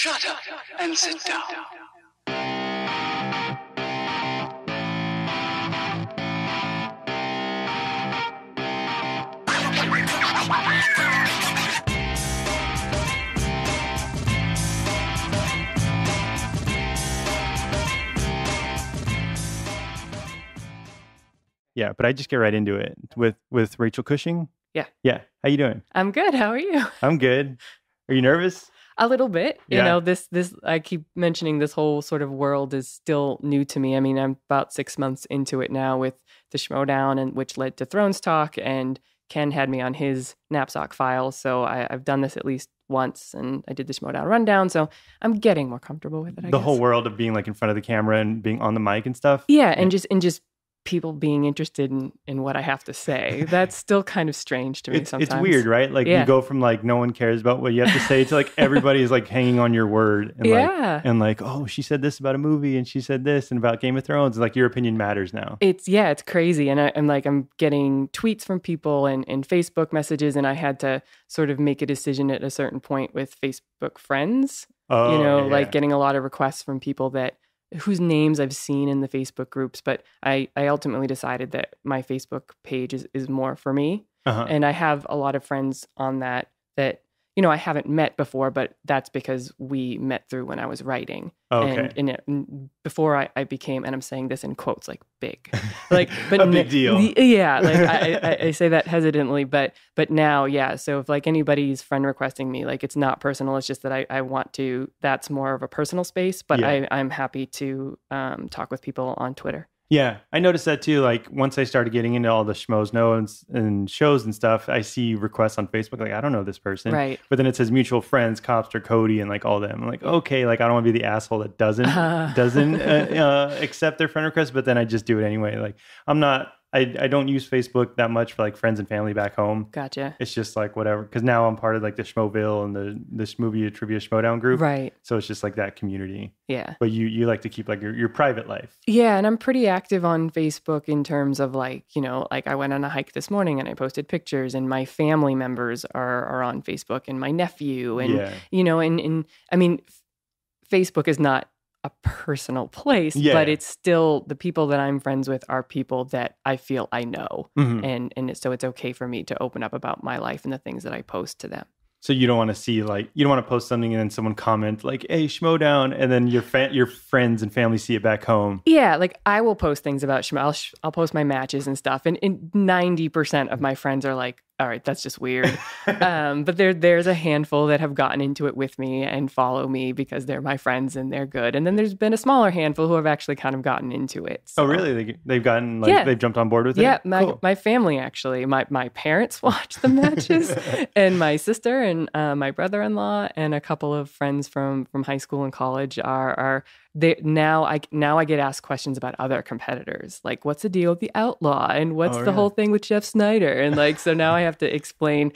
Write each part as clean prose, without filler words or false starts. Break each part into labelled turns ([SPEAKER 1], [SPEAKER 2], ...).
[SPEAKER 1] Shut up and sit down.
[SPEAKER 2] Yeah, but I just get right into it with Rachel Cushing.
[SPEAKER 3] Yeah.
[SPEAKER 2] Yeah. How you doing?
[SPEAKER 3] I'm good. How are you?
[SPEAKER 2] I'm good. Are you nervous?
[SPEAKER 3] A little bit.
[SPEAKER 2] Yeah.
[SPEAKER 3] You know, this I keep mentioning this whole sort of world is still new to me. I mean, I'm about 6 months into it now with the Schmoedown, and which led to Thrones Talk, and Ken had me on his knapsack file. So I've done this at least once, and I did the Schmoedown rundown. So I'm getting more comfortable with it, I guess.
[SPEAKER 2] Whole world of being like in front of the camera and being on the mic and stuff.
[SPEAKER 3] Yeah, and just people being interested in what I have to say. That's still kind of strange to me sometimes.
[SPEAKER 2] It's weird, right? Like you go from like no one cares about what you have to say to like everybody is like hanging on your word. And like, oh, she said this about a movie and she said this and about Game of Thrones. Like your opinion matters now.
[SPEAKER 3] It's crazy. And I'm getting tweets from people and Facebook messages, and I had to sort of make a decision at a certain point with Facebook friends. Like getting a lot of requests from people whose names I've seen in the Facebook groups, but I ultimately decided that my Facebook page is more for me. Uh-huh. And I have a lot of friends on that, I haven't met before, but that's because we met through when I was writing.
[SPEAKER 2] Okay.
[SPEAKER 3] And before I became, and I'm saying this in quotes, like big, like, but
[SPEAKER 2] a big deal.
[SPEAKER 3] I say that hesitantly, but now, yeah. So if like anybody's friend requesting me, like it's not personal. It's just that I want to, that's more of a personal space, but I'm happy to talk with people on Twitter.
[SPEAKER 2] Yeah, I noticed that too. Like once I started getting into all the schmoes knows and shows and stuff, I see requests on Facebook like, I don't know this person.
[SPEAKER 3] Right.
[SPEAKER 2] But then it says mutual friends, Copster, Cody, and like all them. I'm like, okay, like I don't want to be the asshole that doesn't accept their friend request, but then I just do it anyway. Like I don't use Facebook that much for like friends and family back home.
[SPEAKER 3] Gotcha.
[SPEAKER 2] It's just like whatever. Because now I'm part of like the Schmoville and the Schmovia Trivia Schmoedown group.
[SPEAKER 3] Right.
[SPEAKER 2] So it's just like that community.
[SPEAKER 3] Yeah.
[SPEAKER 2] But you like to keep like your private life.
[SPEAKER 3] Yeah. And I'm pretty active on Facebook in terms of like, like I went on a hike this morning and I posted pictures, and my family members are on Facebook, and my nephew and, and I mean, Facebook is not a personal place, but it's still the people that I'm friends with are people that I feel I know. Mm-hmm. And so it's okay for me to open up about my life and the things that I post to them.
[SPEAKER 2] So you don't want to see like, you don't want to post something and then someone comment like, hey, Schmoedown, and then your friends and family see it back home.
[SPEAKER 3] Yeah, like I will post things about Schmo. I'll post my matches and stuff. And 90% of my friends are like, all right, that's just weird. But there's a handful that have gotten into it with me and follow me because they're my friends and they're good. And then there's been a smaller handful who have actually kind of gotten into it. So.
[SPEAKER 2] Oh, really? They've gotten they've jumped on board with it?
[SPEAKER 3] Yeah,
[SPEAKER 2] Cool.
[SPEAKER 3] my family actually. My parents watch the matches, and my sister and my brother-in-law and a couple of friends from high school and college are they now I get asked questions about other competitors, like what's the deal with the Outlaw and what's the whole thing with Jeff Snyder, and like so now I have to explain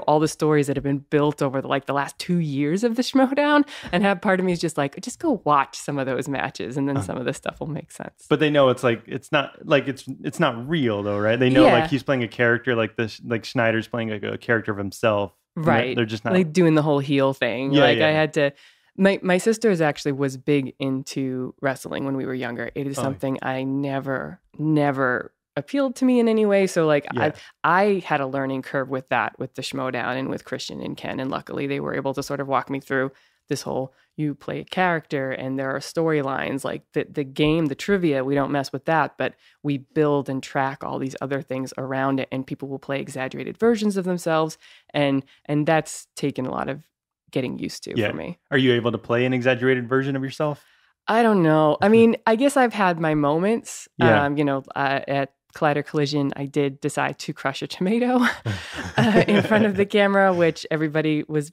[SPEAKER 3] all the stories that have been built over the last 2 years of the Schmoedown, and have part of me is just like, just go watch some of those matches and then some of the stuff will make sense.
[SPEAKER 2] But they know it's not real though, right? They know like he's playing a character like this, like Snyder's playing like a character of himself,
[SPEAKER 3] right?
[SPEAKER 2] They're just not
[SPEAKER 3] like doing the whole heel thing. I had to. My sister was big into wrestling when we were younger. It is something I never appealed to me in any way. So I had a learning curve with that, with the Schmoedown and with Christian and Ken. And luckily they were able to sort of walk me through this whole, you play a character and there are storylines, like the game, the trivia, we don't mess with that, but we build and track all these other things around it, and people will play exaggerated versions of themselves. And that's taken a lot of getting used to for me.
[SPEAKER 2] Are you able to play an exaggerated version of yourself?
[SPEAKER 3] I don't know. I mean, I guess I've had my moments. At Collider Collision, I did decide to crush a tomato in front of the camera, which everybody was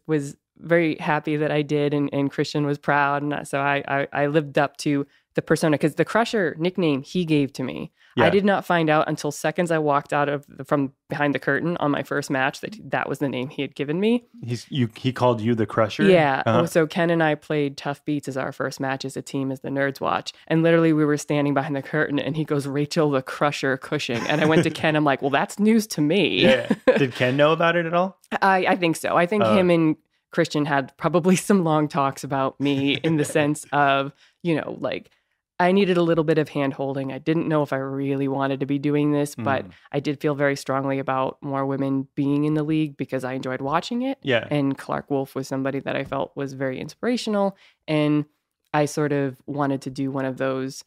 [SPEAKER 3] very happy that I did, and Christian was proud. And so I lived up to the persona, because the Crusher nickname he gave to me, I did not find out until seconds I walked out from behind the curtain on my first match that was the name he had given me.
[SPEAKER 2] He called you the Crusher?
[SPEAKER 3] Yeah. Uh-huh. So Ken and I played Tough Beats as our first match as a team, as the Nerds Watch. And literally we were standing behind the curtain and he goes, Rachel the Crusher Cushing. And I went to Ken, I'm like, well, that's news to me.
[SPEAKER 2] Yeah. Did Ken know about it at all?
[SPEAKER 3] I think so. I think him and Christian had probably some long talks about me in the sense of, like, I needed a little bit of hand holding. I didn't know if I really wanted to be doing this, but I did feel very strongly about more women being in the league because I enjoyed watching it.
[SPEAKER 2] Yeah.
[SPEAKER 3] And Clark Wolf was somebody that I felt was very inspirational. And I sort of wanted to do one of those,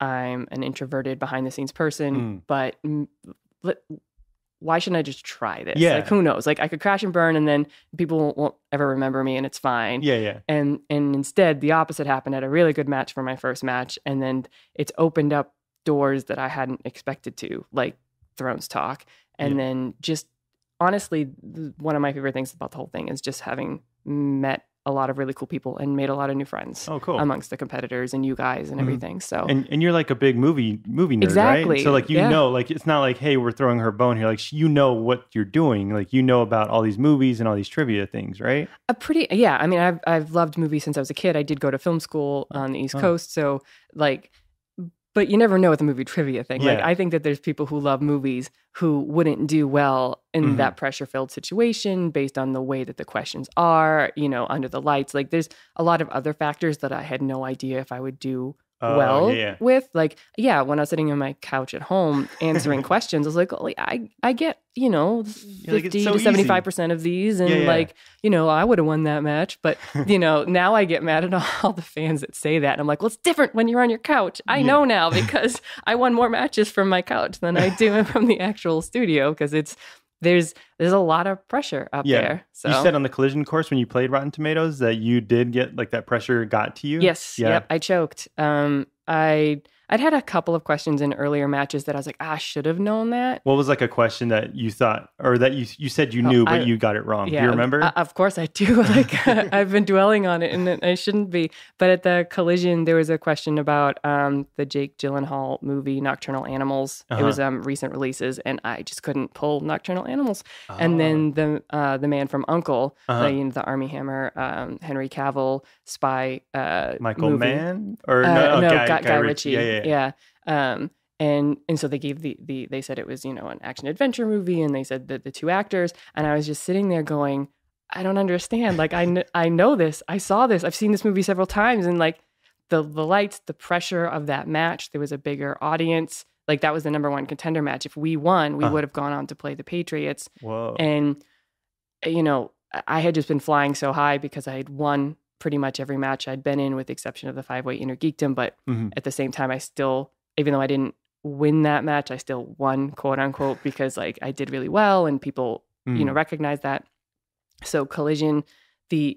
[SPEAKER 3] I'm an introverted behind the scenes person, but why shouldn't I just try this?
[SPEAKER 2] Yeah.
[SPEAKER 3] Like, who knows? Like, I could crash and burn and then people won't ever remember me and it's fine.
[SPEAKER 2] Yeah.
[SPEAKER 3] And instead, the opposite happened. I had a really good match for my first match. And then it's opened up doors that I hadn't expected to, like Thrones Talk. And then just honestly, one of my favorite things about the whole thing is just having met a lot of really cool people and made a lot of new friends amongst the competitors and you guys and everything. So
[SPEAKER 2] and you're like a big movie nerd,
[SPEAKER 3] exactly.
[SPEAKER 2] Right? So like like it's not like, hey, we're throwing her a bone here. Like what you're doing. Like about all these movies and all these trivia things, right?
[SPEAKER 3] I mean, I've loved movies since I was a kid. I did go to film school on the East Coast, so like. But you never know with the movie trivia thing.
[SPEAKER 2] Yeah.
[SPEAKER 3] Like, I think that there's people who love movies who wouldn't do well in that pressure-filled situation based on the way that the questions are, under the lights. Like, there's a lot of other factors that I had no idea if I would do with. Like, when I was sitting on my couch at home answering questions, I was like, I get, 50 to 75% of these. And I would have won that match. But, now I get mad at all the fans that say that. And I'm like, well, it's different when you're on your couch. I know now because I won more matches from my couch than I do from the actual studio because there's a lot of pressure up there. So
[SPEAKER 2] you said on the collision course when you played Rotten Tomatoes that you did get like that pressure got to you?
[SPEAKER 3] Yes. Yeah. Yep. I choked. I'd had a couple of questions in earlier matches that I was like, I should have known that.
[SPEAKER 2] What was like a question that you thought, or that you said you knew, but you got it wrong?
[SPEAKER 3] Yeah,
[SPEAKER 2] do you remember?
[SPEAKER 3] Of course I do. Like I've been dwelling on it and I shouldn't be. But at the collision, there was a question about the Jake Gyllenhaal movie, Nocturnal Animals. It was recent releases and I just couldn't pull Nocturnal Animals. And then the man from Uncle, the Armie Hammer, Henry Cavill, spy
[SPEAKER 2] Michael
[SPEAKER 3] movie.
[SPEAKER 2] Mann? Or
[SPEAKER 3] Guy Ritchie. Yeah. And so they gave they said it was, an action adventure movie and they said that the two actors and I was just sitting there going, I don't understand. Like, I know this. I saw this. I've seen this movie several times and like the lights, the pressure of that match, there was a bigger audience. Like that was the number one contender match. If we won, we would have gone on to play the Patriots.
[SPEAKER 2] Whoa.
[SPEAKER 3] And, I had just been flying so high because I had won pretty much every match I'd been in with the exception of the 5-way Inner Geekdom. But at the same time, I still, even though I didn't win that match, I still won, quote unquote, because like I did really well and people, recognized that. So collision,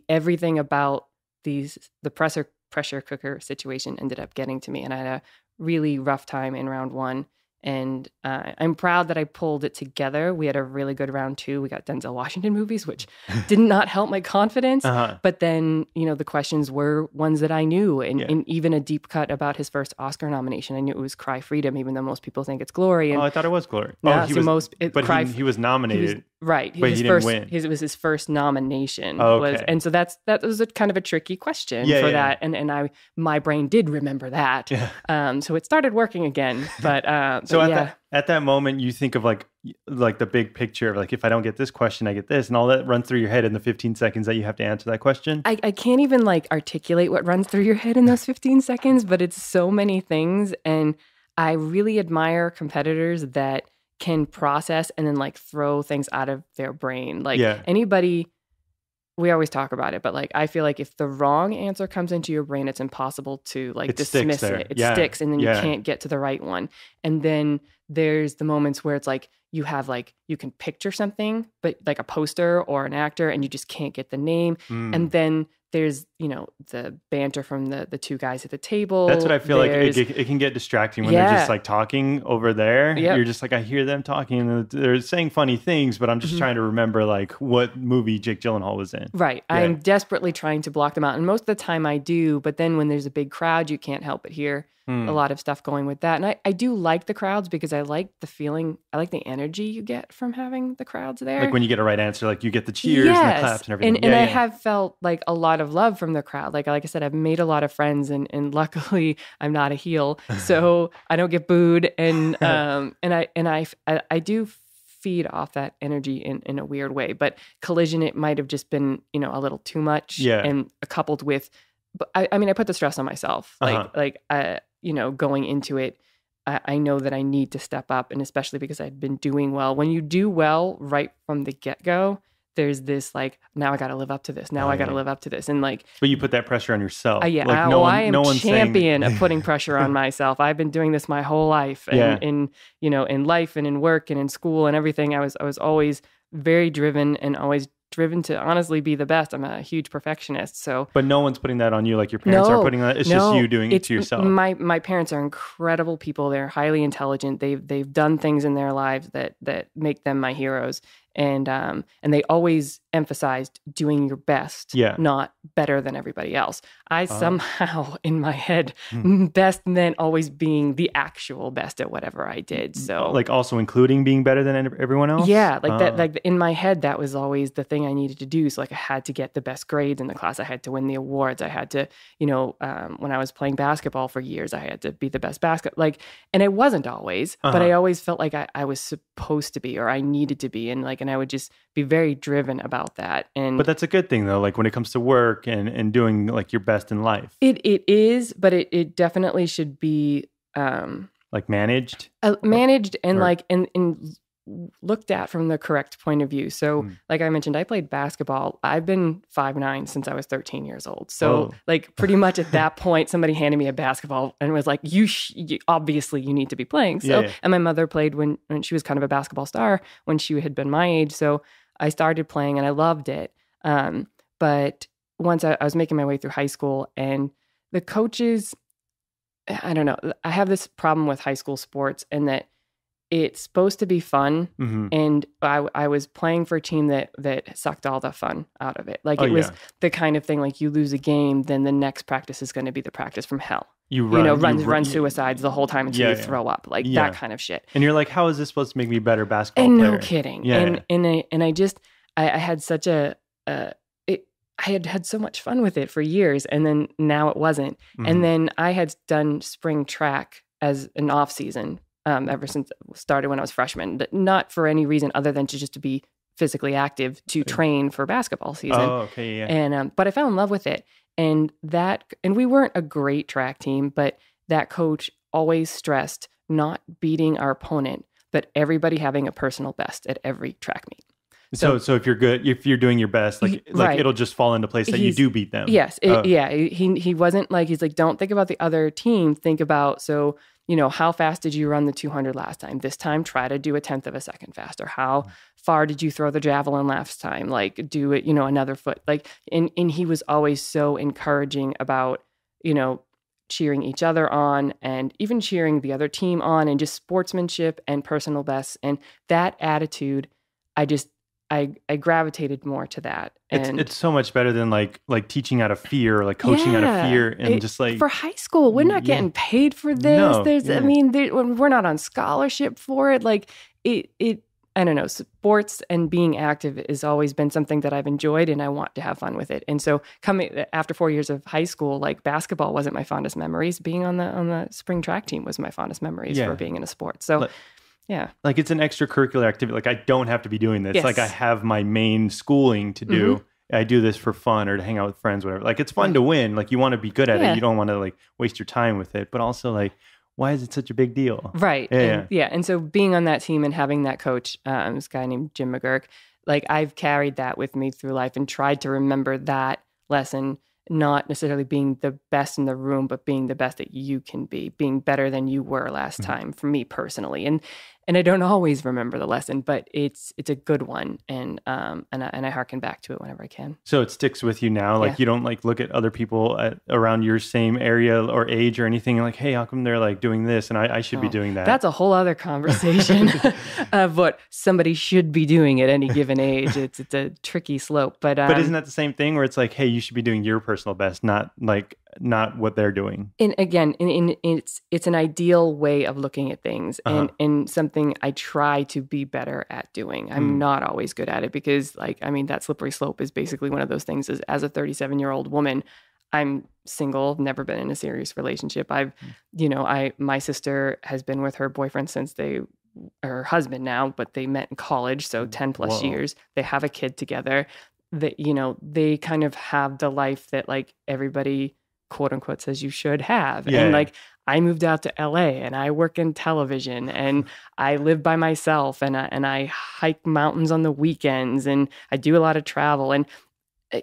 [SPEAKER 3] everything about the pressure cooker situation ended up getting to me. And I had a really rough time in round one. And I'm proud that I pulled it together. We had a really good round two. We got Denzel Washington movies, which did not help my confidence. But then, the questions were ones that I knew. And even a deep cut about his first Oscar nomination. I knew it was Cry Freedom, even though most people think it's Glory. And
[SPEAKER 2] I thought it was Glory.
[SPEAKER 3] Yeah,
[SPEAKER 2] he was nominated.
[SPEAKER 3] Right.
[SPEAKER 2] But he didn't win.
[SPEAKER 3] It was his first nomination.
[SPEAKER 2] Okay.
[SPEAKER 3] And so that was a kind of a tricky question for that. And my brain did remember that. Yeah. So it started working again. But
[SPEAKER 2] so at that moment, you think of like the big picture of like, if I don't get this question, I get this, and all that runs through your head in the 15 seconds that you have to answer that question.
[SPEAKER 3] I can't even like articulate what runs through your head in those 15 seconds, but it's so many things. And I really admire competitors that can process and then like throw things out of their brain. Like anybody, we always talk about it, but like I feel like if the wrong answer comes into your brain, it's impossible to like dismiss it. It sticks and then you can't get to the right one. And then there's the moments where it's like you can picture something, but like a poster or an actor and you just can't get the name. And then there's, the banter from the two guys at the table.
[SPEAKER 2] That's what I feel like. It can get distracting when they're just like talking over there. Yep. You're just like, I hear them talking and they're saying funny things, but I'm just trying to remember like what movie Jake Gyllenhaal was in.
[SPEAKER 3] Right. Yeah. I'm desperately trying to block them out. And most of the time I do, but then when there's a big crowd, you can't help but hear a lot of stuff going with that. And I do like the crowds because I like the feeling, I like the energy you get from having the crowds there.
[SPEAKER 2] Like when you get a right answer, like you get the cheers and the claps and everything.
[SPEAKER 3] And I have felt like a lot of love from the crowd. Like I said, I've made a lot of friends and luckily I'm not a heel. So I don't get booed. And I do feed off that energy in a weird way. But Collision, it might have just been, a little too much.
[SPEAKER 2] Yeah.
[SPEAKER 3] And coupled with, but I put the stress on myself. Going into it, I know that I need to step up, and especially because I'd been doing well. When you do well right from the get-go, there's this now I got to live up to this. Now I got to live up to this. And
[SPEAKER 2] but you put that pressure on yourself.
[SPEAKER 3] I am champion of putting pressure on myself. I've been doing this my whole life, and in life and in work and in school and everything. I was always very driven and always driven to honestly be the best. I'm a huge perfectionist. So,
[SPEAKER 2] but no one's putting that on you. Like your parents aren't putting that. It's just you doing it to yourself.
[SPEAKER 3] My parents are incredible people. They're highly intelligent. They've done things in their lives that make them my heroes. And they always emphasized doing your best, not better than everybody else. I somehow in my head, best meant always being the actual best at whatever I did. So
[SPEAKER 2] also including being better than everyone else.
[SPEAKER 3] Yeah, that in my head, that was always the thing I needed to do. So I had to get the best grades in the class. I had to win the awards. I had to, when I was playing basketball for years, I had to be the best and it wasn't always, but I always felt like I was supposed to be, or I needed to be. And I would just be very driven about that.
[SPEAKER 2] But that's a good thing though, when it comes to work and doing your best in life.
[SPEAKER 3] It is, but it definitely should be
[SPEAKER 2] managed?
[SPEAKER 3] Managed and looked at from the correct point of view. So like I mentioned, I played basketball. I've been 5'9" since I was 13 years old. So pretty much at that point, somebody handed me a basketball and was like, obviously you need to be playing. So, and my mother played when she was kind of a basketball star when she had been my age. So I started playing and I loved it. But once I was making my way through high school, and the coaches, I don't know, I have this problem with high school sports, and that it's supposed to be fun, and I was playing for a team that sucked all the fun out of it. It was the kind of thing, you lose a game, then the next practice is going to be the practice from hell. You run suicides the whole time until you throw up, that kind of shit.
[SPEAKER 2] And you're like, how is this supposed to make me a better basketball
[SPEAKER 3] player?
[SPEAKER 2] No
[SPEAKER 3] kidding. And I had such I had so much fun with it for years, and then now it wasn't. And then I had done spring track as an off season ever since it started when I was a freshman, not for any reason other than to be physically active to train for basketball season.
[SPEAKER 2] Oh, okay, yeah.
[SPEAKER 3] And but I fell in love with it, and we weren't a great track team, but that coach always stressed not beating our opponent, but everybody having a personal best at every track meet.
[SPEAKER 2] So if you're good, if you're doing your best, it'll just fall into place that you do beat them.
[SPEAKER 3] Yes, he wasn't he's like, don't think about the other team. Think about how fast did you run the 200 last time? This time, try to do a 1/10 of a second faster. How far did you throw the javelin last time? Do it, another foot. And he was always so encouraging about, cheering each other on, and even cheering the other team on, and just sportsmanship and personal bests. And that attitude, I gravitated more to that. And
[SPEAKER 2] it's so much better than teaching out of fear, or coaching out of fear, and
[SPEAKER 3] for high school, we're not getting paid for this. We're not on scholarship for it. I don't know. Sports and being active has always been something that I've enjoyed, and I want to have fun with it. And so, coming after 4 years of high school, basketball wasn't my fondest memories. Being on the spring track team was my fondest memories for being in a sport. So. Yeah.
[SPEAKER 2] It's an extracurricular activity. I don't have to be doing this.
[SPEAKER 3] Yes.
[SPEAKER 2] I have my main schooling to do. I do this for fun or to hang out with friends, whatever. It's fun to win. You want to be good at it. You don't want to waste your time with it. But also why is it such a big deal?
[SPEAKER 3] Right. And so being on that team and having that coach, this guy named Jim McGurk, I've carried that with me through life and tried to remember that lesson, not necessarily being the best in the room, but being the best that you can be, being better than you were last time, for me personally. And I don't always remember the lesson, but it's a good one, and I harken back to it whenever I can.
[SPEAKER 2] So it sticks with you now. You don't look at other people around your same area or age or anything, and hey, how come they're doing this and I should be doing that?
[SPEAKER 3] That's a whole other conversation of what somebody should be doing at any given age. It's a tricky slope, but
[SPEAKER 2] isn't that the same thing where it's hey, you should be doing your personal best, not what they're doing?
[SPEAKER 3] And again, it's an ideal way of looking at things, and something I try to be better at doing. I'm not always good at it because that slippery slope is basically one of those things. As a 37-year-old woman, I'm single, never been in a serious relationship. My sister has been with her boyfriend since they her husband now, but they met in college, so 10 plus years. They have a kid together. That, you know, they kind of have the life that like everybody quote unquote says you should have. And like I moved out to LA and I work in television and I live by myself and I hike mountains on the weekends and I do a lot of travel. And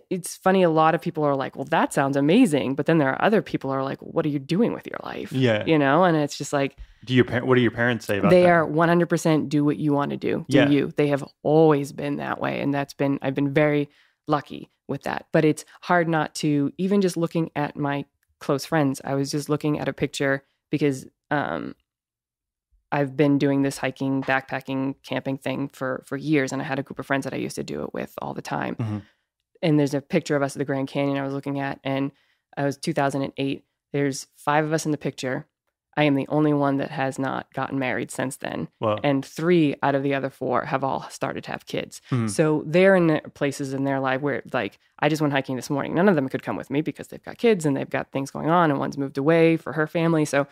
[SPEAKER 3] it's funny, a lot of people are like, well, that sounds amazing. But then there are other people who are like, what are you doing with your life? Yeah. You know, and it's just like,
[SPEAKER 2] what do your parents say about that?
[SPEAKER 3] They are 100% do what you want to do. Do you. They have always been that way. And I've been very lucky with that. But it's hard not to, even just looking at my close friends. I was just looking at a picture because I've been doing this hiking, backpacking, camping thing for years. And I had a group of friends that I used to do it with all the time. Mm-hmm. And there's a picture of us at the Grand Canyon I was looking at, and it was 2008. There's 5 of us in the picture. I am the only one that has not gotten married since then. Wow. And 3 out of the other 4 have all started to have kids. Mm-hmm. So they're in places in their life where, like, I just went hiking this morning. None of them could come with me because they've got kids and they've got things going on, and one's moved away for her family. So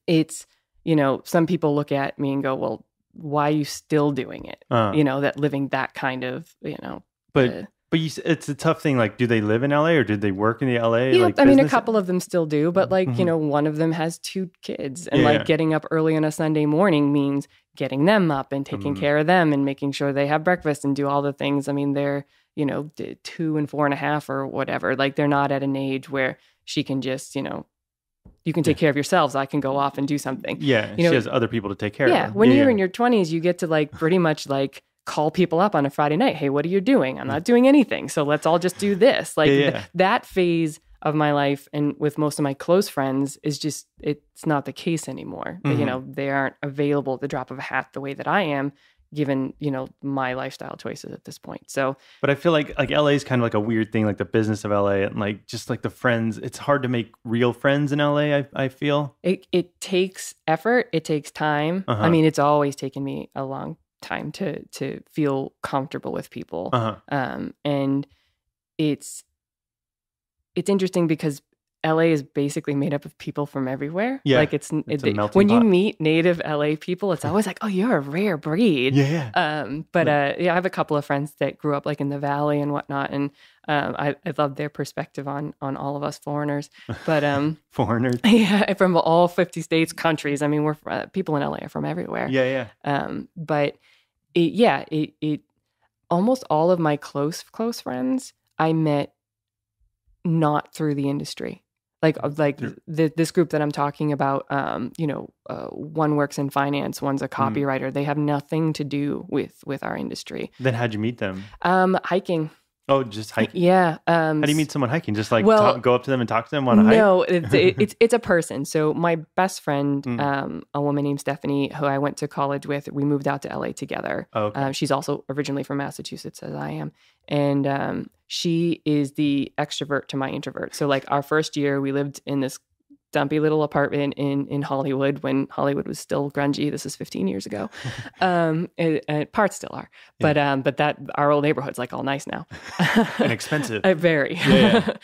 [SPEAKER 3] it's, you know, some people look at me and go, well, why are you still doing it? You know, that living that kind of, you know.
[SPEAKER 2] But it's a tough thing. Like, do they live in LA or did they work in the LA?
[SPEAKER 3] Yeah,
[SPEAKER 2] like,
[SPEAKER 3] I mean, a couple of them still do, but like, you know, one of them has 2 kids, and like getting up early on a Sunday morning means getting them up and taking care of them and making sure they have breakfast and do all the things. I mean, they're, you know, 2 and 4.5 or whatever. Like, they're not at an age where she can just, you know, you can take care of yourselves. I can go off and do something.
[SPEAKER 2] Yeah, you know, she has other people to take care of.
[SPEAKER 3] Yeah, when you're in your 20s, you get to like pretty much like call people up on a Friday night. Hey, what are you doing? I'm not doing anything. So let's all just do this. Like that phase of my life, and with most of my close friends, is just, it's not the case anymore. Mm-hmm. You know, they aren't available at the drop of a hat the way that I am, given, you know, my lifestyle choices at this point. So,
[SPEAKER 2] but I feel like LA is kind of like a weird thing, like the business of LA and like just like the friends. It's hard to make real friends in LA. I feel
[SPEAKER 3] it takes effort. It takes time. Uh-huh. I mean, it's always taken me a long time to feel comfortable with people. Uh-huh. And it's interesting because LA is basically made up of people from everywhere. Yeah, like it's a melting when pot. You meet native LA people, it's always like, oh, you're a rare breed. Yeah. I have a couple of friends that grew up like in the Valley and whatnot, and I love their perspective on all of us foreigners. But
[SPEAKER 2] foreigners,
[SPEAKER 3] yeah, from all 50 states, countries. I mean, we're people in LA are from everywhere. Yeah, yeah. But it almost all of my close friends I met not through the industry. This group that I'm talking about, one works in finance, one's a copywriter. They have nothing to do with our industry.
[SPEAKER 2] Then how'd you meet them?
[SPEAKER 3] Hiking.
[SPEAKER 2] Oh, just hiking?
[SPEAKER 3] Yeah.
[SPEAKER 2] How do you meet someone hiking? Just like go up to them and talk to them on a hike?
[SPEAKER 3] No, it's a person. So my best friend, a woman named Stephanie, who I went to college with, we moved out to LA together. Oh, okay. She's also originally from Massachusetts, as I am. And she is the extrovert to my introvert. So like our first year, we lived in this dumpy little apartment in Hollywood when Hollywood was still grungy. This is 15 years ago. And parts still are. Yeah. But that our old neighborhood's like all nice now.
[SPEAKER 2] And expensive.
[SPEAKER 3] Very. Yeah.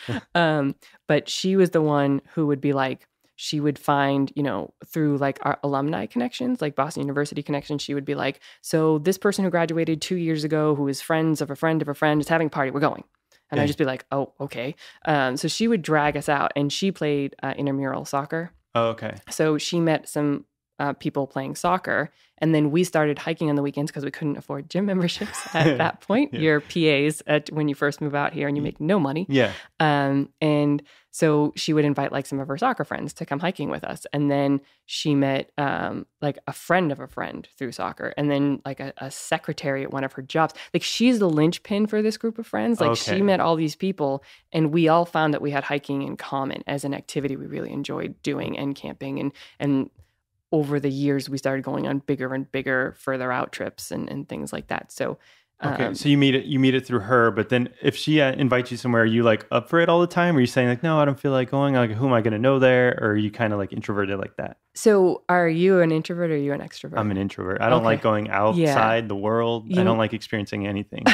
[SPEAKER 3] But she was the one who would be like, she would find, you know, through like our alumni connections, like Boston University connections, she would be like, so this person who graduated 2 years ago, who is friends of a friend of a friend, is having a party. We're going. And I'd just be like, oh, okay. So she would drag us out, and she played intramural soccer. Oh, okay. So she met some people playing soccer, and then we started hiking on the weekends because we couldn't afford gym memberships at that point. Yeah. You're PAs when you first move out here, and you make no money. Yeah. And so she would invite like some of her soccer friends to come hiking with us, and then she met like a friend of a friend through soccer, and then like a secretary at one of her jobs. Like she's the linchpin for this group of friends. Like she met all these people, and we all found that we had hiking in common as an activity we really enjoyed doing, and camping, and over the years, we started going on bigger and bigger, further out trips and things like that. So,
[SPEAKER 2] okay. So you meet it through her, but then if she invites you somewhere, are you like up for it all the time? Or are you saying like, no, I don't feel like going? Like, who am I going to know there? Or are you kind of like introverted like that?
[SPEAKER 3] So are you an introvert or are you an extrovert?
[SPEAKER 2] I'm an introvert. I don't like going outside the world. I don't like experiencing anything.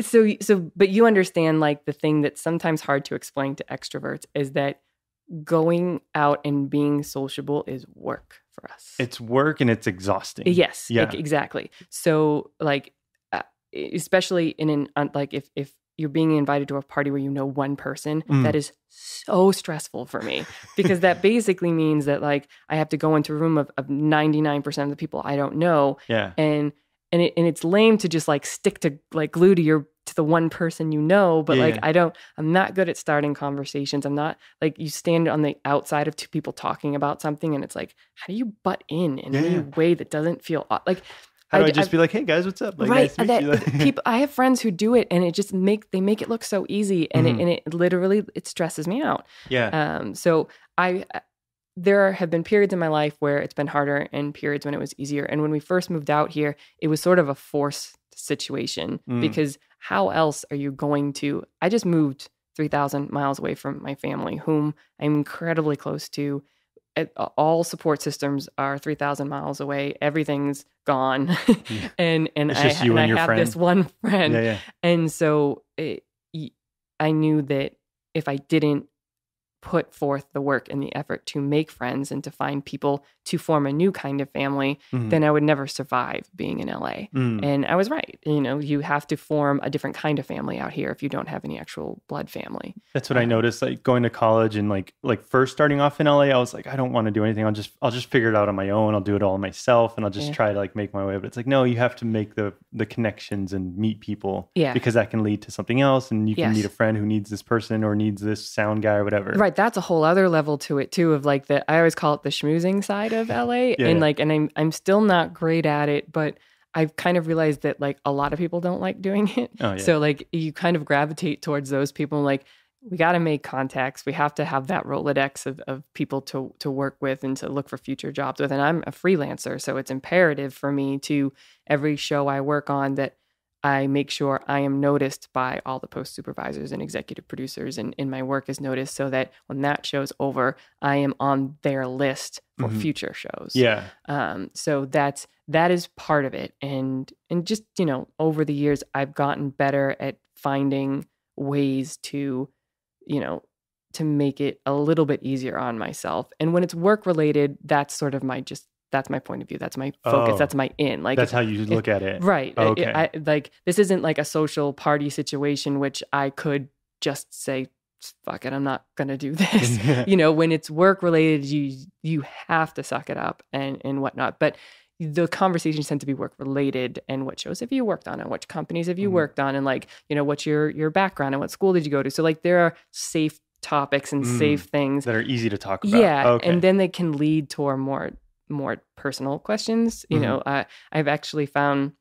[SPEAKER 3] So, but you understand like the thing that's sometimes hard to explain to extroverts is that going out and being sociable is work for us.
[SPEAKER 2] It's work and it's exhausting.
[SPEAKER 3] Yes, exactly. So like, especially in like if you're being invited to a party where you know one person, that is so stressful for me because that basically means that like I have to go into a room of 99% of the people I don't know.
[SPEAKER 2] Yeah.
[SPEAKER 3] And it's lame to just like stick to like glue to the one person you know, but I'm not good at starting conversations. I'm not like you stand on the outside of two people talking about something and it's like, how do you butt in any way that doesn't feel like,
[SPEAKER 2] how do I just be like, hey guys, what's up? Like,
[SPEAKER 3] right.
[SPEAKER 2] Nice to meet you.
[SPEAKER 3] People, I have friends who do it and it just they make it look so easy and it literally, it stresses me out.
[SPEAKER 2] Yeah.
[SPEAKER 3] So there have been periods in my life where it's been harder and periods when it was easier. And when we first moved out here, it was sort of a forced situation because how else are you going to, I just moved 3,000 miles away from my family, whom I'm incredibly close to. All support systems are 3,000 miles away. Everything's gone. and I have
[SPEAKER 2] friend.
[SPEAKER 3] This one friend.
[SPEAKER 2] Yeah.
[SPEAKER 3] And so I knew that if I didn't put forth the work and the effort to make friends and to find people to form a new kind of family, then I would never survive being in LA. And I was right. You know, you have to form a different kind of family out here if you don't have any actual blood family.
[SPEAKER 2] That's what I noticed, like going to college and like first starting off in LA, I was like, I don't want to do anything. I'll just figure it out on my own. I'll do it all myself and I'll just try to like make my way. But it's like, no, you have to make the connections and meet people because that can lead to something else. And you can meet a friend who needs this person or needs this sound guy or whatever.
[SPEAKER 3] Right. That's a whole other level to it too, of like I always call it the schmoozing side of LA. And I'm still not great at it, but I've kind of realized that like a lot of people don't like doing it. So like you kind of gravitate towards those people. Like we got to make contacts. We have to have that Rolodex of people to work with and to look for future jobs with. And I'm a freelancer, so it's imperative for me to every show I work on that I make sure I am noticed by all the post supervisors and executive producers and my work is noticed so that when that show's over, I am on their list for future shows.
[SPEAKER 2] Yeah.
[SPEAKER 3] So that is part of it. And just, you know, over the years, I've gotten better at finding ways to, you know, to make it a little bit easier on myself. And when it's work related, that's sort of that's my point of view. That's my focus. That's my in. Like
[SPEAKER 2] that's how you look at it.
[SPEAKER 3] Right.
[SPEAKER 2] Okay.
[SPEAKER 3] Like this isn't like a social party situation, which I could just say, fuck it, I'm not going to do this. You know, when it's work related, you have to suck it up and whatnot. But the conversations tend to be work related and what shows have you worked on and which companies have you worked on and like, you know, what's your background and what school did you go to? So like there are safe topics and safe things
[SPEAKER 2] that are easy to talk about.
[SPEAKER 3] Yeah. Okay. And then they can lead toward more personal questions. You know, I've actually found,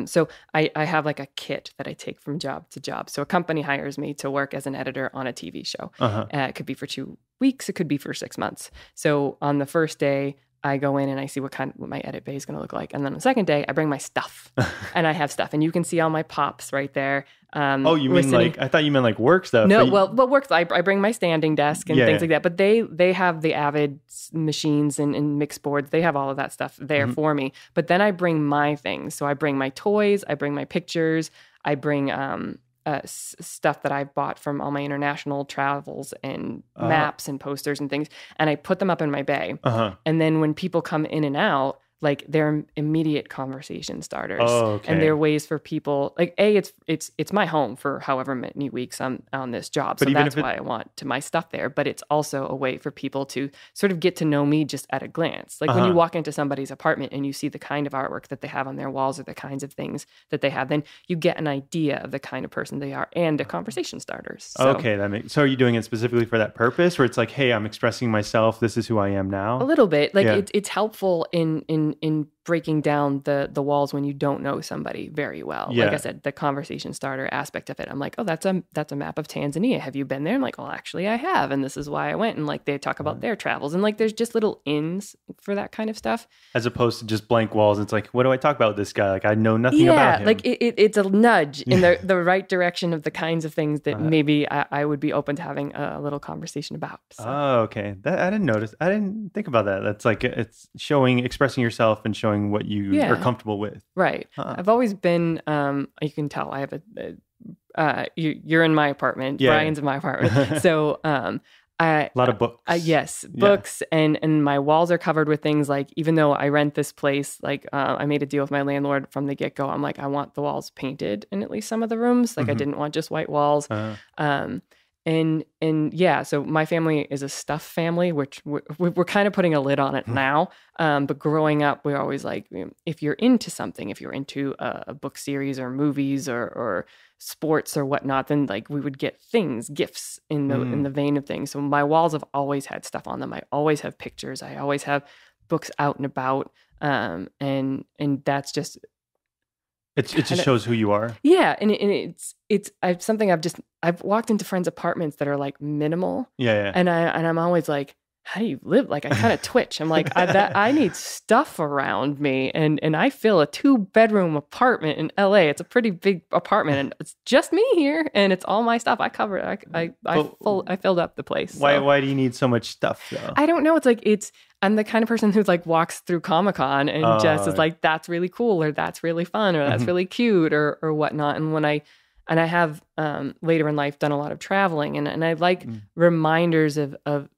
[SPEAKER 3] so I have like a kit that I take from job to job. So a company hires me to work as an editor on a TV show. It could be for 2 weeks. It could be for 6 months. So on the first day, I go in and I see what my edit bay is going to look like. And then on the second day, I bring my stuff and I have stuff. And you can see all my pops right there.
[SPEAKER 2] You mean like, I thought you meant like work stuff.
[SPEAKER 3] No, but work, I bring my standing desk and things like that. But they have the Avid machines and mix boards. They have all of that stuff there for me. But then I bring my things. So I bring my toys, I bring my pictures, I bring stuff that I've bought from all my international travels and maps and posters and things, and I put them up in my bay. And then when people come in and out, like they're immediate conversation starters. And they're ways for people like it's my home for however many weeks I'm on this job. So that's why I want my stuff there. But it's also a way for people to sort of get to know me just at a glance. Like when you walk into somebody's apartment and you see the kind of artwork that they have on their walls or the kinds of things that they have, then you get an idea of the kind of person they are and a conversation starters. So,
[SPEAKER 2] so are you doing it specifically for that purpose where it's like, hey, I'm expressing myself. This is who I am now.
[SPEAKER 3] A little bit. Like it's helpful in breaking down the walls when you don't know somebody very well. Like I said, the conversation starter aspect of it. I'm like, oh, that's a map of Tanzania. Have you been there? I'm like, well, actually I have. And this is why I went. And like, they talk about their travels. And like, there's just little ins for that kind of stuff.
[SPEAKER 2] As opposed to just blank walls. It's like, what do I talk about with this guy? Like, I know nothing about him.
[SPEAKER 3] Like it's a nudge in the right direction of the kinds of things that maybe I would be open to having a little conversation about. So.
[SPEAKER 2] Oh, okay. I didn't notice. I didn't think about that. That's like, it's expressing yourself and showing what you are comfortable with.
[SPEAKER 3] Right. I've always been, you can tell I have you're in my apartment. Brian's in my apartment. So
[SPEAKER 2] A lot of books.
[SPEAKER 3] Yes, books, and my walls are covered with things like, even though I rent this place, like I made a deal with my landlord from the get-go. I'm like, I want the walls painted in at least some of the rooms. Like I didn't want just white walls. And yeah, so my family is a stuff family, which we're kind of putting a lid on it now. But growing up, we're always like, if you're into something, if you're into a book series or movies or sports or whatnot, then like we would get gifts in the vein of things. So my walls have always had stuff on them. I always have pictures. I always have books out and about. And that's just.
[SPEAKER 2] It just shows who you are.
[SPEAKER 3] Yeah, and it's something I've walked into friends' apartments that are like minimal.
[SPEAKER 2] Yeah.
[SPEAKER 3] And I'm always like, how do you live? Like I kind of twitch. I'm like, I need stuff around me, and I fill a 2-bedroom apartment in LA. It's a pretty big apartment, and it's just me here, and it's all my stuff. I cover it. I filled up the place. So.
[SPEAKER 2] Why do you need so much stuff though?
[SPEAKER 3] I don't know. It's like I'm the kind of person who like walks through Comic-Con and just is like, that's really cool, or that's really fun, or that's really cute, or whatnot. And when I have later in life done a lot of traveling, and I like reminders of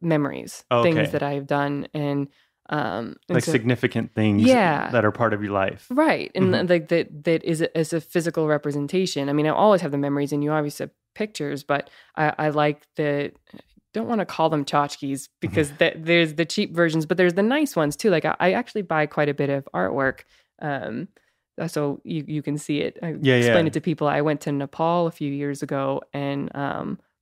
[SPEAKER 3] memories, things that I've done, and like so, significant
[SPEAKER 2] things that are part of your life,
[SPEAKER 3] right? And like that is a physical representation. I mean, I always have the memories, and you always have pictures, but I like the. Don't want to call them tchotchkes because there's the cheap versions, but there's the nice ones too. Like I actually buy quite a bit of artwork, so you can see it. I explained it to people. I went to Nepal a few years ago and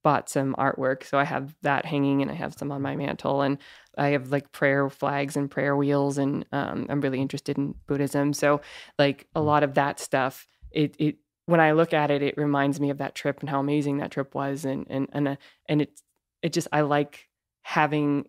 [SPEAKER 3] bought some artwork, so I have that hanging, and I have some on my mantle, and I have like prayer flags and prayer wheels, and I'm really interested in Buddhism, so like a lot of that stuff. It when I look at it, it reminds me of that trip and how amazing that trip was, and it just, I like having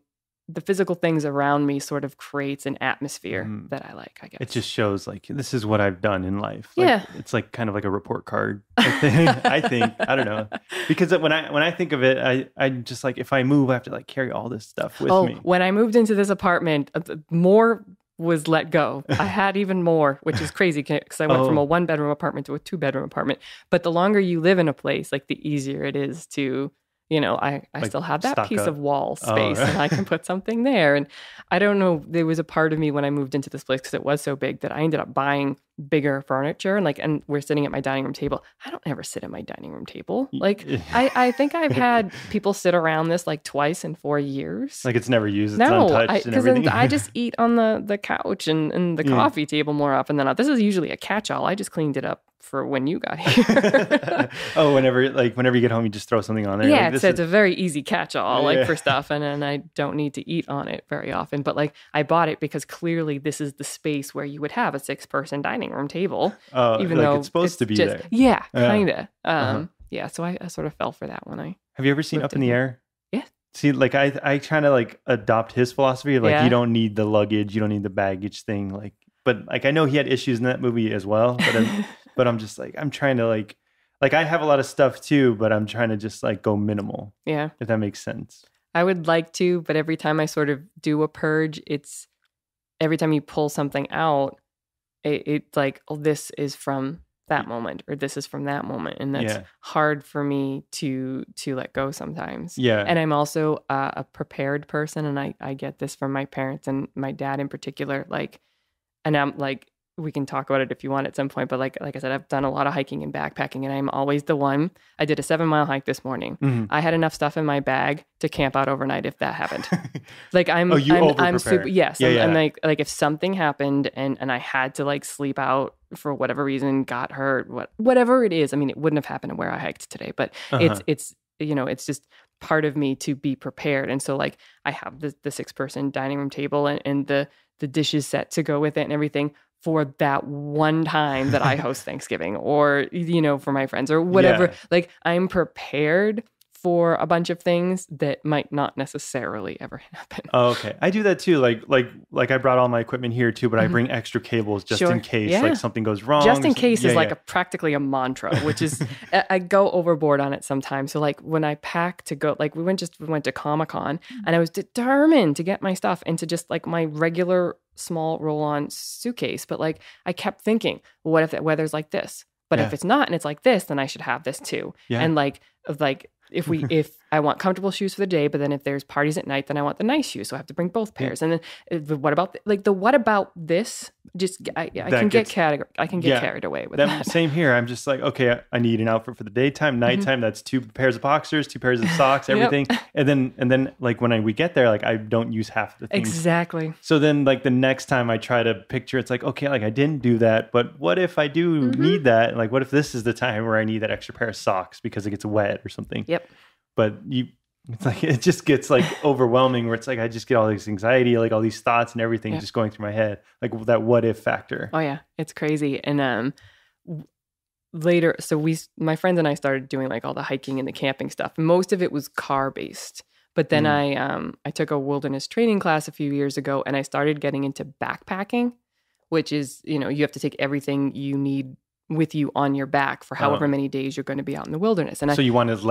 [SPEAKER 3] the physical things around me sort of creates an atmosphere that I like, I guess.
[SPEAKER 2] It just shows like, this is what I've done in life. Like,
[SPEAKER 3] yeah.
[SPEAKER 2] It's like kind of like a report card. I think, I don't know. Because when I think of it, I just like, if I move, I have to like carry all this stuff with me.
[SPEAKER 3] When I moved into this apartment, more was let go. I had even more, which is crazy because I went from a 1-bedroom apartment to a 2-bedroom apartment. But the longer you live in a place, like the easier it is to... I like still have that piece of wall space and I can put something there. And I don't know, there was a part of me when I moved into this place, because it was so big, that I ended up buying bigger furniture, and we're sitting at my dining room table. I don't ever sit at my dining room table. Like I think I've had people sit around this like twice in 4 years.
[SPEAKER 2] Like it's never used. It's untouched and everything.
[SPEAKER 3] I just eat on the couch and the coffee table more often than not. This is usually a catch-all. I just cleaned it up for when you got here.
[SPEAKER 2] Whenever you get home, you just throw something on there.
[SPEAKER 3] Yeah, like, it's a very easy catch-all, for stuff, and I don't need to eat on it very often. But like, I bought it because clearly this is the space where you would have a 6-person dining room table, even though
[SPEAKER 2] it's supposed to be there.
[SPEAKER 3] Yeah, kind of. Yeah, so I sort of fell for that when
[SPEAKER 2] Have you ever seen Up in the Air?
[SPEAKER 3] Yeah.
[SPEAKER 2] See, like I trying to like adopt his philosophy of like, you don't need the luggage, you don't need the baggage thing, like. But like I know he had issues in that movie as well, but I'm just like, I'm trying to like I have a lot of stuff too, but I'm trying to just like go minimal.
[SPEAKER 3] Yeah.
[SPEAKER 2] If that makes sense.
[SPEAKER 3] I would like to, but every time I sort of do a purge, it's every time you pull something out, it's like, oh, this is from that moment, or this is from that moment. And that's hard for me to let go sometimes.
[SPEAKER 2] Yeah.
[SPEAKER 3] And I'm also a prepared person, and I get this from my parents and my dad in particular, like, and I'm like, we can talk about it if you want at some point, but like I said, I've done a lot of hiking and backpacking, and I'm always the one. I did a 7-mile hike this morning. Mm-hmm. I had enough stuff in my bag to camp out overnight if that happened. Like I'm super, yes. Yeah, I'm like if something happened and I had to like sleep out for whatever reason, got hurt, whatever it is. I mean, it wouldn't have happened where I hiked today, but it's it's just part of me to be prepared. And so like I have the 6-person dining room table and the dishes set to go with it and everything for that one time that I host Thanksgiving or, for my friends or whatever. Yeah. Like I'm prepared for a bunch of things that might not necessarily ever happen.
[SPEAKER 2] Oh, okay. I do that too. Like I brought all my equipment here too, but I bring extra cables just in case like something goes wrong.
[SPEAKER 3] Just in case is like practically a mantra, which is I go overboard on it sometimes. So like when I pack to go, like we went to Comic-Con and I was determined to get my stuff into just like my regular small roll-on suitcase. But like I kept thinking, well, what if the weather's like this? But if it's not and it's like this, then I should have this too. Yeah. And like if I want comfortable shoes for the day, but then if there's parties at night, then I want the nice shoes. So I have to bring both pairs. And then what about what about this? Just I can get carried away with that.
[SPEAKER 2] Same here. I'm just like, okay, I need an outfit for the daytime, nighttime. That's 2 pairs of boxers, 2 pairs of socks, everything. And then like when we get there, like I don't use half the things.
[SPEAKER 3] Exactly.
[SPEAKER 2] So then like the next time I try to picture, it's like, okay, like I didn't do that, but what if I do need that? Like, what if this is the time where I need that extra pair of socks because it gets wet or something?
[SPEAKER 3] Yep.
[SPEAKER 2] But it's like, it just gets like overwhelming where it's like, I just get all this anxiety, like all these thoughts and everything just going through my head, like that what if factor.
[SPEAKER 3] Oh yeah. It's crazy. And, later, so my friends and I started doing like all the hiking and the camping stuff. Most of it was car based, but then I took a wilderness training class a few years ago, and I started getting into backpacking, which is, you have to take everything you need with you on your back for however many days you're going to be out in the wilderness. And
[SPEAKER 2] so you want as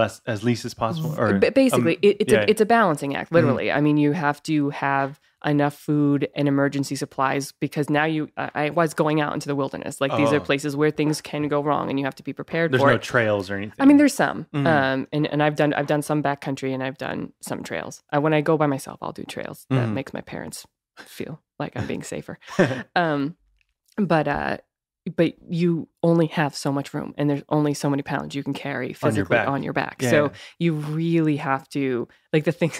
[SPEAKER 2] least as possible, or
[SPEAKER 3] basically it's a balancing act, literally. I mean, you have to have enough food and emergency supplies, because now I was going out into the wilderness. Like these are places where things can go wrong and you have to be prepared for it.
[SPEAKER 2] There's no trails or anything.
[SPEAKER 3] I mean, there's some. And I've done some backcountry and I've done some trails. When I go by myself, I'll do trails. That makes my parents feel like I'm being safer. But you only have so much room, and there's only so many pounds you can carry physically on your back. So you really have to, like, the things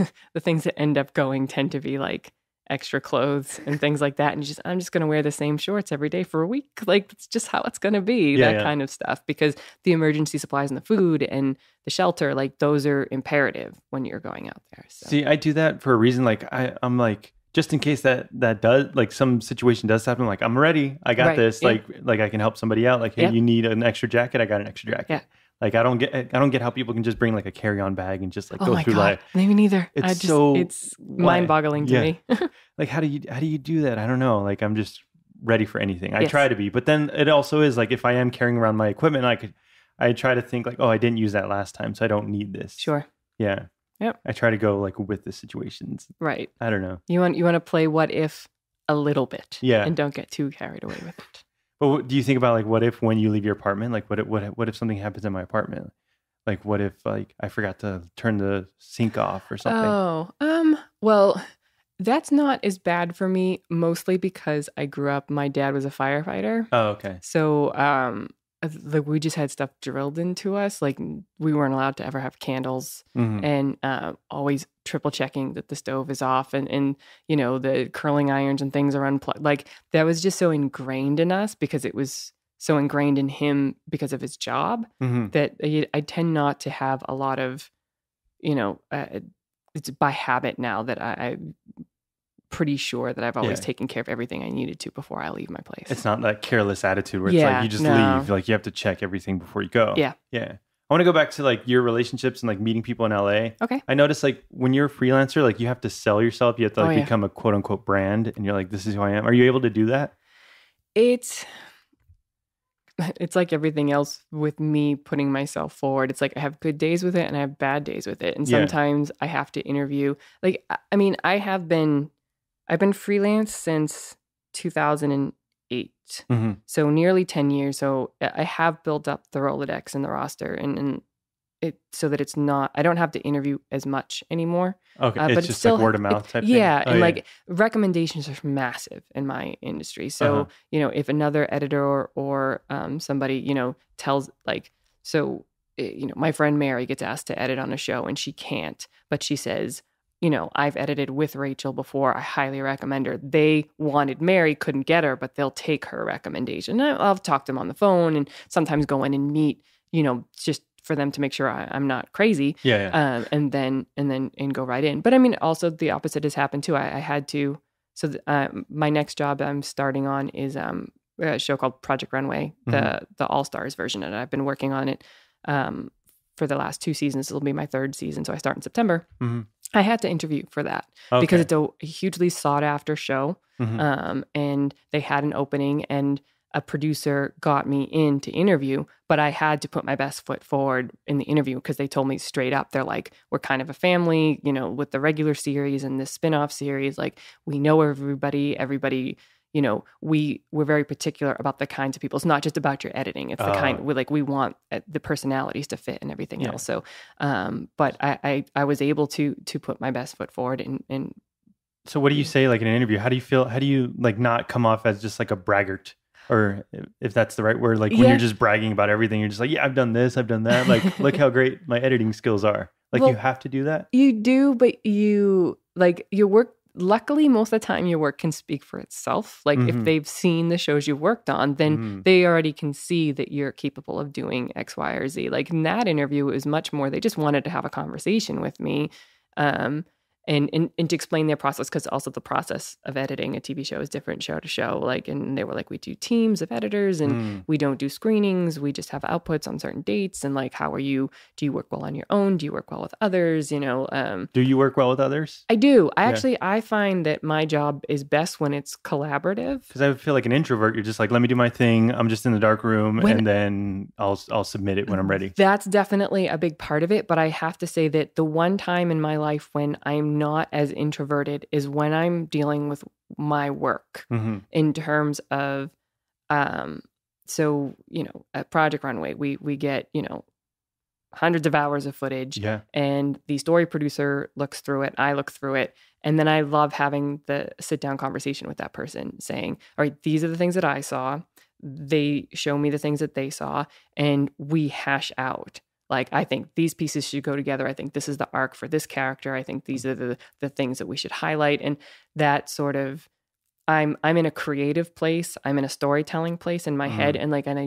[SPEAKER 3] that end up going tend to be like extra clothes and things like that. And I'm just going to wear the same shorts every day for a week. Like, it's just how it's going to be, kind of stuff, because the emergency supplies and the food and the shelter, like those are imperative when you're going out there. So.
[SPEAKER 2] See, I do that for a reason. Like I'm like, just in case that does, like, some situation does happen, like, I'm ready. I got this. Yeah. Like I can help somebody out. Like, hey, you need an extra jacket. I got an extra jacket. Yeah. Like, I don't get how people can just bring like a carry-on bag and just like go through life.
[SPEAKER 3] Maybe neither. It's mind-boggling to me.
[SPEAKER 2] Like, how do you do that? I don't know. Like, I'm just ready for anything. I try to be, but then it also is like, if I am carrying around my equipment, I try to think like, oh, I didn't use that last time, so I don't need this.
[SPEAKER 3] Sure.
[SPEAKER 2] Yeah.
[SPEAKER 3] Yep.
[SPEAKER 2] I try to go like with the situations.
[SPEAKER 3] Right.
[SPEAKER 2] I don't know.
[SPEAKER 3] You want to play what if a little bit.
[SPEAKER 2] Yeah.
[SPEAKER 3] And don't get too carried away with it.
[SPEAKER 2] But what do you think about, like, what if when you leave your apartment, like what if something happens in my apartment? Like, what if like I forgot to turn the sink off or something?
[SPEAKER 3] Oh, well, that's not as bad for me, mostly because I grew up, my dad was a firefighter.
[SPEAKER 2] Oh, okay.
[SPEAKER 3] So, like, we just had stuff drilled into us. Like, we weren't allowed to ever have candles, and always triple checking that the stove is off, and the curling irons and things are unplugged. Like, that was just so ingrained in us, because it was so ingrained in him because of his job, that I tend not to have a lot of, it's by habit now that I'm pretty sure that I've always taken care of everything I needed to before I leave my place.
[SPEAKER 2] It's not that careless attitude where it's like you just leave, like you have to check everything before you go.
[SPEAKER 3] Yeah.
[SPEAKER 2] I want to go back to like your relationships and like meeting people in LA.
[SPEAKER 3] Okay.
[SPEAKER 2] I noticed like when you're a freelancer, like you have to sell yourself. You have to become a quote unquote brand, and you're like, this is who I am. Are you able to do that?
[SPEAKER 3] It's like everything else with me putting myself forward. It's like I have good days with it and I have bad days with it. And sometimes I have to interview. Like, I mean, I've been freelance since 2008. So nearly 10 years. So I have built up the Rolodex and the roster, and it so that it's not, I don't have to interview as much anymore.
[SPEAKER 2] Okay. It's just still, like word of mouth type thing.
[SPEAKER 3] Yeah. And like recommendations are massive in my industry. So, if another editor or somebody, tells like, so, my friend Mary gets asked to edit on a show and she can't, but she says, I've edited with Rachel before. I highly recommend her. They wanted Mary, couldn't get her, but they'll take her recommendation. I'll talk to them on the phone and sometimes go in and meet, just for them to make sure I'm not crazy. And then go right in. But I mean, also the opposite has happened too. I had to. So my next job I'm starting on is a show called Project Runway, the All Stars version, and I've been working on it for the last 2 seasons. It'll be my 3rd season, so I start in September. I had to interview for that because it's a hugely sought after show. And they had an opening and a producer got me in to interview, but I had to put my best foot forward in the interview because they told me straight up, they're like, we're kind of a family, with the regular series and this spinoff series, like we know everybody, we're very particular about the kinds of people. It's not just about your editing. It's the kind we want the personalities to fit and everything else. So, but I was able to put my best foot forward and.
[SPEAKER 2] So what do you say like in an interview? How do you feel? How do you like not come off as just like a braggart? Or if that's the right word, like when you're just bragging about everything, you're just like, yeah, I've done this, I've done that. Like, look how great my editing skills are. Like, you have to do that?
[SPEAKER 3] You do, but your work, luckily, most of the time, your work can speak for itself. Like, if they've seen the shows you've worked on, then they already can see that you're capable of doing X, Y, or Z. Like, in that interview, it was much more, they just wanted to have a conversation with me. And to explain their process, because also the process of editing a TV show is different show to show. Like, and they were like, we do teams of editors and we don't do screenings. We just have outputs on certain dates. And like, do you work well on your own? Do you work well with others? Do
[SPEAKER 2] you work well with others?
[SPEAKER 3] I do. I find that my job is best when it's collaborative.
[SPEAKER 2] Because I feel like an introvert, you're just like, let me do my thing. I'm just in the dark room and then I'll submit it when I'm ready.
[SPEAKER 3] That's definitely a big part of it. But I have to say that the one time in my life when I'm not as introverted is when I'm dealing with my work in terms of at Project Runway we get hundreds of hours of footage and the story producer looks through it, I look through it, and then I love having the sit down conversation with that person saying, all right, these are the things that I saw, they show me the things that they saw, and we hash out. Like, I think these pieces should go together. I think this is the arc for this character. I think these are the things that we should highlight. And that sort of, I'm in a creative place. I'm in a storytelling place in my head. And I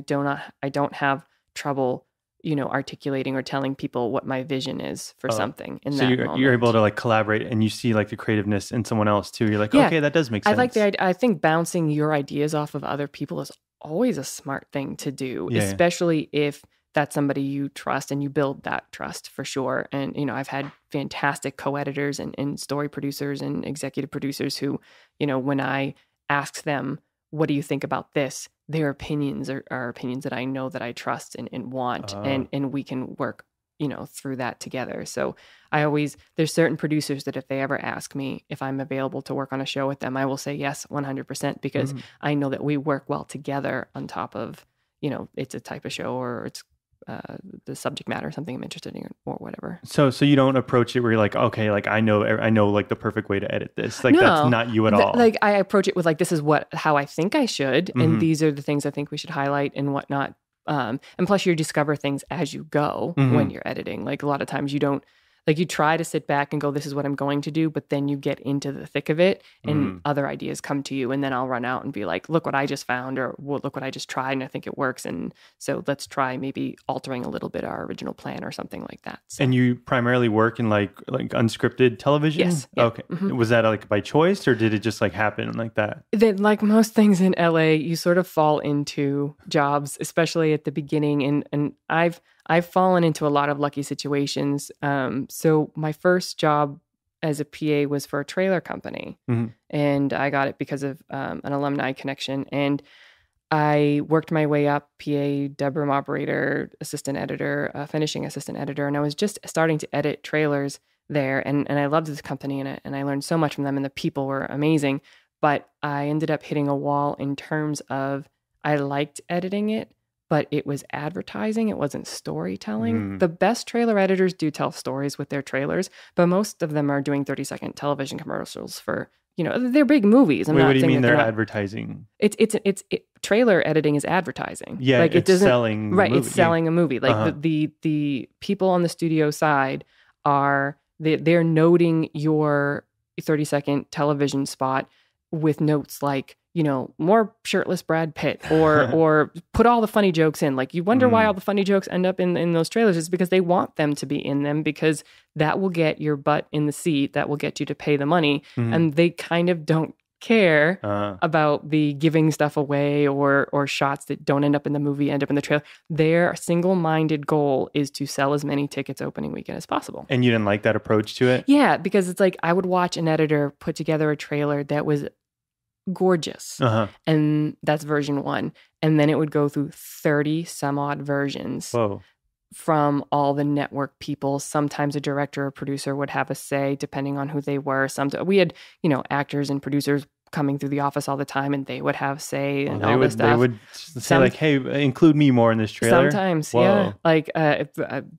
[SPEAKER 3] don't have trouble, articulating or telling people what my vision is for something in that moment. So
[SPEAKER 2] you're able to like collaborate and you see like the creativeness in someone else too. You're like, okay, that does make sense.
[SPEAKER 3] I think bouncing your ideas off of other people is always a smart thing to do, especially if that's somebody you trust and you build that trust for sure. And, I've had fantastic co-editors and story producers and executive producers who, when I asked them, what do you think about this? Their opinions are opinions that I know that I trust and want, and we can work, through that together. So there's certain producers that if they ever ask me if I'm available to work on a show with them, I will say yes, 100%, because I know that we work well together on top of, it's a type of show or it's the subject matter, something I'm interested in or whatever.
[SPEAKER 2] So you don't approach it where you're like, okay, like I know like the perfect way to edit this. Like, no, that's not you at all.
[SPEAKER 3] Like, I approach it with like, this is how I think I should. And these are the things I think we should highlight and whatnot. And plus you discover things as you go when you're editing. Like, a lot of times you don't, like, you try to sit back and go, this is what I'm going to do, but then you get into the thick of it and other ideas come to you, and then I'll run out and be like, look what I just found, or well, look what I just tried and I think it works, and so let's try maybe altering a little bit our original plan or something like that. So.
[SPEAKER 2] And you primarily work in like unscripted television?
[SPEAKER 3] Yes. Yeah.
[SPEAKER 2] Okay. Was that like by choice, or did it just like happen like that?
[SPEAKER 3] Like most things in LA, you sort of fall into jobs, especially at the beginning, and I've fallen into a lot of lucky situations. So my first job as a PA was for a trailer company, and I got it because of an alumni connection. And I worked my way up, PA, dub room operator, assistant editor, finishing assistant editor, and I was just starting to edit trailers there. And I loved this company, and I learned so much from them, and the people were amazing. But I ended up hitting a wall in terms of I liked editing it, but it was advertising. It wasn't storytelling. The best trailer editors do tell stories with their trailers, but most of them are doing 30-second television commercials for, they're big movies.
[SPEAKER 2] Wait, what do you mean they're advertising?
[SPEAKER 3] It's trailer editing is advertising.
[SPEAKER 2] Yeah, like it's selling
[SPEAKER 3] right.
[SPEAKER 2] Movie.
[SPEAKER 3] It's selling a movie. Like the people on the studio side they're noting your 30-second television spot with notes like, more shirtless Brad Pitt, or put all the funny jokes in. Like, you wonder why all the funny jokes end up in those trailers. It's because they want them to be in them, because that will get your butt in the seat. That will get you to pay the money. And they kind of don't care about the giving stuff away or shots that don't end up in the movie, end up in the trailer. Their single-minded goal is to sell as many tickets opening weekend as possible.
[SPEAKER 2] And you didn't like that approach to it?
[SPEAKER 3] Yeah, because it's like I would watch an editor put together a trailer that was gorgeous. And that's version 1. And then it would go through 30 some odd versions.
[SPEAKER 2] Whoa.
[SPEAKER 3] From all the network people. Sometimes a director or producer would have a say depending on who they were. We had, actors and producers coming through the office all the time, and they would have say and all this stuff.
[SPEAKER 2] They would say like, "Hey, include me more in this trailer."
[SPEAKER 3] Sometimes,
[SPEAKER 2] Whoa.
[SPEAKER 3] yeah. Like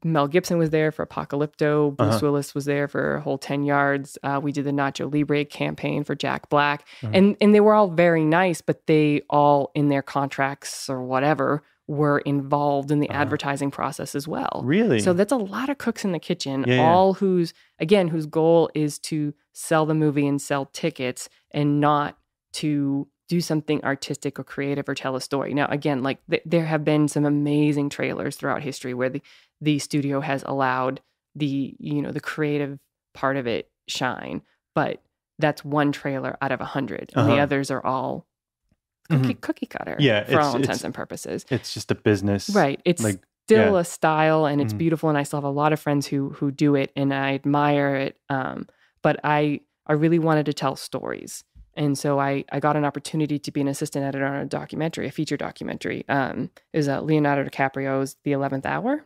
[SPEAKER 3] Mel Gibson was there for Apocalypto. Bruce Willis was there for a whole 10 Yards. We did the Nacho Libre campaign for Jack Black, and they were all very nice, but they all in their contracts or whatever were involved in the advertising process as well.
[SPEAKER 2] Really?
[SPEAKER 3] So that's a lot of cooks in the kitchen, all whose goal is to sell the movie and sell tickets and not to do something artistic or creative or tell a story. Now, again, like there have been some amazing trailers throughout history where the studio has allowed the creative part of it shine, but that's one trailer out of 100, and the others are all cookie cutter for all intents and purposes.
[SPEAKER 2] It's just a business.
[SPEAKER 3] Right. It's like, still a style, and it's beautiful, and I still have a lot of friends who do it, and I admire it. But I really wanted to tell stories. And so I got an opportunity to be an assistant editor on a feature documentary. It was Leonardo DiCaprio's The 11th Hour.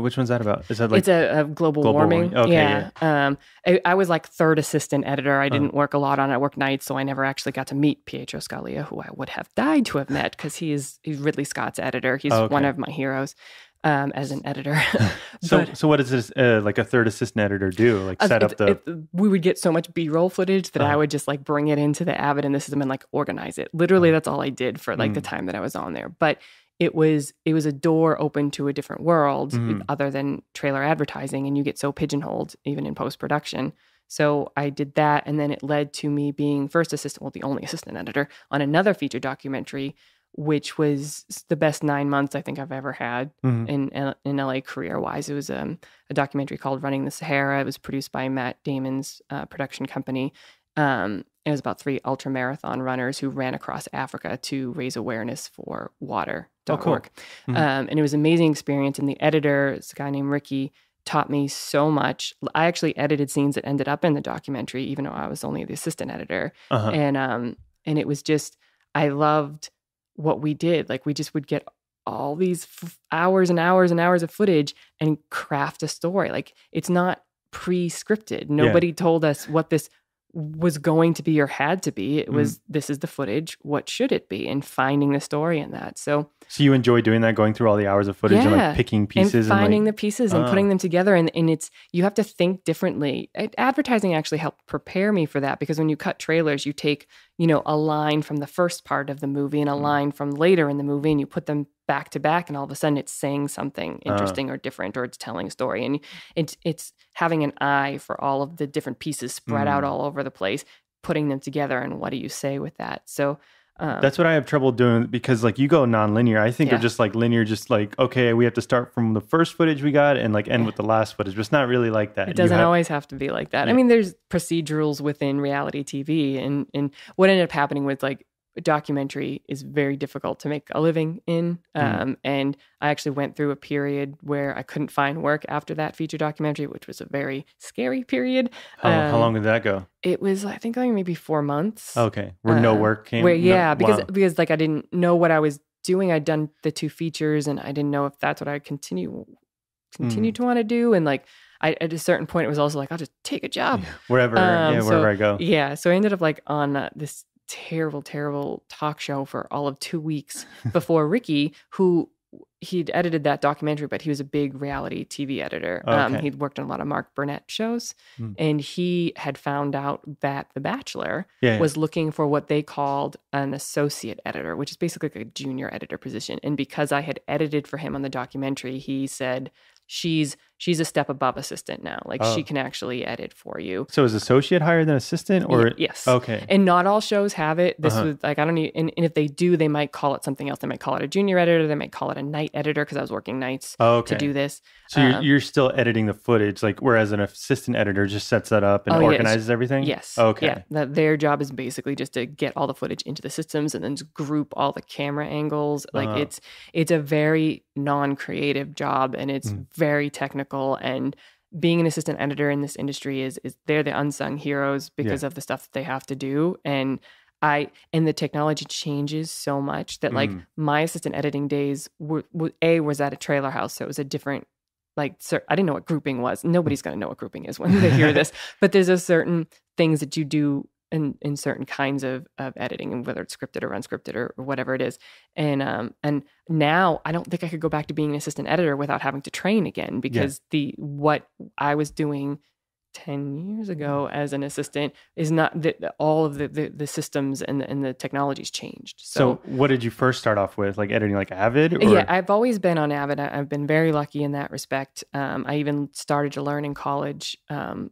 [SPEAKER 2] Which one's that about? Is that like
[SPEAKER 3] it's a global warming?
[SPEAKER 2] Okay,
[SPEAKER 3] yeah. I was like third assistant editor. I didn't work a lot on it. I worked nights, so I never actually got to meet Pietro Scalia, who I would have died to have met because he's Ridley Scott's editor. He's one of my heroes as an editor.
[SPEAKER 2] So what does this like a third assistant editor do? Like set up
[SPEAKER 3] we would get so much B-roll footage that I would just like bring it into the Avid in the system and like organize it. Literally, that's all I did for like the time that I was on there. But it was a door open to a different world other than trailer advertising, and you get so pigeonholed even in post-production. So I did that, and then it led to me being the only assistant editor on another feature documentary, which was the best 9 months I think I've ever had in LA career-wise. It was a documentary called Running the Sahara. It was produced by Matt Damon's production company. It was about 3 ultramarathon runners who ran across Africa to raise awareness for water.org.
[SPEAKER 2] Oh, cool.
[SPEAKER 3] And it was an amazing experience. And the editor, this guy named Ricky, taught me so much. I actually edited scenes that ended up in the documentary, even though I was only the assistant editor. And it was just, I loved what we did. Like we just would get all these hours and hours and hours of footage and craft a story. Like it's not pre-scripted. Nobody told us what this was going to be or had to be. It was, this is the footage. What should it be? And finding the story in that. So
[SPEAKER 2] you enjoy doing that, going through all the hours of footage and like picking pieces
[SPEAKER 3] and finding
[SPEAKER 2] and
[SPEAKER 3] the pieces and putting them together. And it's, you have to think differently. Advertising actually helped prepare me for that, because when you cut trailers, you take, a line from the first part of the movie and a line from later in the movie, and you put them back to back, and all of a sudden it's saying something interesting or different, or it's telling a story. And it's having an eye for all of the different pieces spread out all over the place, putting them together, and what do you say with that? So that's
[SPEAKER 2] what I have trouble doing, because like you go non-linear. I think of just like linear, just like, okay, we have to start from the first footage we got and like end with the last footage. But it's not really like that.
[SPEAKER 3] It doesn't always have to be like that. I mean, there's procedurals within reality TV, and what ended up happening with like documentary is very difficult to make a living in. And I actually went through a period where I couldn't find work after that feature documentary, which was a very scary period.
[SPEAKER 2] How long did that go?
[SPEAKER 3] It was, I think, like maybe 4 months.
[SPEAKER 2] Okay. Where no work came?
[SPEAKER 3] Because like I didn't know what I was doing. I'd done the 2 features, and I didn't know if that's what I'd continue to want to do. And like, at a certain point, it was also like, I'll just take a job.
[SPEAKER 2] Wherever I go.
[SPEAKER 3] Yeah. So I ended up like on this terrible talk show for all of 2 weeks before Ricky, who he'd edited that documentary, but he was a big reality TV editor. He'd worked on a lot of Mark Burnett shows, and he had found out that The Bachelor was looking for what they called an associate editor, which is basically like a junior editor position. And because I had edited for him on the documentary, he said, she's a step above assistant now. Like she can actually edit for you.
[SPEAKER 2] So is associate higher than assistant, or?
[SPEAKER 3] Yes.
[SPEAKER 2] Okay.
[SPEAKER 3] And not all shows have it. This was like, I don't need, and if they do, they might call it something else. They might call it a junior editor. They might call it a night editor, because I was working nights to do this.
[SPEAKER 2] So you're still editing the footage, like, whereas an assistant editor just sets that up and organizes everything?
[SPEAKER 3] Yes.
[SPEAKER 2] Okay.
[SPEAKER 3] Yeah. Their job is basically just to get all the footage into the systems and then just group all the camera angles. Like it's a very non-creative job, and it's very technical. And being an assistant editor in this industry is they're the unsung heroes because of the stuff that they have to do. And the technology changes so much that like my assistant editing days was at a trailer house. So it was a different, I didn't know what grouping was. Nobody's going to know what grouping is when they hear this, but there's a certain things that you do in certain kinds of editing, and whether it's scripted or unscripted or whatever it is. And now I don't think I could go back to being an assistant editor without having to train again, because what I was doing 10 years ago as an assistant is not all of the systems and the technologies changed.
[SPEAKER 2] So what did you first start off with, like editing like Avid? Or?
[SPEAKER 3] Yeah, I've always been on Avid. I've been very lucky in that respect. I even started to learn in college.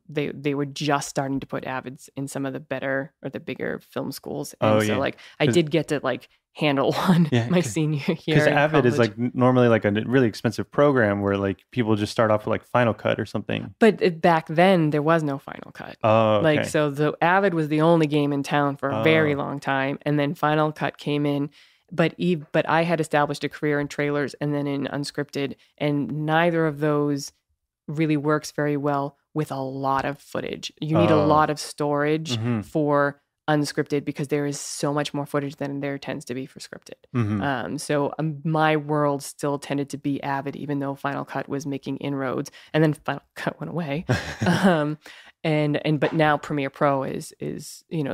[SPEAKER 3] They were just starting to put Avids in some of the better or the bigger film schools. And so like I did get to like handle one my senior year.
[SPEAKER 2] Because Avid is like normally like a really expensive program where like people just start off with like Final Cut or something.
[SPEAKER 3] But back then there was no Final Cut.
[SPEAKER 2] Oh, okay.
[SPEAKER 3] Like, so the Avid was the only game in town for a very long time, and then Final Cut came in. But I had established a career in trailers and then in unscripted, and neither of those really works very well with a lot of footage. You need a lot of storage for unscripted, because there is so much more footage than there tends to be for scripted. So my world still tended to be Avid, even though Final Cut was making inroads, and then Final Cut went away. But now Premiere Pro is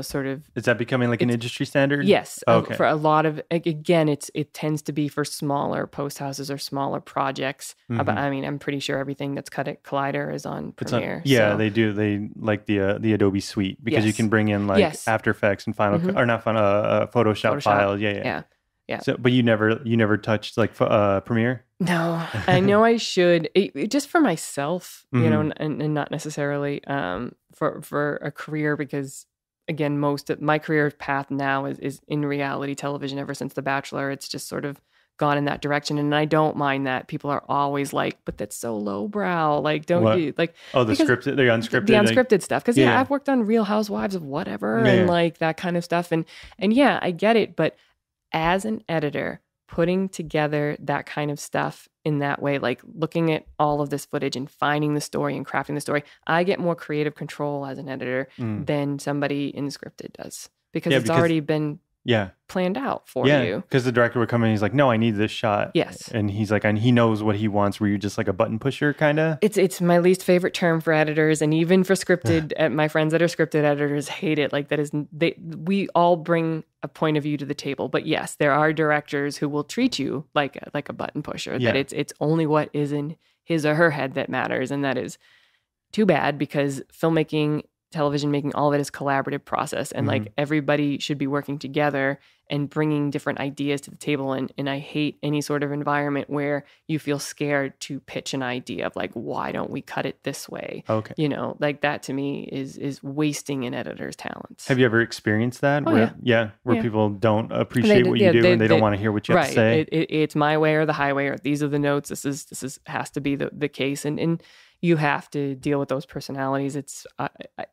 [SPEAKER 3] sort of,
[SPEAKER 2] is that becoming like an industry standard?
[SPEAKER 3] Yes. For a lot of, again, it tends to be for smaller post houses or smaller projects. But I mean, I'm pretty sure everything that's cut at Collider is on Premiere.
[SPEAKER 2] They do. They like the Adobe Suite, because you can bring in like After Effects and Final Cut, or not Photoshop files. Yeah. So, but you never touched like Premiere?
[SPEAKER 3] No, I know I should, just for myself, and not necessarily for a career, because again, most of my career path now is in reality television. Ever since The Bachelor, it's just sort of gone in that direction, and I don't mind that. People are always like, "But that's so lowbrow." Like, don't you like?
[SPEAKER 2] Oh, the unscripted
[SPEAKER 3] stuff. Because I've worked on Real Housewives of whatever and like that kind of stuff, and yeah, I get it, but as an editor, putting together that kind of stuff in that way, like looking at all of this footage and finding the story and crafting the story, I get more creative control as an editor than somebody in scripted does, because it's already been planned out for you.
[SPEAKER 2] Because the director would come in and he's like, no, I need this shot.
[SPEAKER 3] Yes.
[SPEAKER 2] And he's like, and he knows what he wants. Were you just like a button pusher kind of?
[SPEAKER 3] It's my least favorite term for editors, and even for scripted, my friends that are scripted editors hate it. Like, we all bring a point of view to the table. But yes, there are directors who will treat you like a button pusher, that it's only what is in his or her head that matters. And that is too bad, because filmmaking, television making, all of it is collaborative process, and like everybody should be working together and bringing different ideas to the table. And I hate any sort of environment where you feel scared to pitch an idea of like, why don't we cut it this way?
[SPEAKER 2] Okay.
[SPEAKER 3] Like that to me is wasting an editor's talents.
[SPEAKER 2] Have you ever experienced that?
[SPEAKER 3] Oh,
[SPEAKER 2] where people don't appreciate what you do, and they don't want to hear what you have to say?
[SPEAKER 3] It's my way or the highway, or these are the notes. This has to be the case. And you have to deal with those personalities. It's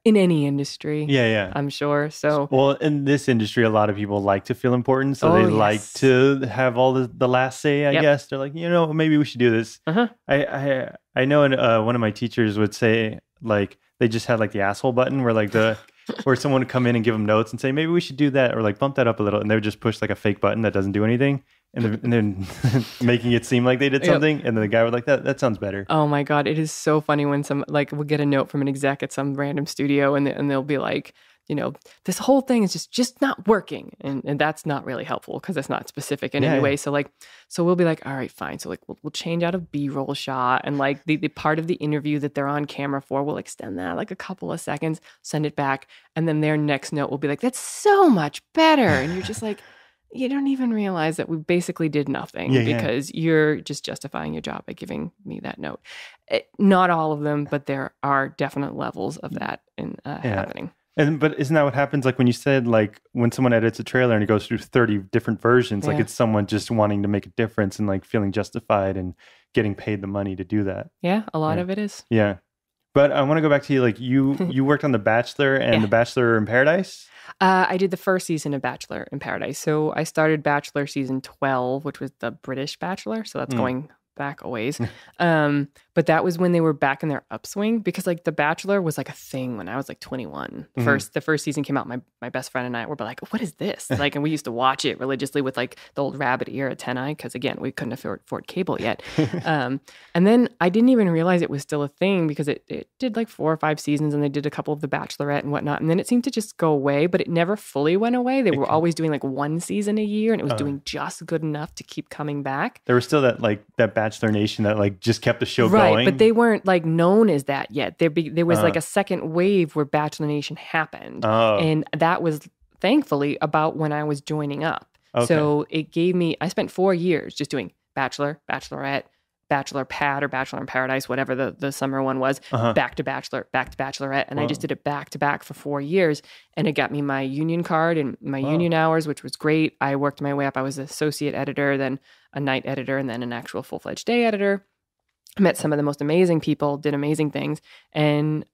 [SPEAKER 3] in any industry. I'm sure. So,
[SPEAKER 2] well, in this industry, a lot of people like to feel important, so they like to have all the last say. I guess they're like, maybe we should do this. I know one of my teachers would say, like, they just had like the asshole button where like where someone would come in and give them notes and say, maybe we should do that, or like bump that up a little, and they would just push like a fake button that doesn't do anything. And then making it seem like they did something, and then the guy would like, that sounds better.
[SPEAKER 3] Oh my God, it is so funny when we'll get a note from an exec at some random studio, and they'll be like, this whole thing is just not working, and that's not really helpful, because it's not specific in any way. So we'll be like, all right, fine. So like we'll change out a B-roll shot, and like the part of the interview that they're on camera for, we'll extend that like a couple of seconds, send it back, and then their next note will be like, that's so much better, and you're just like, you don't even realize that we basically did nothing, because you're just justifying your job by giving me that note. Not all of them, but there are definite levels of that happening.
[SPEAKER 2] But isn't that what happens? Like when you said, like when someone edits a trailer and it goes through 30 different versions, like it's someone just wanting to make a difference and like feeling justified and getting paid the money to do that.
[SPEAKER 3] Yeah, a lot of it is.
[SPEAKER 2] Yeah. But I want to go back to you. Like you worked on The Bachelor and The Bachelor in Paradise?
[SPEAKER 3] I did the first season of Bachelor in Paradise. So I started Bachelor season 12, which was the British Bachelor. So that's going back a ways. But but that was when they were back in their upswing, because like The Bachelor was like a thing when I was like 21. The first season came out, my best friend and I were like, what is this? Like, and we used to watch it religiously with like the old rabbit ear antennae, because again, we couldn't afford cable yet. And then I didn't even realize it was still a thing, because it did like 4 or 5 seasons, and they did a couple of The Bachelorette and whatnot. And then it seemed to just go away, but it never fully went away. They were always doing like 1 season a year, and it was doing just good enough to keep coming back.
[SPEAKER 2] There was still that Bachelor Nation that like just kept the show going.
[SPEAKER 3] Right, but they weren't like known as that yet. There was like a second wave where Bachelor Nation happened. And that was thankfully about when I was joining up. Okay. So it gave me, I spent 4 years just doing Bachelor, Bachelorette, Bachelor Pad or Bachelor in Paradise, whatever the summer one was, back to Bachelor, back to Bachelorette. And I just did it back to back for 4 years. And it got me my union card and my union hours, which was great. I worked my way up. I was an associate editor, then a night editor, and then an actual full-fledged day editor. Met some of the most amazing people, did amazing things, and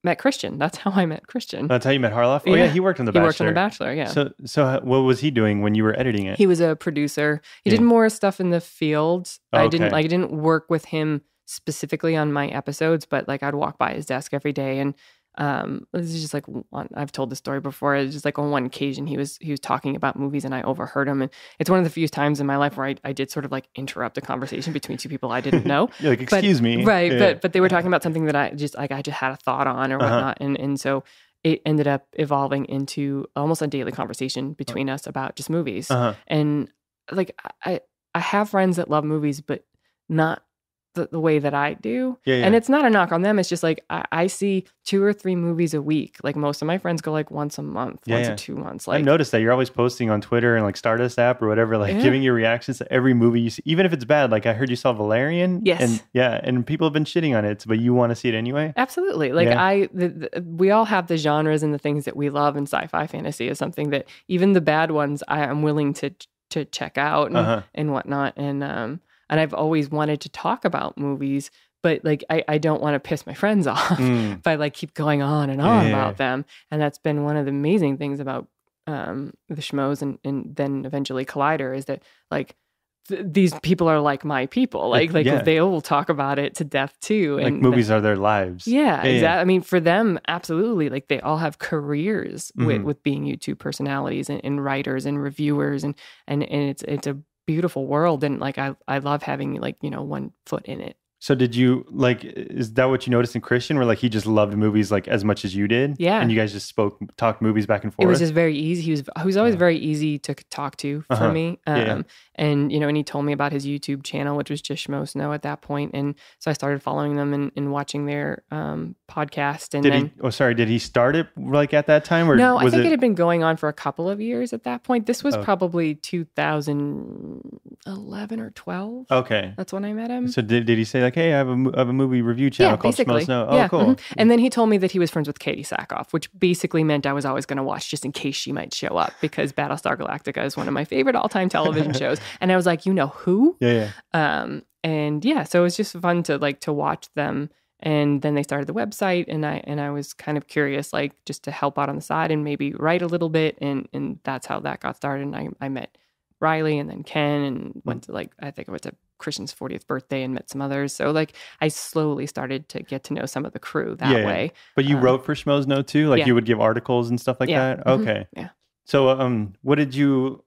[SPEAKER 3] met Christian. That's how I met Christian.
[SPEAKER 2] That's how you met Harloff? Oh, yeah, he worked on The Bachelor.
[SPEAKER 3] He worked on The Bachelor, yeah.
[SPEAKER 2] So what was he doing when you were editing it?
[SPEAKER 3] He was a producer. He did more stuff in the field.
[SPEAKER 2] Oh,
[SPEAKER 3] I didn't work with him specifically on my episodes, but like I'd walk by his desk every day, and this is just like I've told this story before. It's just like on one occasion he was talking about movies, and I overheard him, and it's one of the few times in my life where I did sort of like interrupt a conversation between two people I didn't know.
[SPEAKER 2] You're like, excuse me,
[SPEAKER 3] right? Yeah. But they were talking about something that I just had a thought on or whatnot, and so it ended up evolving into almost a daily conversation between us about just movies. And like I have friends that love movies, but not the way that I do. And it's not a knock on them. It's just like I see 2 or 3 movies a week. Like most of my friends go like once a month, once or 2 months. Like,
[SPEAKER 2] I've noticed that you're always posting on Twitter and like Stardust app or whatever, like giving your reactions to every movie you see, even if it's bad. Like I heard you saw Valerian.
[SPEAKER 3] Yes.
[SPEAKER 2] And people have been shitting on it, but you want to see it anyway?
[SPEAKER 3] Absolutely. Like we all have the genres and the things that we love, and sci-fi fantasy is something that even the bad ones I'm willing to check out and whatnot. And I've always wanted to talk about movies, but like I don't want to piss my friends off by like keep going on and on about them. And that's been one of the amazing things about the Schmoes and then eventually Collider, is that like these people are like my people. Like they will talk about it to death too.
[SPEAKER 2] Like
[SPEAKER 3] and
[SPEAKER 2] movies are their lives.
[SPEAKER 3] Yeah, exactly. I mean, for them, absolutely. Like they all have careers with being YouTube personalities and writers and reviewers, and it's a beautiful world, and like I love having like one foot in it.
[SPEAKER 2] So did you like, is that what you noticed in Christian, where like he just loved movies like as much as you did?
[SPEAKER 3] Yeah.
[SPEAKER 2] And you guys just talked movies back and forth?
[SPEAKER 3] It was just very easy. He was always very easy to talk to for me. And and he told me about his YouTube channel, which was just Schmo Snow at that point. And so I started following them and watching their podcast. And
[SPEAKER 2] did he start it like at that time? Or
[SPEAKER 3] no, I think it had been going on for a couple of years at that point. This was probably 2011 or 12.
[SPEAKER 2] Okay.
[SPEAKER 3] That's when I met him.
[SPEAKER 2] So did he say like, hey, I have a movie review channel called Schmo Snow? Oh, cool.
[SPEAKER 3] And then he told me that he was friends with Katie Sackhoff, which basically meant I was always going to watch just in case she might show up, because Battlestar Galactica is one of my favorite all-time television shows. And I was like, who?
[SPEAKER 2] Yeah.
[SPEAKER 3] And yeah, so it was just fun to watch them. And then they started the website, and I was kind of curious, like just to help out on the side and maybe write a little bit. And that's how that got started. And I met Riley and then Ken, and went to I think I went to Christian's 40th birthday and met some others. So like I slowly started to get to know some of the crew that way.
[SPEAKER 2] But you wrote for Schmoes Know too? Like you would give articles and stuff like that? Okay.
[SPEAKER 3] Yeah.
[SPEAKER 2] So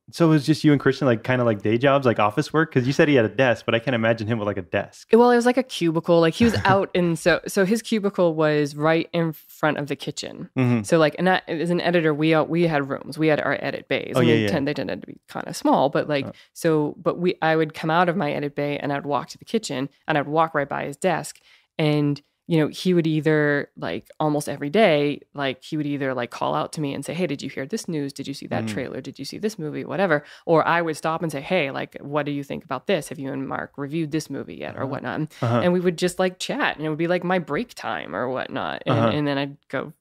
[SPEAKER 2] so it was just you and Christian, like kind of like day jobs, like office work? Because you said he had a desk, but I can't imagine him with like a desk.
[SPEAKER 3] Well, it was like a cubicle. Like he was out, and so his cubicle was right in front of the kitchen. So like, and as an editor, we had rooms. We had our edit bays. They tended to be kind of small, but like I would come out of my edit bay and I'd walk to the kitchen, and I'd walk right by his desk, and he would either like almost every day, like he would either like call out to me and say, hey, did you hear this news? Did you see that trailer? Did you see this movie? Whatever. Or I would stop and say, hey, like, what do you think about this? Have you and Mark reviewed this movie yet or whatnot? And we would just like chat, and it would be like my break time or whatnot. And then I'd go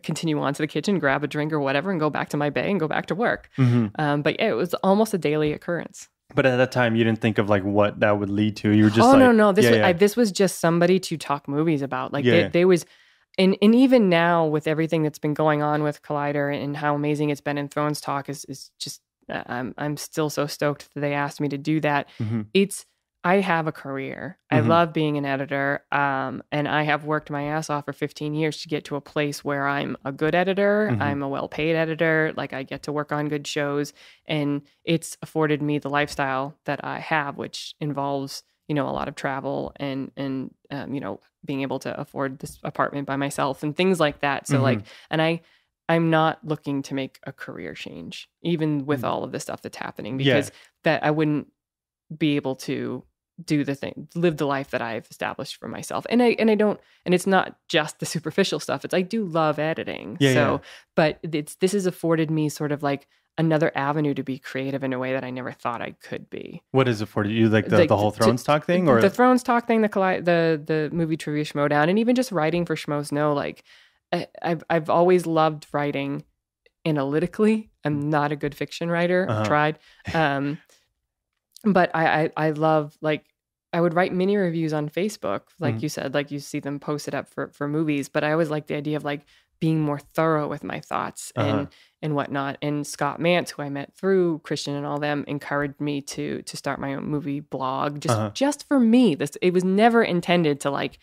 [SPEAKER 3] continue on to the kitchen, grab a drink or whatever, and go back to my bay and go back to work. But yeah, it was almost a daily occurrence.
[SPEAKER 2] But at that time, you didn't think of like what that would lead to. You were just
[SPEAKER 3] no. This was just somebody to talk movies about. Like they was, and even now with everything that's been going on with Collider and how amazing it's been in Thrones Talk is just, I'm still so stoked that they asked me to do that. I have a career. I love being an editor. And I have worked my ass off for 15 years to get to a place where I'm a good editor. I'm a well-paid editor. Like I get to work on good shows, and it's afforded me the lifestyle that I have, which involves, a lot of travel and being able to afford this apartment by myself and things like that. So I'm not looking to make a career change, even with all of the stuff that's happening, because that I wouldn't be able to live the life that I've established for myself. And it's not just the superficial stuff. I do love editing. But this has afforded me sort of like another avenue to be creative in a way that I never thought I could be.
[SPEAKER 2] What has afforded you? Like the whole Thrones talk thing, or
[SPEAKER 3] the Thrones talk thing, the movie trivia Schmoedown, and even just writing for Schmoes Know. Like I've always loved writing analytically. I'm not a good fiction writer. I've tried. But I love, like, I would write mini reviews on Facebook, like you said, like you see them posted up for movies. But I always like the idea of like being more thorough with my thoughts and whatnot. And Scott Mantz, who I met through Christian and all them, encouraged me to start my own movie blog just for me. It was never intended to like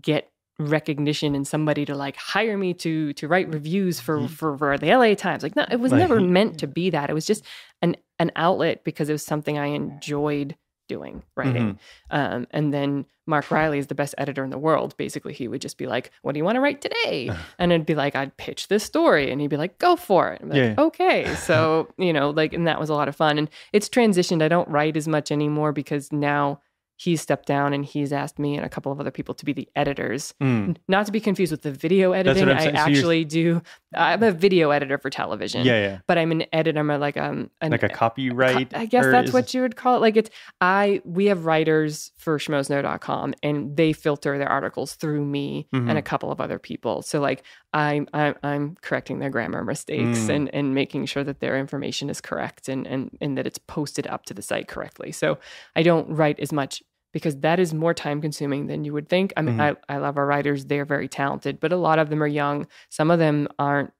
[SPEAKER 3] get recognition and somebody to like hire me to write reviews for the LA Times. Like, no, it was never meant to be that. It was just an outlet because it was something I enjoyed doing, writing. And then Mark Riley is the best editor in the world. Basically, he would just be like, what do you want to write today? And it'd be like, I'd pitch this story, and he'd be like, go for it. And I'd be like, okay. So, and that was a lot of fun. And it's transitioned. I don't write as much anymore because now he's stepped down and he's asked me and a couple of other people to be the editors. Not to be confused with the video editing. I actually do. I'm a video editor for television. But I'm an editor. I'm like a
[SPEAKER 2] copyright.
[SPEAKER 3] I guess that's what you would call it. Like we have writers for schmoesknow.com, and they filter their articles through me and a couple of other people. So like I'm correcting their grammar mistakes and making sure that their information is correct and that it's posted up to the site correctly. So I don't write as much, because that is more time consuming than you would think. I mean, I love our writers. They're very talented, but a lot of them are young. Some of them aren't,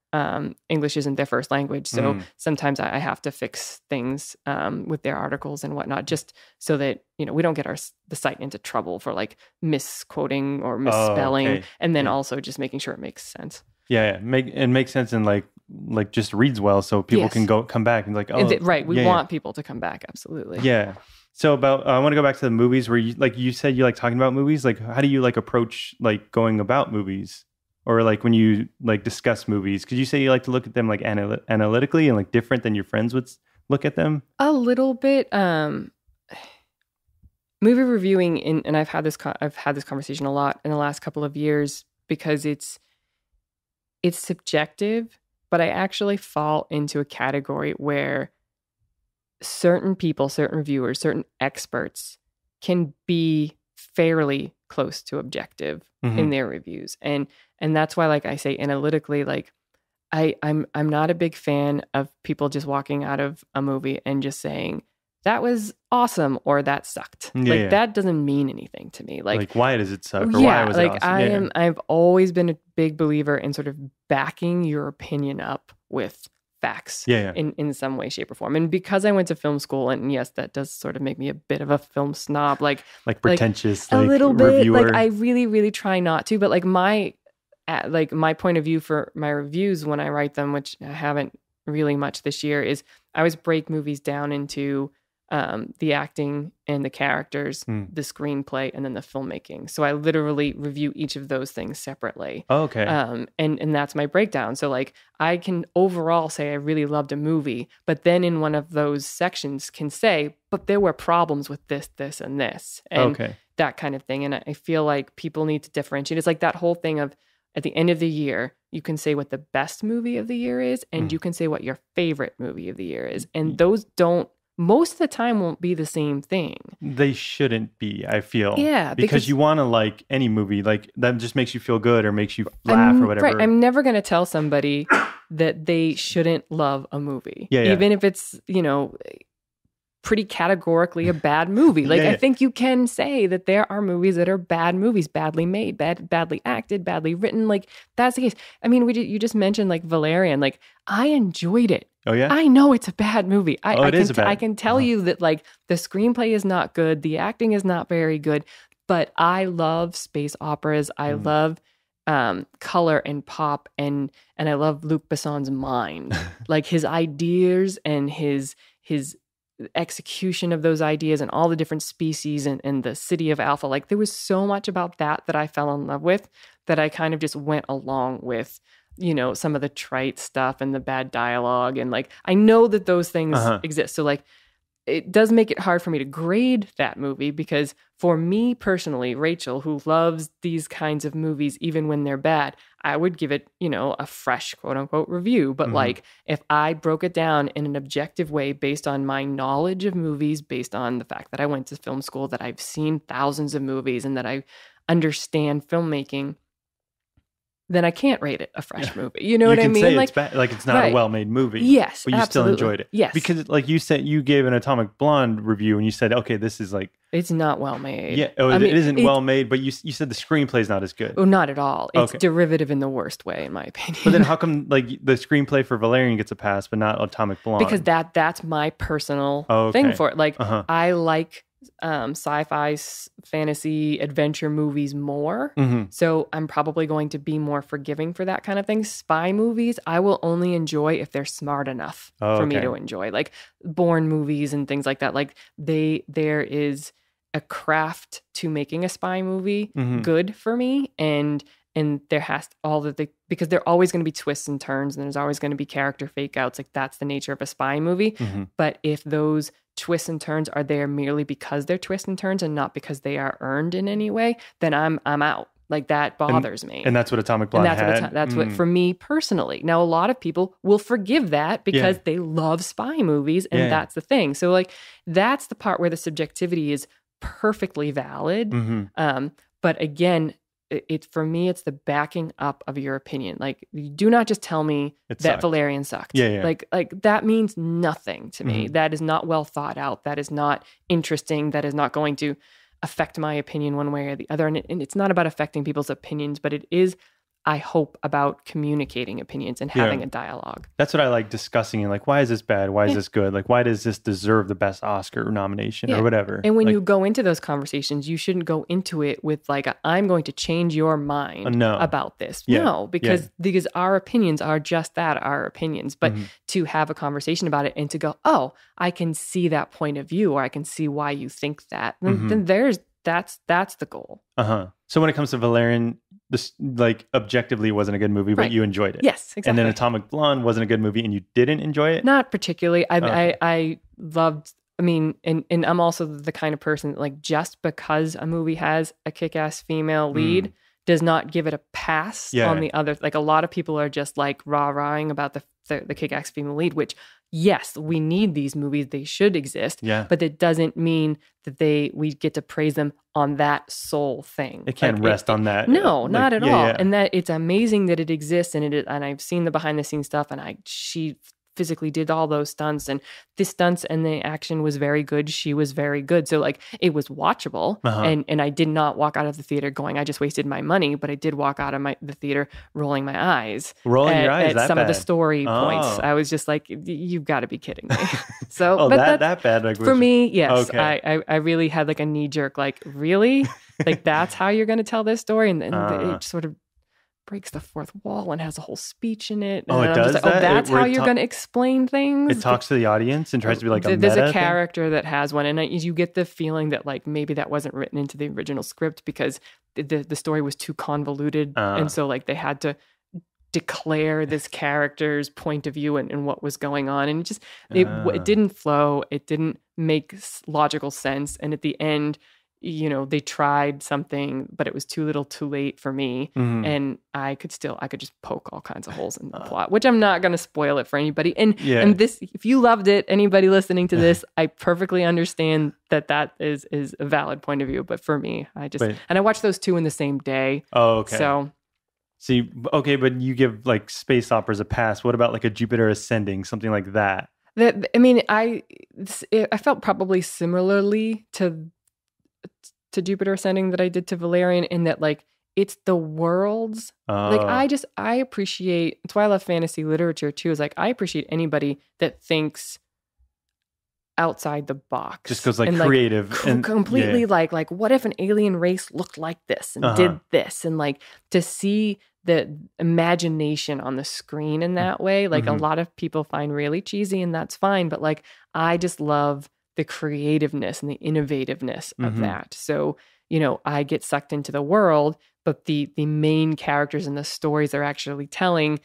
[SPEAKER 3] English isn't their first language. So sometimes I have to fix things with their articles and whatnot, just so that, we don't get the site into trouble for like misquoting or misspelling. And then also just making sure it makes sense.
[SPEAKER 2] It makes sense, and like just reads well, so people can come back and like,
[SPEAKER 3] right. We want people to come back. Absolutely.
[SPEAKER 2] Yeah. So I want to go back to the movies where you said you like talking about movies. Like, how do you like approach like going about movies, or like when you like discuss movies? Because you say you like to look at them like analytically and like different than your friends would look at them. A little bit.
[SPEAKER 3] Movie reviewing, and I've had this conversation a lot in the last couple of years, because it's subjective, but I actually fall into a category where certain people, certain reviewers, certain experts can be fairly close to objective in their reviews. And that's why, like I say, analytically, like I'm not a big fan of people just walking out of a movie and just saying, that was awesome, or that sucked. That doesn't mean anything to me. Like
[SPEAKER 2] why does it suck? Or why was it awesome?
[SPEAKER 3] I've always been a big believer in sort of backing your opinion up with facts in some way, shape, or form. And because I went to film school, and yes, that does sort of make me a bit of a film snob, like
[SPEAKER 2] pretentious,
[SPEAKER 3] like, a little bit.
[SPEAKER 2] Reviewer.
[SPEAKER 3] Like I really, really try not to, but like my point of view for my reviews when I write them, which I haven't really much this year, is I always break movies down into the acting and the characters, the screenplay, and then the filmmaking. So I literally review each of those things separately.
[SPEAKER 2] Oh, okay.
[SPEAKER 3] And that's my breakdown. So like I can overall say I really loved a movie, but then in one of those sections can say, but there were problems with this, this, and this, and that kind of thing. And I feel like people need to differentiate. It's like that whole thing of, at the end of the year, you can say what the best movie of the year is, and you can say what your favorite movie of the year is. And those most of the time won't be the same thing.
[SPEAKER 2] They shouldn't be, I feel.
[SPEAKER 3] Yeah.
[SPEAKER 2] Because you want to like any movie, like that just makes you feel good or makes you laugh or whatever.
[SPEAKER 3] Right. I'm never going to tell somebody that they shouldn't love a movie. Even if it's, pretty categorically a bad movie. Like I think you can say that there are movies that are bad movies, badly made, badly acted, badly written. Like that's the case. I mean, you just mentioned like Valerian. Like I enjoyed it.
[SPEAKER 2] Oh yeah,
[SPEAKER 3] I know it's a bad movie.
[SPEAKER 2] I
[SPEAKER 3] can tell you that like the screenplay is not good, the acting is not very good, but I love space operas. I love color and pop, and I love Luc Besson's mind, like his ideas and his execution of those ideas and all the different species and the city of Alpha. Like there was so much about that I fell in love with, that I kind of just went along with, you know, some of the trite stuff and the bad dialogue. And like, I know that those things exist. So like, it does make it hard for me to grade that movie, because for me personally, Rachel, who loves these kinds of movies, even when they're bad, I would give it, you know, a fresh quote unquote review. But like, if I broke it down in an objective way based on my knowledge of movies, based on the fact that I went to film school, that I've seen thousands of movies, and that I understand filmmaking, then I can't rate it a fresh movie. You know what I mean?
[SPEAKER 2] Say
[SPEAKER 3] like,
[SPEAKER 2] it's bad, like it's not a well-made movie.
[SPEAKER 3] Yes,
[SPEAKER 2] but you
[SPEAKER 3] absolutely.
[SPEAKER 2] still enjoyed it.
[SPEAKER 3] Yes,
[SPEAKER 2] because like you said, you gave an Atomic Blonde review, and you said, okay, this is like
[SPEAKER 3] it's not well made.
[SPEAKER 2] Yeah, it isn't well made, but you said the screenplay's not as good.
[SPEAKER 3] Oh, not at all. It's derivative in the worst way, in my opinion.
[SPEAKER 2] But then how come like the screenplay for Valerian gets a pass, but not Atomic Blonde?
[SPEAKER 3] Because that's my personal thing for it. Like I like sci-fi, fantasy, adventure movies more. So I'm probably going to be more forgiving for that kind of thing. Spy movies, I will only enjoy if they're smart enough for me to enjoy. Like Bourne movies and things like that. Like there is a craft to making a spy movie good for me, and there has because there are always going to be twists and turns, and there's always going to be character fake outs. Like that's the nature of a spy movie. But if those twists and turns are there merely because they're twists and turns and not because they are earned in any way, then I'm out. Like that bothers me.
[SPEAKER 2] And that's what Atomic Blonde had.
[SPEAKER 3] That's what for me personally. Now a lot of people will forgive that because they love spy movies, and that's the thing. So like that's the part where the subjectivity is perfectly valid. But again, for me, it's the backing up of your opinion. Like, you do not just tell me that Valerian sucked. Like that means nothing to me. That is not well thought out. That is not interesting. That is not going to affect my opinion one way or the other. And it's not about affecting people's opinions, but it is, I hope, about communicating opinions and having a dialogue.
[SPEAKER 2] That's what I like discussing. And like, why is this bad? Why is this good? Like, why does this deserve the best Oscar nomination or whatever?
[SPEAKER 3] And when you go into those conversations, you shouldn't go into it with like, I'm going to change your mind about this. No, because our opinions are just that, our opinions. But to have a conversation about it and to go, oh, I can see that point of view, or I can see why you think that, then that's the goal.
[SPEAKER 2] So when it comes to Valerian, this like objectively wasn't a good movie, but you enjoyed it.
[SPEAKER 3] Yes, exactly.
[SPEAKER 2] And then Atomic Blonde wasn't a good movie, and you didn't enjoy it?
[SPEAKER 3] Not particularly. I loved. I mean, and I'm also the kind of person that, like, just because a movie has a kick-ass female lead does not give it a pass on the other. Like, a lot of people are just like rah-rahing about the kick-ass female lead, which, yes, we need these movies. They should exist. But it doesn't mean that we get to praise them on that sole thing.
[SPEAKER 2] It can't rest on that.
[SPEAKER 3] No, not at all. And that it's amazing that it exists, and and I've seen the behind the scenes stuff, and she physically did all those stunts, and the stunts and the action was very good. She was very good. So like it was watchable, and I did not walk out of the theater going, I just wasted my money, but I did walk out of the theater rolling my eyes. At some of the story points. I was just like, you've got to be kidding me. So
[SPEAKER 2] that bad? Like,
[SPEAKER 3] for me, yes. Okay. I really had like a knee jerk, like, really? Like, that's how you're going to tell this story? And it sort of breaks the fourth wall and has a whole speech in it. And
[SPEAKER 2] it does
[SPEAKER 3] like,
[SPEAKER 2] that?
[SPEAKER 3] That's how you're going to explain things?
[SPEAKER 2] It talks to the audience and tries to be like a
[SPEAKER 3] There's
[SPEAKER 2] meta
[SPEAKER 3] a character that has one, and you get the feeling that like maybe that wasn't written into the original script because the story was too convoluted, and so like they had to declare this character's point of view and what was going on, and it didn't flow. It didn't make logical sense, and at the end, they tried something, but it was too little too late for me. And I could just poke all kinds of holes in the plot, which I'm not going to spoil it for anybody. And this, if you loved it, anybody listening to this, I perfectly understand that is a valid point of view. But for me, and I watched those two in the same day. Oh, okay. So.
[SPEAKER 2] See, okay, but you give like space operas a pass. What about like a Jupiter Ascending, something like that?
[SPEAKER 3] I felt probably similarly to Jupiter Ascending that I did to Valerian, in that like it's the worlds. Like I appreciate, it's why I love fantasy literature too, is like I appreciate anybody that thinks outside the box.
[SPEAKER 2] Just goes like creative.
[SPEAKER 3] And completely like what if an alien race looked like this and did this? And like to see the imagination on the screen in that way, like a lot of people find really cheesy, and that's fine. But like I just love the creativeness and the innovativeness of that. So, you know, I get sucked into the world, but the main characters and the stories they're actually telling,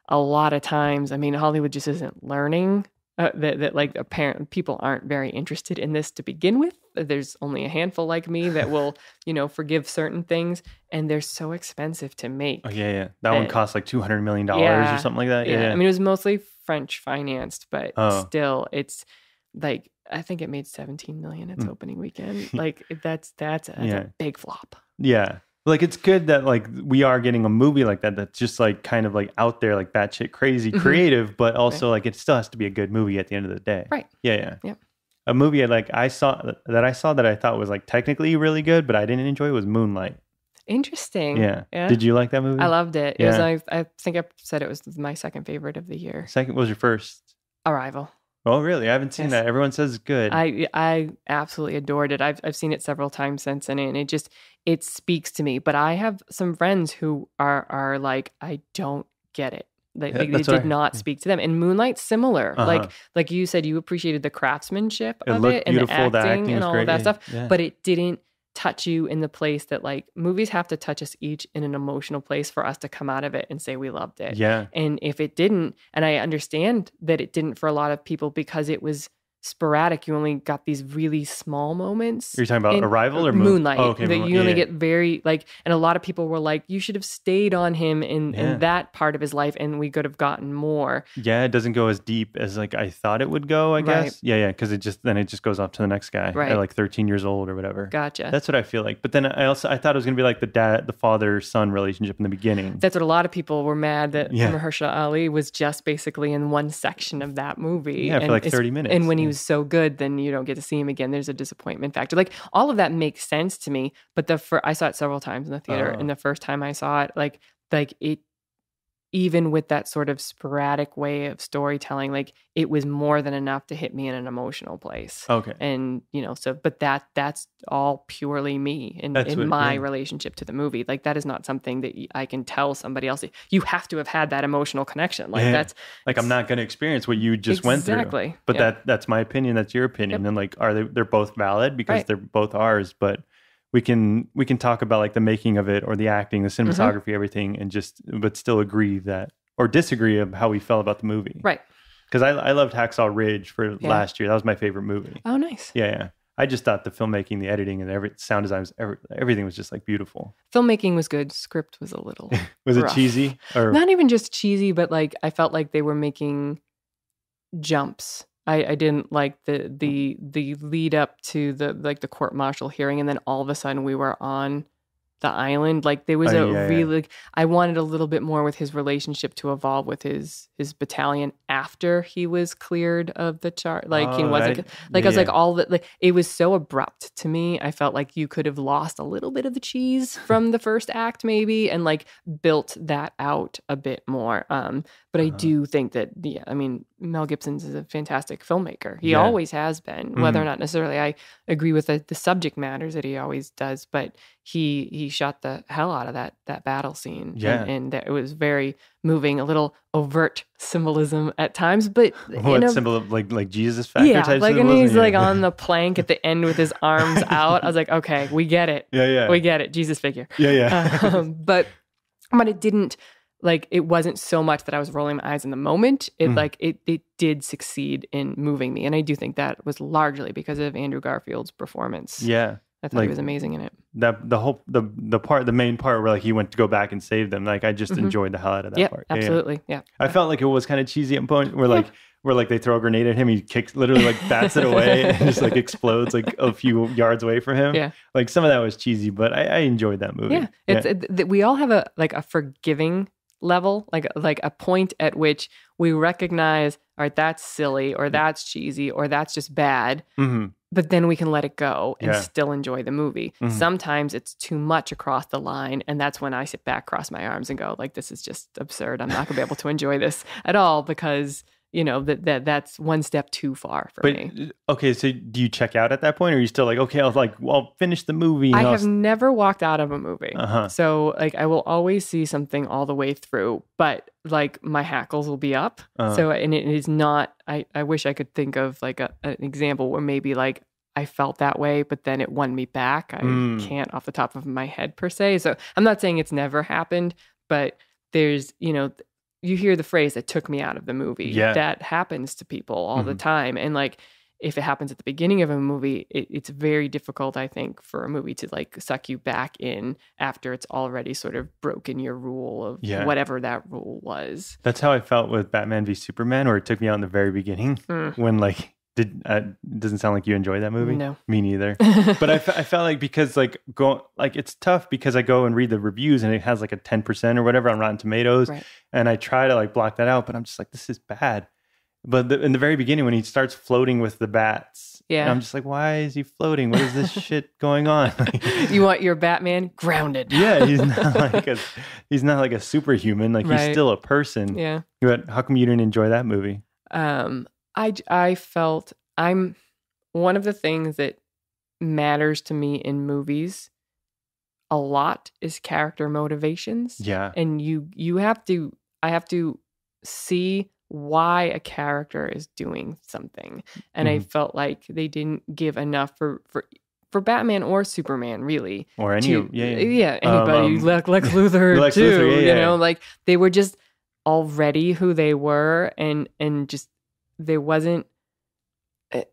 [SPEAKER 3] a lot of times, I mean, Hollywood just isn't learning that like apparent people aren't very interested in this to begin with. There's only a handful like me that will, you know, forgive certain things, and they're so expensive to make.
[SPEAKER 2] Oh yeah. That one cost like $200 million or something like that. Yeah.
[SPEAKER 3] I mean, it was mostly French financed, but still, it's like I think it made 17 million its opening weekend. Like that's a big flop.
[SPEAKER 2] Yeah. Like, it's good that, like, we are getting a movie like that that's just, like, kind of, like, out there, like, batshit crazy creative, but also, like, it still has to be a good movie at the end of the day.
[SPEAKER 3] Right.
[SPEAKER 2] Yeah. A movie, like, I saw that I thought was, like, technically really good, but I didn't enjoy was Moonlight.
[SPEAKER 3] Interesting.
[SPEAKER 2] Yeah. Did you like that movie?
[SPEAKER 3] I loved it. It was, I think I said it was my second favorite of the year.
[SPEAKER 2] Second was your first?
[SPEAKER 3] Arrival.
[SPEAKER 2] Oh, really? I haven't seen that. Everyone says it's good.
[SPEAKER 3] I absolutely adored it. I've seen it several times since, and it speaks to me. But I have some friends who are like, I don't get it. Like it did not speak to them. And Moonlight's similar. Like you said, you appreciated the craftsmanship of it and the acting and all of that stuff. Yeah. But it didn't touch you in the place that, like, movies have to touch us each in an emotional place for us to come out of it and say we loved it.
[SPEAKER 2] Yeah.
[SPEAKER 3] And if it didn't, and I understand that it didn't for a lot of people because it was sporadic, you only got these really small moments.
[SPEAKER 2] You're talking about Arrival or
[SPEAKER 3] Moonlight?
[SPEAKER 2] Oh, okay,
[SPEAKER 3] that you only get very, like, and a lot of people were like, you should have stayed on him in that part of his life, and we could have gotten more.
[SPEAKER 2] Yeah, it doesn't go as deep as, like, I thought it would go, I guess. Yeah, because it just goes off to the next guy at like 13 years old or whatever.
[SPEAKER 3] Gotcha.
[SPEAKER 2] That's what I feel like. But then I thought it was going to be like the father-son relationship in the beginning.
[SPEAKER 3] That's what a lot of people were mad that Mahershala Ali was just basically in one section of that movie.
[SPEAKER 2] Yeah, for like 30 minutes.
[SPEAKER 3] And when he was so good, then you don't get to see him again. There's a disappointment factor. Like, all of that makes sense to me. But I saw it several times in the theater, and the first time I saw it, like it, even with that sort of sporadic way of storytelling, like, it was more than enough to hit me in an emotional place.
[SPEAKER 2] Okay.
[SPEAKER 3] And, you know, so, but that's all purely me in my relationship to the movie. Like, that is not something that I can tell somebody else. You have to have had that emotional connection. Like, that's
[SPEAKER 2] like, I'm not going to experience what you just went through.
[SPEAKER 3] Exactly.
[SPEAKER 2] But that's my opinion. That's your opinion. Yep. And like, they're both valid because they're both ours, but we can talk about, like, the making of it or the acting, the cinematography, everything, and but still agree that, or disagree of how we felt about the movie.
[SPEAKER 3] Right.
[SPEAKER 2] Because I loved Hacksaw Ridge for last year. That was my favorite movie.
[SPEAKER 3] Oh, nice.
[SPEAKER 2] Yeah. I just thought the filmmaking, the editing, and sound design, everything was just, like, beautiful.
[SPEAKER 3] Filmmaking was good. Script was a little
[SPEAKER 2] Was
[SPEAKER 3] rough.
[SPEAKER 2] It cheesy? Or
[SPEAKER 3] not even just cheesy, but, like, I felt like they were making jumps. I didn't like the lead up to the court martial hearing, and then all of a sudden we were on the island. Like, there was really, I wanted a little bit more with his relationship to evolve with his battalion after he was cleared of the charge. Like, he wasn't I was like, all that, like, it was so abrupt to me. I felt like you could have lost a little bit of the cheese from the first act maybe, and, like, built that out a bit more. But I do think that, I mean, Mel Gibson is a fantastic filmmaker. He always has been, whether or not necessarily I agree with the subject matters that he always does, but he shot the hell out of that battle scene.
[SPEAKER 2] Yeah.
[SPEAKER 3] And it was very moving, a little overt symbolism at times, but
[SPEAKER 2] what symbol of, like Jesus factor type
[SPEAKER 3] like,
[SPEAKER 2] symbolism?
[SPEAKER 3] And he's like on the plank at the end with his arms out. I was like, okay, we get it.
[SPEAKER 2] Yeah.
[SPEAKER 3] We get it. Jesus figure.
[SPEAKER 2] Yeah.
[SPEAKER 3] But it didn't, like, it wasn't so much that I was rolling my eyes in the moment. It did succeed in moving me. And I do think that was largely because of Andrew Garfield's performance.
[SPEAKER 2] Yeah.
[SPEAKER 3] I thought he was amazing in it.
[SPEAKER 2] That the main part where, like, he went to go back and save them. Like, I just enjoyed the hell out of that part.
[SPEAKER 3] Absolutely. Yeah.
[SPEAKER 2] I felt like it was kind of cheesy at a point where, like, they throw a grenade at him, he kicks, literally, like, bats it away and just, like, explodes, like, a few yards away from him.
[SPEAKER 3] Yeah.
[SPEAKER 2] Like, some of that was cheesy, but I enjoyed that movie.
[SPEAKER 3] Yeah. We all have a forgiving level, like a point at which we recognize, all right, that's silly, or that's cheesy, or that's just bad. but then we can let it go and still enjoy the movie. Sometimes it's too much across the line. And that's when I sit back, cross my arms and go like, this is just absurd. I'm not gonna be able to enjoy this at all because, you know, that's one step too far for me.
[SPEAKER 2] Okay, so do you check out at that point, or are you still like, okay, I'll finish the movie?
[SPEAKER 3] I have never walked out of a movie. So like I will always see something all the way through, but like my hackles will be up. So, and it is not, I wish I could think of like an example where maybe like I felt that way, but then it won me back. I can't off the top of my head per se. So I'm not saying it's never happened, but there's, you know, you hear the phrase that took me out of the movie. Yeah. That happens to people all the time. And like, if it happens at the beginning of a movie, it's very difficult, I think, for a movie to like suck you back in after it's already sort of broken your rule of whatever that rule was.
[SPEAKER 2] That's how I felt with Batman v Superman, where it took me out in the very beginning when like, doesn't sound like you enjoy that movie.
[SPEAKER 3] No,
[SPEAKER 2] me neither. But I felt like because like it's tough because I go and read the reviews and it has like a 10% or whatever on Rotten Tomatoes, and I try to like block that out, but I'm just like, this is bad. But in the very beginning when he starts floating with the bats, I'm just like, why is he floating? What is this shit going on?
[SPEAKER 3] You want your Batman grounded?
[SPEAKER 2] Yeah, he's not like a superhuman. Like he's still a person.
[SPEAKER 3] Yeah.
[SPEAKER 2] But how come you didn't enjoy that movie?
[SPEAKER 3] I felt one of the things that matters to me in movies a lot is character motivations.
[SPEAKER 2] Yeah.
[SPEAKER 3] And I have to see why a character is doing something. And I felt like they didn't give enough for Batman or Superman, really.
[SPEAKER 2] Or anybody.
[SPEAKER 3] Lex Luthor too. You know, like they were just already who they were, and just there wasn't.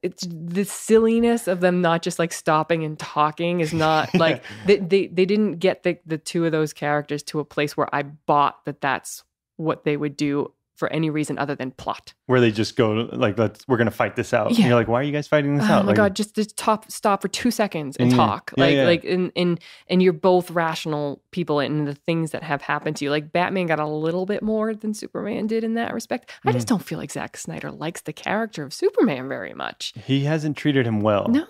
[SPEAKER 3] It's the silliness of them not just like stopping and talking is not like they didn't get the two of those characters to a place where I bought that that's what they would do for any reason other than plot.
[SPEAKER 2] Where they just go like, we're going to fight this out. Yeah. And you're like, why are you guys fighting this out?
[SPEAKER 3] Oh my God, just stop for 2 seconds and talk. And you're both rational people and the things that have happened to you. Like Batman got a little bit more than Superman did in that respect. I just don't feel like Zack Snyder likes the character of Superman very much.
[SPEAKER 2] He hasn't treated him well.
[SPEAKER 3] No.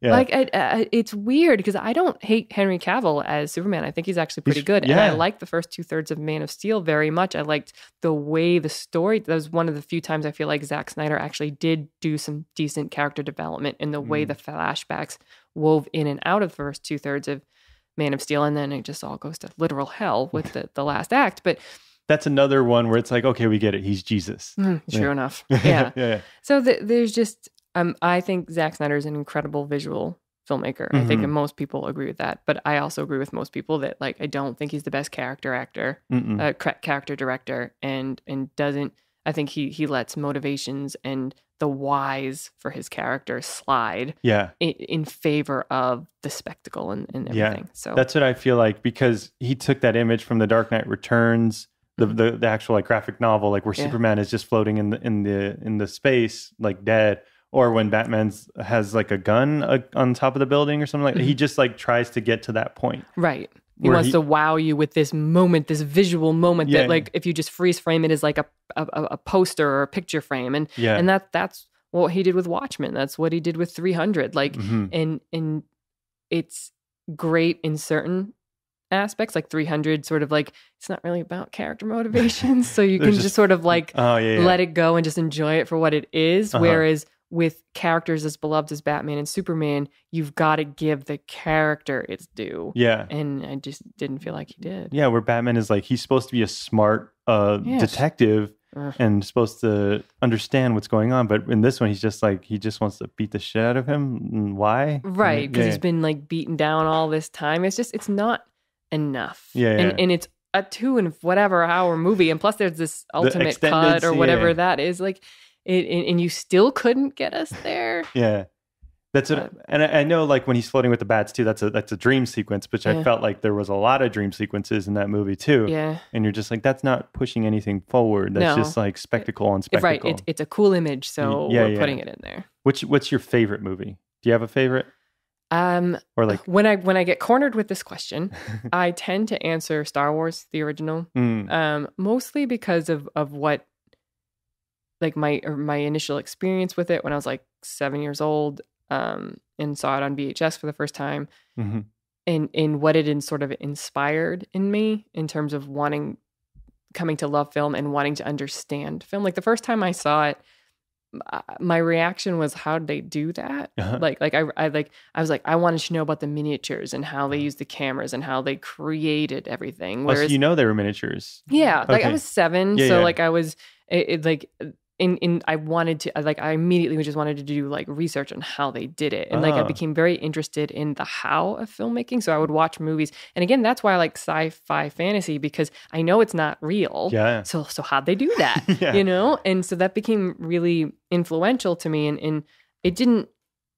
[SPEAKER 3] Like it's weird because I don't hate Henry Cavill as Superman. I think he's actually pretty good. And I like the first 2/3 of Man of Steel very much. I liked the way the story, that was one of the few times I feel like Zack Snyder actually did do some decent character development in the way the flashbacks wove in and out of the first 2/3 of Man of Steel, and then it just all goes to literal hell with the last act. But
[SPEAKER 2] that's another one where it's like, okay, we get it. He's Jesus.
[SPEAKER 3] True enough. Yeah. So there's just, I think Zack Snyder is an incredible visual filmmaker. I think most people agree with that, but I also agree with most people that like I don't think he's the best character director, and doesn't. I think he lets motivations and the whys for his character slide in favor of the spectacle and everything. Yeah. So
[SPEAKER 2] that's what I feel like, because he took that image from The Dark Knight Returns, the actual like graphic novel, like where Superman is just floating in the space like dead. Or when Batman has like a gun on top of the building or something like that. He just like tries to get to that point.
[SPEAKER 3] Right. He wants to wow you with this moment, this visual moment that like if you just freeze frame it as like a poster or a picture frame. And that's what he did with Watchmen. That's what he did with 300. Like and it's great in certain aspects, like 300 sort of like it's not really about character motivations. So you can just sort of like let it go and just enjoy it for what it is. Whereas with characters as beloved as Batman and Superman, you've got to give the character its due. Yeah. And I just didn't feel like he did.
[SPEAKER 2] Yeah, where Batman is like, he's supposed to be a smart detective and supposed to understand what's going on. But in this one, he's just like, he just wants to beat the shit out of him. Why?
[SPEAKER 3] Right. Because he's been like beaten down all this time. It's not enough. And it's a 2 and whatever hour movie. And plus there's this ultimate cut or whatever that is like. And you still couldn't get us there. Yeah,
[SPEAKER 2] that's what. And I know, like when he's floating with the bats too, that's a dream sequence, which I felt like there was a lot of dream sequences in that movie too. Yeah, and you're just like, that's not pushing anything forward. That's just like spectacle on spectacle.
[SPEAKER 3] Right, it's a cool image, so we're putting it in there.
[SPEAKER 2] What's your favorite movie? Do you have a favorite?
[SPEAKER 3] Or like when I get cornered with this question, I tend to answer Star Wars, the original, mostly because of what. Like my initial experience with it when I was like 7 years old, and saw it on VHS for the first time,
[SPEAKER 2] Mm-hmm.
[SPEAKER 3] and what it sort of inspired in me in terms of coming to love film and wanting to understand film. Like the first time I saw it, my reaction was, how did they do that?
[SPEAKER 2] Uh-huh.
[SPEAKER 3] I was like, I wanted to know about the miniatures and how they used the cameras and how they created everything. Whereas,
[SPEAKER 2] so they were miniatures.
[SPEAKER 3] Yeah, like
[SPEAKER 2] Okay.
[SPEAKER 3] I was 7,
[SPEAKER 2] Yeah,
[SPEAKER 3] so
[SPEAKER 2] yeah.
[SPEAKER 3] like I was I wanted to, like, I immediately just wanted to do like research on how they did it. And like, I became very interested in the how of filmmaking. So I would watch movies. And again, that's why I like sci-fi fantasy, because I know it's not real.
[SPEAKER 2] Yeah.
[SPEAKER 3] So how'd they do that?
[SPEAKER 2] Yeah.
[SPEAKER 3] You know? And so that became really influential to me. And it didn't,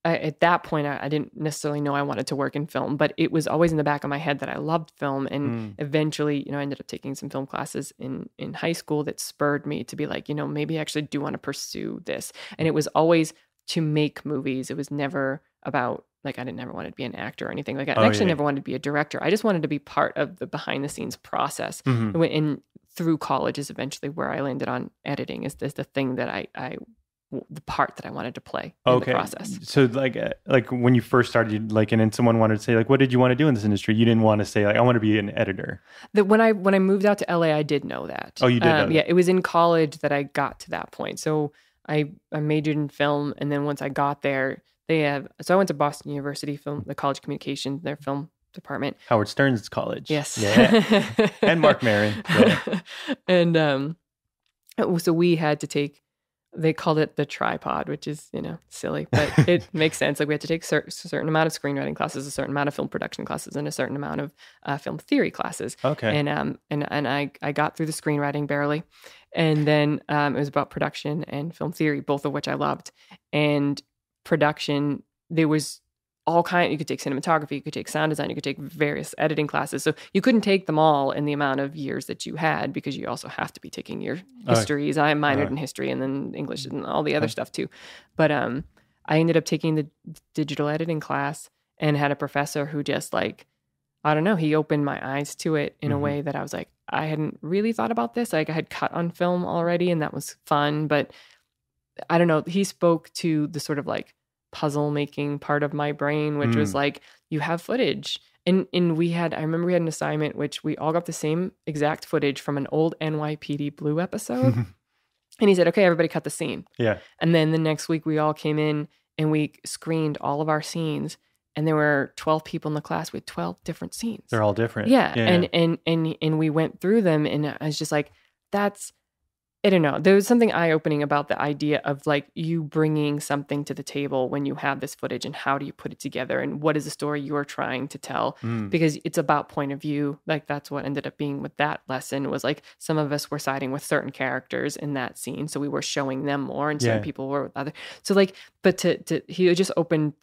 [SPEAKER 3] at that point, I didn't necessarily know I wanted to work in film, but it was always in the back of my head that I loved film. And eventually, I ended up taking some film classes in high school that spurred me to be like, maybe I actually do want to pursue this. And it was always to make movies. It was never about, like, I never wanted to be an actor or anything. Like, I never wanted to be a director. I just wanted to be part of the behind the scenes process.
[SPEAKER 2] Mm-hmm.
[SPEAKER 3] And through college is eventually where I landed on editing, is the thing that the part that I wanted to play in the process.
[SPEAKER 2] So like when you first started, like, and then someone wanted to say, like, what did you want to do in this industry? You didn't want to say, like, I want to be an editor.
[SPEAKER 3] When I moved out to LA, I did know that.
[SPEAKER 2] Oh, you did know that.
[SPEAKER 3] Yeah, it was in college that I got to that point. So I majored in film, and then once I got there, so I went to Boston University the College of Communications, their film department.
[SPEAKER 2] Howard Stern's college.
[SPEAKER 3] Yes.
[SPEAKER 2] Yeah. And Mark Maron. Yeah.
[SPEAKER 3] And so we had to take, they called it the tripod, which is, silly, but it makes sense. Like, we had to take a certain amount of screenwriting classes, a certain amount of film production classes, and a certain amount of film theory classes.
[SPEAKER 2] Okay.
[SPEAKER 3] And I got through the screenwriting barely. And then it was about production and film theory, both of which I loved. And production, there was all kinds. You could take cinematography, you could take sound design, you could take various editing classes. So you couldn't take them all in the amount of years that you had, because you also have to be taking your histories. I minored in history and then English and all the other stuff too. But I ended up taking the digital editing class and had a professor who just, like, I don't know, he opened my eyes to it in a way that I was like, I hadn't really thought about this. Like, I had cut on film already, and that was fun. But I don't know, he spoke to the sort of like puzzle making part of my brain, which was like, you have footage. And I remember we had an assignment, which we all got the same exact footage from an old NYPD Blue episode. And he said, okay, everybody cut the scene.
[SPEAKER 2] Yeah.
[SPEAKER 3] And then the next week we all came in and we screened all of our scenes. And there were 12 people in the class with 12 different scenes.
[SPEAKER 2] They're all different.
[SPEAKER 3] Yeah. And we went through them, and I was just like, I don't know. There was something eye-opening about the idea of, like, you bringing something to the table when you have this footage, and how do you put it together, and what is the story you're trying to tell? Because it's about point of view. Like, that's what ended up being with that lesson, was like, some of us were siding with certain characters in that scene, so we were showing them more, and certain people were with other. So, like, but he just opened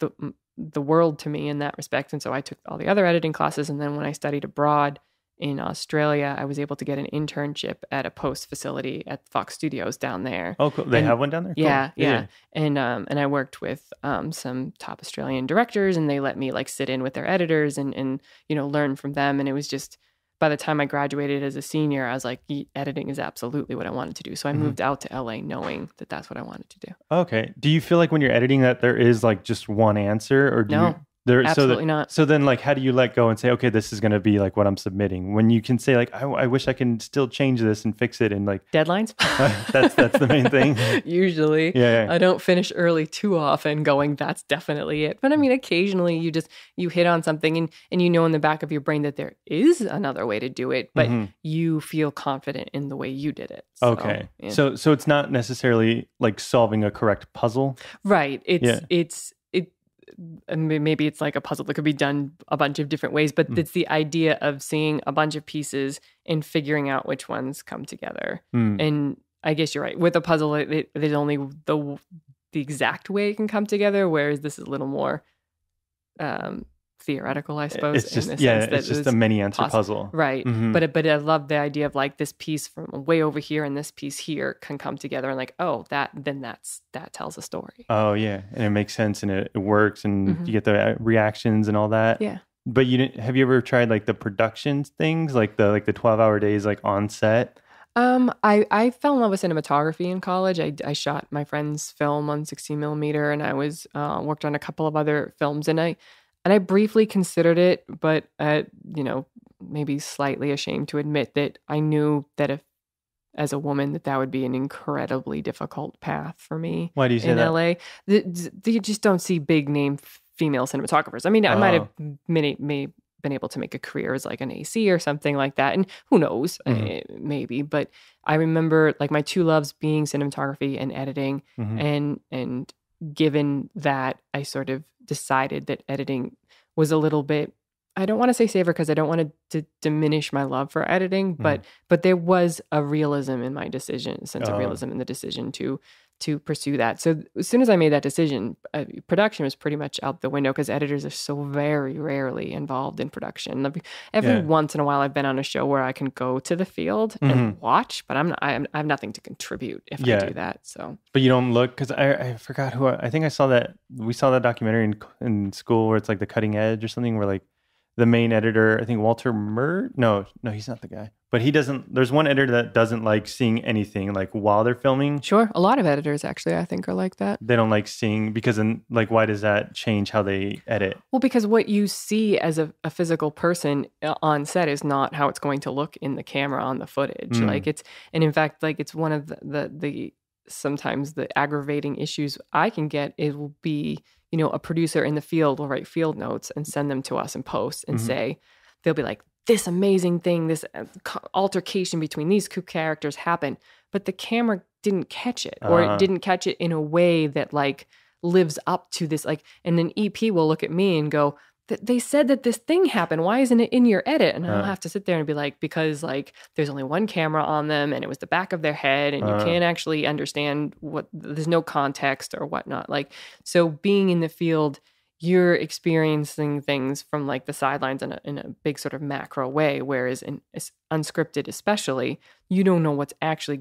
[SPEAKER 3] the world to me in that respect. And so I took all the other editing classes, and then when I studied abroad in Australia, I was able to get an internship at a post facility at Fox Studios down there.
[SPEAKER 2] Oh, cool. They have one down there? Cool.
[SPEAKER 3] Yeah. And I worked with some top Australian directors, and they let me, like, sit in with their editors and learn from them. And it was just, by the time I graduated as a senior, I was like, editing is absolutely what I wanted to do. So I moved out to LA knowing that that's what I wanted to do.
[SPEAKER 2] Okay. Do you feel like when you're editing that there is, like, just one answer, or do you...
[SPEAKER 3] Absolutely not.
[SPEAKER 2] So then, like, how do you let go and say, okay, this is going to be like what I'm submitting, when you can say, like, I wish I can still change this and fix it, and, like,
[SPEAKER 3] deadlines?
[SPEAKER 2] that's the main thing.
[SPEAKER 3] Usually.
[SPEAKER 2] Yeah.
[SPEAKER 3] I don't finish early too often going, that's definitely it. But I mean, occasionally you hit on something, and in the back of your brain that there is another way to do it, but you feel confident in the way you did it. So,
[SPEAKER 2] okay.
[SPEAKER 3] Yeah.
[SPEAKER 2] So it's not necessarily like solving a correct puzzle.
[SPEAKER 3] Right. Maybe it's like a puzzle that could be done a bunch of different ways, but it's the idea of seeing a bunch of pieces and figuring out which ones come together. And I guess you're right. With a puzzle, there's only the exact way it can come together, whereas this is a little more theoretical, I suppose.
[SPEAKER 2] It's just it's just a many answer puzzle,
[SPEAKER 3] right? But I love the idea of, like, this piece from way over here and this piece here can come together, and, like, that tells a story.
[SPEAKER 2] Oh yeah, and it makes sense, and it works, and you get the reactions and all that.
[SPEAKER 3] Yeah.
[SPEAKER 2] But have you ever tried, like, the production things, like the 12-hour days, like, on set?
[SPEAKER 3] I fell in love with cinematography in college. I shot my friend's film on 16 millimeter, and I was worked on a couple of other films, and I briefly considered it, but maybe slightly ashamed to admit that I knew that if as a woman that would be an incredibly difficult path for me.
[SPEAKER 2] Why do you say
[SPEAKER 3] in
[SPEAKER 2] that?
[SPEAKER 3] LA? You just don't see big name female cinematographers. I mean, I might have may been able to make a career as like an AC or something like that, and who knows, maybe. But I remember like my two loves being cinematography and editing, and given that, I sort of decided that editing was a little bit, I don't want to say safer because I don't want to diminish my love for editing, but there was a realism in my decision, a sense of realism in the decision to pursue that. So as soon as I made that decision, production was pretty much out the window because editors are so very rarely involved in production. Every once in a while, I've been on a show where I can go to the field and watch, but I have nothing to contribute if I do that. So,
[SPEAKER 2] but you don't look, because I forgot who I think I saw that we saw that documentary in school where it's like The Cutting Edge or something, where like the main editor, I think Walter no, he's not the guy. But he doesn't, there's one editor that doesn't like seeing anything like while they're filming.
[SPEAKER 3] Sure. A lot of editors actually, I think, are like that.
[SPEAKER 2] They don't like seeing, because then like, why does that change how they edit?
[SPEAKER 3] Well, because what you see as a physical person on set is not how it's going to look in the camera on the footage. Like and in fact, like it's one of the sometimes the aggravating issues I can get, it will be, a producer in the field will write field notes and send them to us in post and say, they'll be like, this amazing thing, this altercation between these two characters happened, but the camera didn't catch it, or it didn't catch it in a way that like lives up to this, like, and then EP will look at me and go, they said that this thing happened. Why isn't it in your edit? And I'll have to sit there and be like, because like there's only one camera on them and it was the back of their head and you can't actually understand there's no context or whatnot. Like, so being in the field, you're experiencing things from like the sidelines in a big sort of macro way. Whereas in unscripted, especially, you don't know what's actually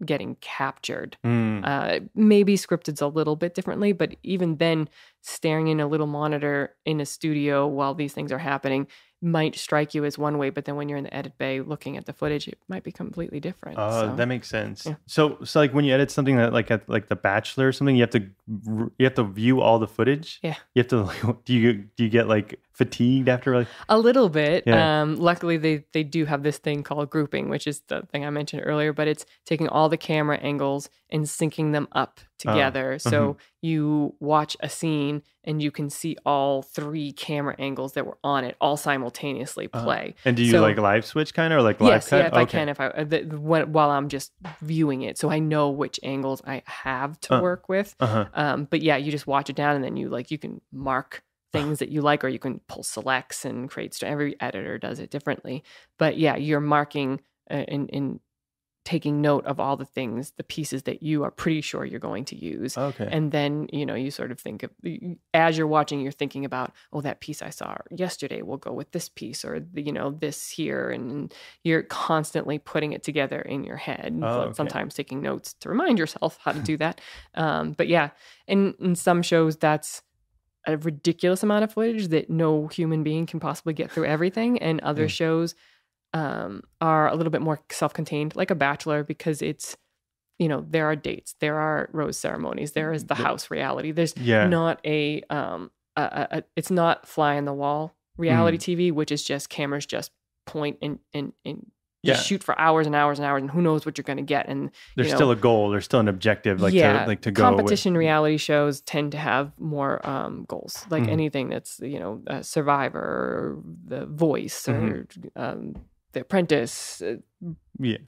[SPEAKER 3] getting captured. Maybe scripted's a little bit differently, but even then, staring in a little monitor in a studio while these things are happening might strike you as one way, but then when you're in the edit bay looking at the footage, it might be completely different.
[SPEAKER 2] Oh, that makes sense. Yeah. So like when you edit something that like at like The Bachelor or something, you have to view all the footage. Yeah. You have to like, do you get like fatigued after like
[SPEAKER 3] a little bit? Yeah. Luckily they do have this thing called grouping, which is the thing I mentioned earlier, but it's taking all the camera angles and syncing them up together. So you watch a scene and you can see all three camera angles that were on it all simultaneously play.
[SPEAKER 2] And do you like live switch kind of, or like live cut?
[SPEAKER 3] Yeah, if I can, while I'm just viewing it, so I know which angles I have to work with. But yeah, you just watch it down and then you can mark things that you like, or you can pull selects and create. Every editor does it differently. But yeah, you're marking in taking note of all the things, the pieces that you are pretty sure you're going to use. Okay. And then, you sort of think of, as you're watching, you're thinking about, that piece I saw yesterday will go with this piece, or, this here. And you're constantly putting it together in your head. Sometimes taking notes to remind yourself how to do that. But yeah, in some shows, that's a ridiculous amount of footage that no human being can possibly get through everything. And other shows are a little bit more self-contained, like a Bachelor, because it's, there are dates, there are rose ceremonies, there is the house reality. There's not it's not fly on the wall reality TV, which is just cameras just point and just shoot for hours and hours and hours, and who knows what you're going to get. And
[SPEAKER 2] there's still a goal, there's still an objective, to go.
[SPEAKER 3] Competition reality shows tend to have more goals, like anything that's Survivor, or The Voice, or The Apprentice,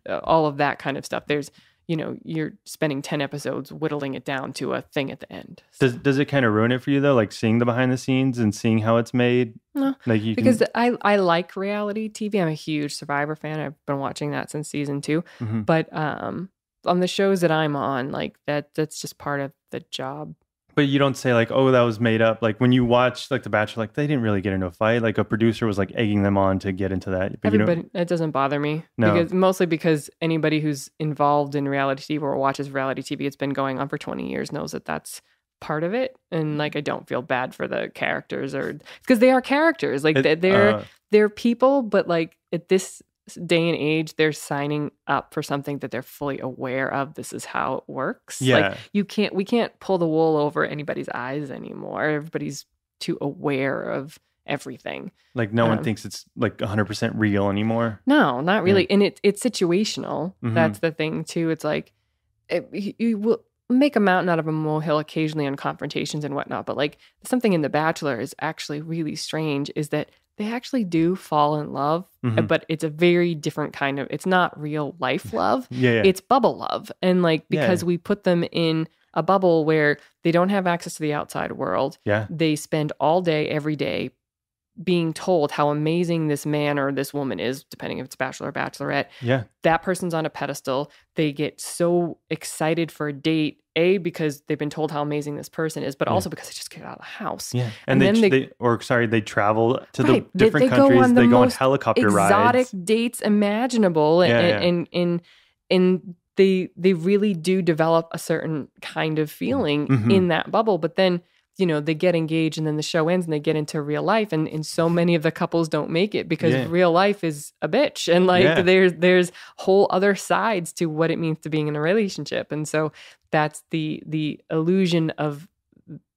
[SPEAKER 3] all of that kind of stuff. There's, you're spending 10 episodes whittling it down to a thing at the end. So.
[SPEAKER 2] Does it kind of ruin it for you though? Like seeing the behind the scenes and seeing how it's made?
[SPEAKER 3] No, because I like reality TV. I'm a huge Survivor fan. I've been watching that since season 2. But on the shows that I'm on, like that's just part of the job.
[SPEAKER 2] But you don't say like, that was made up. Like when you watch like The Bachelor, like they didn't really get into a fight. Like a producer was like egging them on to get into that. But
[SPEAKER 3] it doesn't bother me. No. Mostly because anybody who's involved in reality TV or watches reality TV, it's been going on for 20 years, knows that that's part of it. And like, I don't feel bad for the characters, or because they are characters. Like they're people, but like at this day and age, they're signing up for something that they're fully aware of. This is how it works.
[SPEAKER 2] Yeah.
[SPEAKER 3] Like we can't pull the wool over anybody's eyes anymore. Everybody's too aware of everything.
[SPEAKER 2] Like no one thinks it's like 100% real anymore.
[SPEAKER 3] No, not really. And it's situational. That's the thing too. It's like you will make a mountain out of a molehill occasionally on confrontations and whatnot. But like something in The Bachelor is actually really strange is that they actually do fall in love, but it's a very different kind of, it's not real life love. It's bubble love. And like, because we put them in a bubble where they don't have access to the outside world. They spend all day, every day being told how amazing this man or this woman is, depending if it's bachelor or bachelorette. That person's on a pedestal. They get so excited for a date, because they've been told how amazing this person is, but also because they just get out of the house.
[SPEAKER 2] And then they travel to the different countries. They go on helicopter
[SPEAKER 3] exotic
[SPEAKER 2] rides.
[SPEAKER 3] Dates imaginable. And they really do develop a certain kind of feeling in that bubble. But then, they get engaged and then the show ends and they get into real life. And so many of the couples don't make it because real life is a bitch. And like there's whole other sides to what it means to being in a relationship. And so that's the illusion of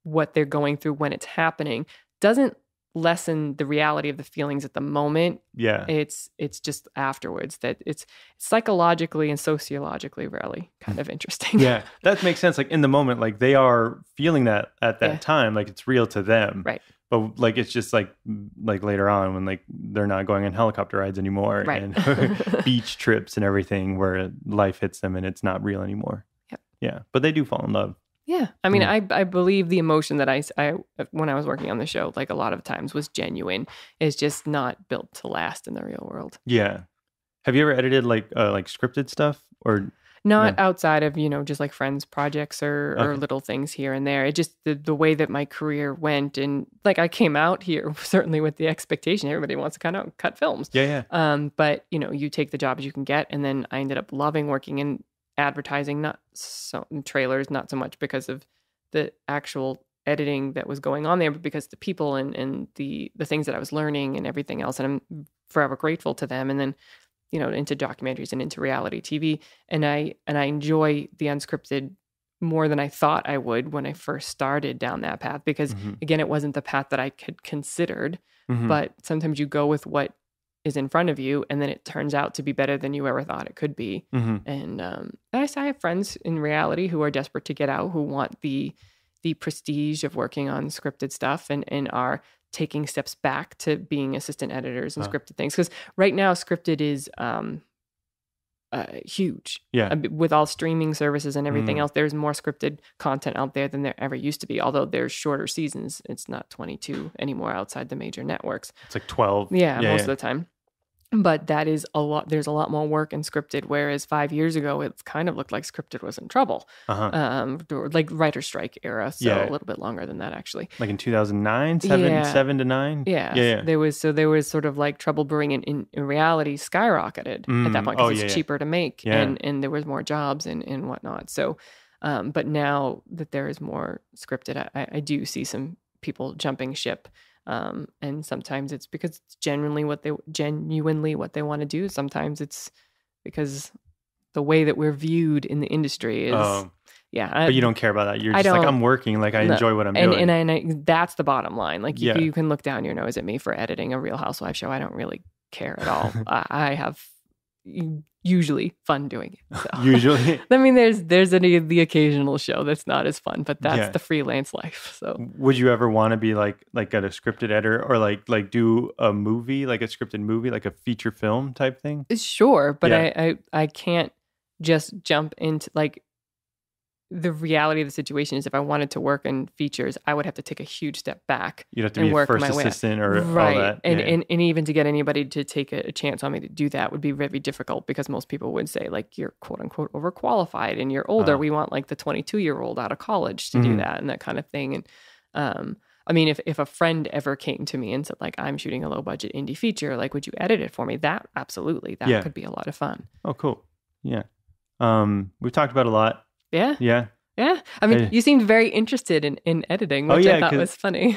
[SPEAKER 3] what they're going through when it's happening. Doesn't lessen the reality of the feelings at the moment. It's just afterwards that it's psychologically and sociologically really kind of interesting.
[SPEAKER 2] That makes sense. Like in the moment, like they are feeling that at that time, like it's real to them.
[SPEAKER 3] Right.
[SPEAKER 2] But like it's just like later on when like they're not going on helicopter rides anymore and beach trips and everything where life hits them and it's not real anymore. But they do fall in love.
[SPEAKER 3] I mean, I believe the emotion that I when I was working on the show, like a lot of times was genuine. It's just not built to last in the real world.
[SPEAKER 2] Have you ever edited like scripted stuff or
[SPEAKER 3] not outside of, just like friends projects or little things here and there? It just the way that my career went, and like I came out here certainly with the expectation everybody wants to kind of cut films. But you take the jobs you can get, and then I ended up loving working in advertising, not so trailers, not so much because of the actual editing that was going on there, but because the people and the things that I was learning and everything else. And I'm forever grateful to them. And then, into documentaries and into reality TV. And I enjoy the unscripted more than I thought I would when I first started down that path, because again, it wasn't the path that I had considered, but sometimes you go with what is in front of you, and then it turns out to be better than you ever thought it could be. And I have friends in reality who are desperate to get out, who want the prestige of working on scripted stuff and are taking steps back to being assistant editors and scripted things. Because right now scripted is huge. With all streaming services and everything else, there's more scripted content out there than there ever used to be. Although there's shorter seasons, it's not 22 anymore outside the major networks. It's
[SPEAKER 2] like 12.
[SPEAKER 3] Most of the time. But that is a lot. There's a lot more work in scripted, whereas 5 years ago, it kind of looked like scripted was in trouble. Like writer's strike era. So a little bit longer than that, actually.
[SPEAKER 2] Like in 2009, 7 to 9?
[SPEAKER 3] There was sort of like trouble brewing in reality skyrocketed at that point because it's cheaper to make and there was more jobs and whatnot. So, but now that there is more scripted, I do see some people jumping ship. And sometimes it's because it's genuinely what they want to do. Sometimes it's because the way that we're viewed in the industry is,
[SPEAKER 2] but you don't care about that. You're just like, I'm working, like I enjoy what I'm doing.
[SPEAKER 3] And that's the bottom line. Like you can look down your nose at me for editing a Real Housewives show. I don't really care at all. I have usually fun doing it. So.
[SPEAKER 2] Usually,
[SPEAKER 3] I mean, there's the occasional show that's not as fun, but that's the freelance life. So,
[SPEAKER 2] would you ever want to be like a scripted editor or like do a movie, like a scripted movie, like a feature film type thing?
[SPEAKER 3] Sure, but I can't just jump into like. The reality of the situation is if I wanted to work in features, I would have to take a huge step back.
[SPEAKER 2] You'd have to be a first assistant or all that.
[SPEAKER 3] And even to get anybody to take a chance on me to do that would be very difficult because most people would say like, you're quote unquote overqualified and you're older. We want like the 22-year-old out of college to do that and that kind of thing. And I mean, if a friend ever came to me and said like, I'm shooting a low budget indie feature, like, would you edit it for me? That absolutely. That could be a lot of fun.
[SPEAKER 2] Oh, cool. Yeah. We've talked about a lot.
[SPEAKER 3] Yeah.
[SPEAKER 2] Yeah.
[SPEAKER 3] Yeah. I mean, you seemed very interested in editing, which I thought was funny.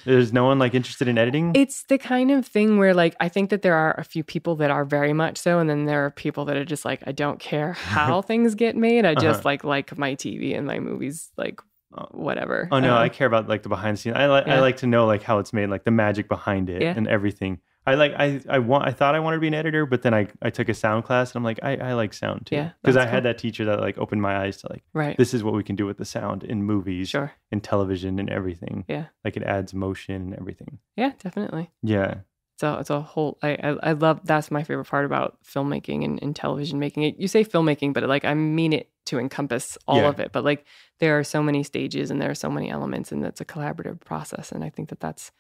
[SPEAKER 2] There's no one like interested in editing?
[SPEAKER 3] It's the kind of thing where like, I think that there are a few people that are very much so. And then there are people that are just like, I don't care how things get made. I just like my TV and my movies, like whatever.
[SPEAKER 2] Oh no, I care about like the behind the scenes. I like to know like how it's made, like the magic behind it and everything. I thought I wanted to be an editor, but then I took a sound class and I'm like, I like sound too. Because I had that teacher that like opened my eyes to like, this is what we can do with the sound in movies, in television and everything. Yeah. Like it adds motion and everything.
[SPEAKER 3] Yeah, definitely.
[SPEAKER 2] Yeah.
[SPEAKER 3] So it's a whole, I love, that's my favorite part about filmmaking and television making. You say filmmaking, but like, I mean it to encompass all of it. But like, there are so many stages and there are so many elements and it's a collaborative process. And I think that that's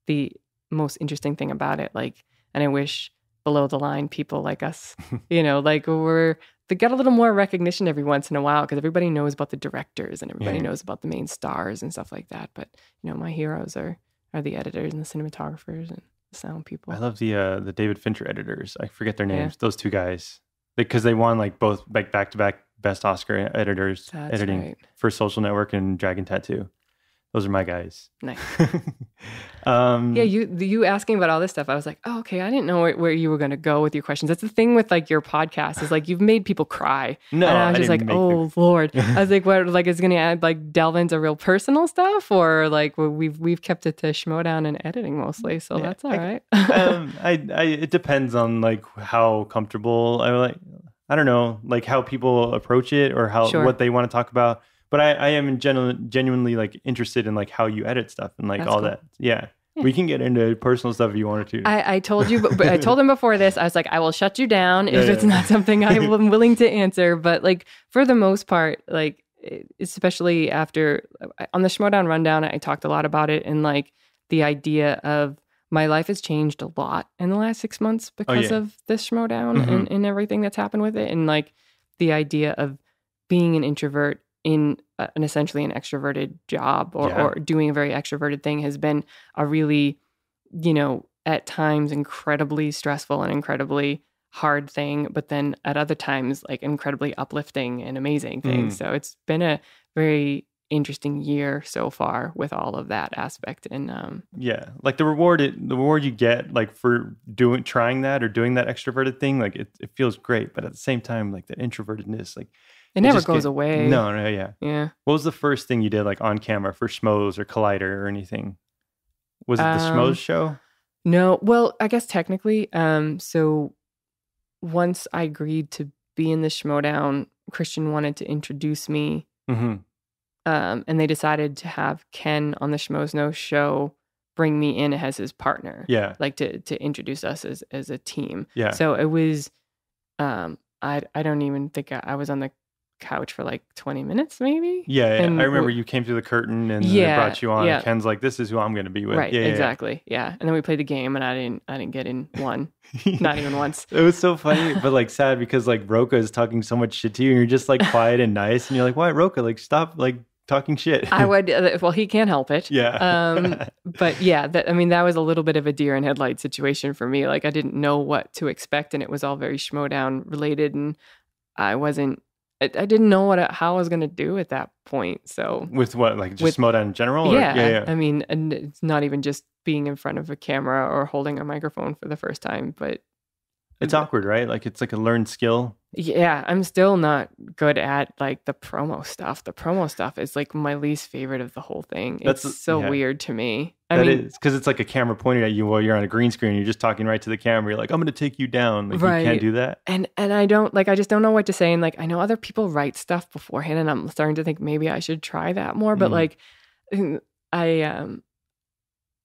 [SPEAKER 3] the most interesting thing about it. Like, and I wish below the line people like us, you know, like they get a little more recognition every once in a while because everybody knows about the directors and everybody knows about the main stars and stuff like that. But you know, my heroes are the editors and the cinematographers and the sound people.
[SPEAKER 2] I love the David Fincher editors. I forget their names. Those two guys, because they won like both like back-to-back best Oscar editors editing for Social Network and Dragon Tattoo. Those are my guys.
[SPEAKER 3] Nice. You asking about all this stuff, I was like, oh, okay, I didn't know where you were going to go with your questions. That's the thing with like your podcast is like you've made people cry.
[SPEAKER 2] No,
[SPEAKER 3] and I was just like, oh Lord. I was like, what? Like, is going to add like delve into real personal stuff, or like we've kept it to Schmoedown and editing mostly, so that's all right.
[SPEAKER 2] It depends on like how comfortable I don't know, like how people approach it or what they want to talk about. But I am genuinely like interested in like how you edit stuff and like that's all cool. that. Yeah. We can get into personal stuff if you wanted to.
[SPEAKER 3] I told you, but I told him before this, I was like, I will shut you down if it's not something I'm willing to answer. But like for the most part, like especially after on the Schmoedown rundown, I talked a lot about it and like the idea of my life has changed a lot in the last 6 months because of this Schmoedown and everything that's happened with it. And like the idea of being an introvert in an essentially an extroverted job or doing a very extroverted thing has been a really, you know, at times incredibly stressful and incredibly hard thing, but then at other times like incredibly uplifting and amazing thing. So it's been a very interesting year so far with all of that aspect. And
[SPEAKER 2] like the reward you get like for trying that or doing that extroverted thing, like it feels great, but at the same time like that introvertedness, like
[SPEAKER 3] it never goes away.
[SPEAKER 2] No, yeah. What was the first thing you did like on camera for Schmoes or Collider or anything? Was it the Schmoes show?
[SPEAKER 3] No, well, I guess technically. So once I agreed to be in the Schmoedown, Christian wanted to introduce me, and they decided to have Ken on the Schmoes No show bring me in as his partner. Yeah, like to introduce us as a team. Yeah. So it was, I don't even think I was on the couch for like 20 minutes maybe.
[SPEAKER 2] Yeah. And I remember you came through the curtain and they brought you on. And Ken's like, this is who I'm going to be with.
[SPEAKER 3] Right. Exactly. Yeah. And then we played the game and I didn't get in one. Not even once.
[SPEAKER 2] It was so funny, but like sad because like Roka is talking so much shit to you and you're just like quiet and nice. And you're like, why Roka? Like stop like talking shit.
[SPEAKER 3] I would, well, he can't help it. Yeah. But yeah, that was a little bit of a deer in headlights situation for me. Like I didn't know what to expect and it was all very Schmoedown related and I didn't know how I was going to do at that point. So
[SPEAKER 2] with what, like just Schmoedown in general?
[SPEAKER 3] Yeah. I mean, and it's not even just being in front of a camera or holding a microphone for the first time, but
[SPEAKER 2] it's awkward, right? Like it's like a learned skill.
[SPEAKER 3] Yeah, I'm still not good at like the promo stuff. The promo stuff is like my least favorite of the whole thing. It's so weird to me.
[SPEAKER 2] I mean, is because it's like a camera pointed at you while you're on a green screen. You're just talking right to the camera. You're like, I'm going to take you down. Like you can't do that.
[SPEAKER 3] And I don't I just don't know what to say. And like I know other people write stuff beforehand, and I'm starting to think maybe I should try that more. But like, the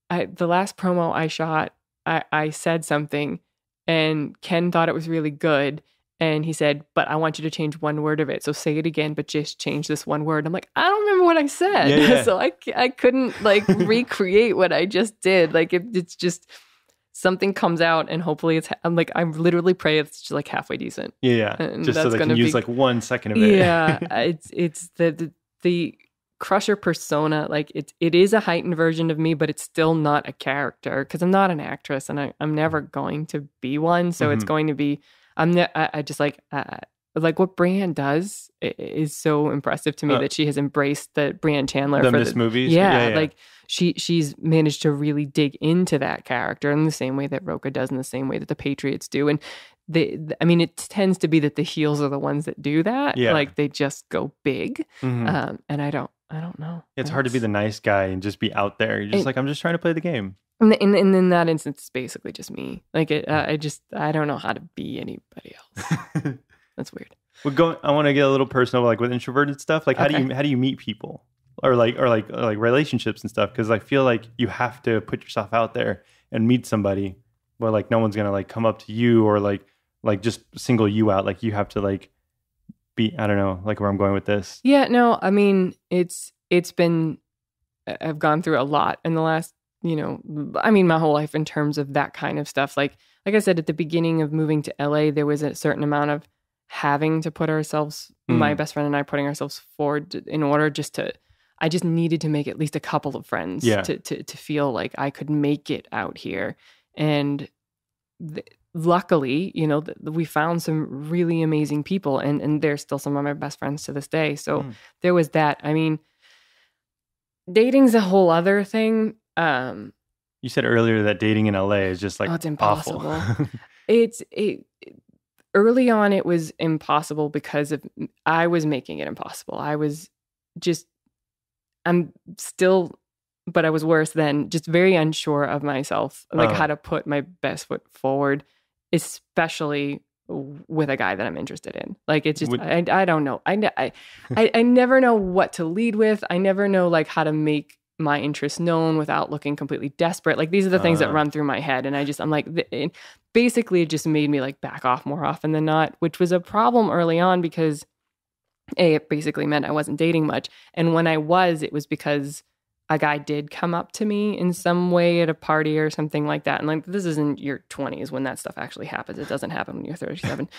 [SPEAKER 3] last promo I shot, I said something, and Ken thought it was really good. And he said, but I want you to change one word of it. So say it again, but just change this one word. I'm like, I don't remember what I said. Yeah. So I couldn't like recreate what I just did. Like it's just something comes out and hopefully I'm like, I literally pray it's just like halfway decent.
[SPEAKER 2] Yeah. And just so they can use like 1 second of it.
[SPEAKER 3] Yeah. it's the Crusher persona. Like it is a heightened version of me, but it's still not a character because I'm not an actress and I'm never going to be one. So it's going to be, I just like, like what Brienne does is so impressive to me that she has embraced the Brienne Chandler
[SPEAKER 2] the
[SPEAKER 3] for
[SPEAKER 2] Miss Movies.
[SPEAKER 3] Yeah, like she's managed to really dig into that character in the same way that Rocha does, in the same way that the Patriots do. And I mean, it tends to be that the heels are the ones that do that.
[SPEAKER 2] Yeah.
[SPEAKER 3] Like they just go big. And I don't know.
[SPEAKER 2] It's hard to be the nice guy and just be out there. You're just like, I'm just trying to play the game.
[SPEAKER 3] And in that instance, it's basically just me. Like I don't know how to be anybody else. That's weird.
[SPEAKER 2] I want to get a little personal, like with introverted stuff. Like, how do you meet people, or like relationships and stuff? Because I feel like you have to put yourself out there and meet somebody, but like no one's gonna like come up to you or like just single you out. Like you have to like be. I don't know, like where I'm going with this.
[SPEAKER 3] Yeah, no, I mean it's been. I've gone through a lot in the last, my whole life in terms of that kind of stuff. Like I said at the beginning of moving to LA, there was a certain amount of having to put ourselves, my best friend and I, putting ourselves forward in order I just needed to make at least a couple of friends to feel like I could make it out here. And luckily, we found some really amazing people, and they're still some of my best friends to this day. So there was that. I mean, dating's a whole other thing.
[SPEAKER 2] You said earlier that dating in LA is just like
[SPEAKER 3] it's impossible.
[SPEAKER 2] Awful.
[SPEAKER 3] Early on, it was impossible because I was making it impossible. I'm still, but I was worse then, just very unsure of myself, like how to put my best foot forward, especially with a guy that I'm interested in. Like it's just, I don't know. I never know what to lead with. I never know like how to make my interests known without looking completely desperate. Like these are the things that run through my head. And I'm like, basically it just made me like back off more often than not, which was a problem early on because it basically meant I wasn't dating much. And when I was, it was because a guy did come up to me in some way at a party or something like that. And like, this is in your 20s when that stuff actually happens. It doesn't happen when you're 37.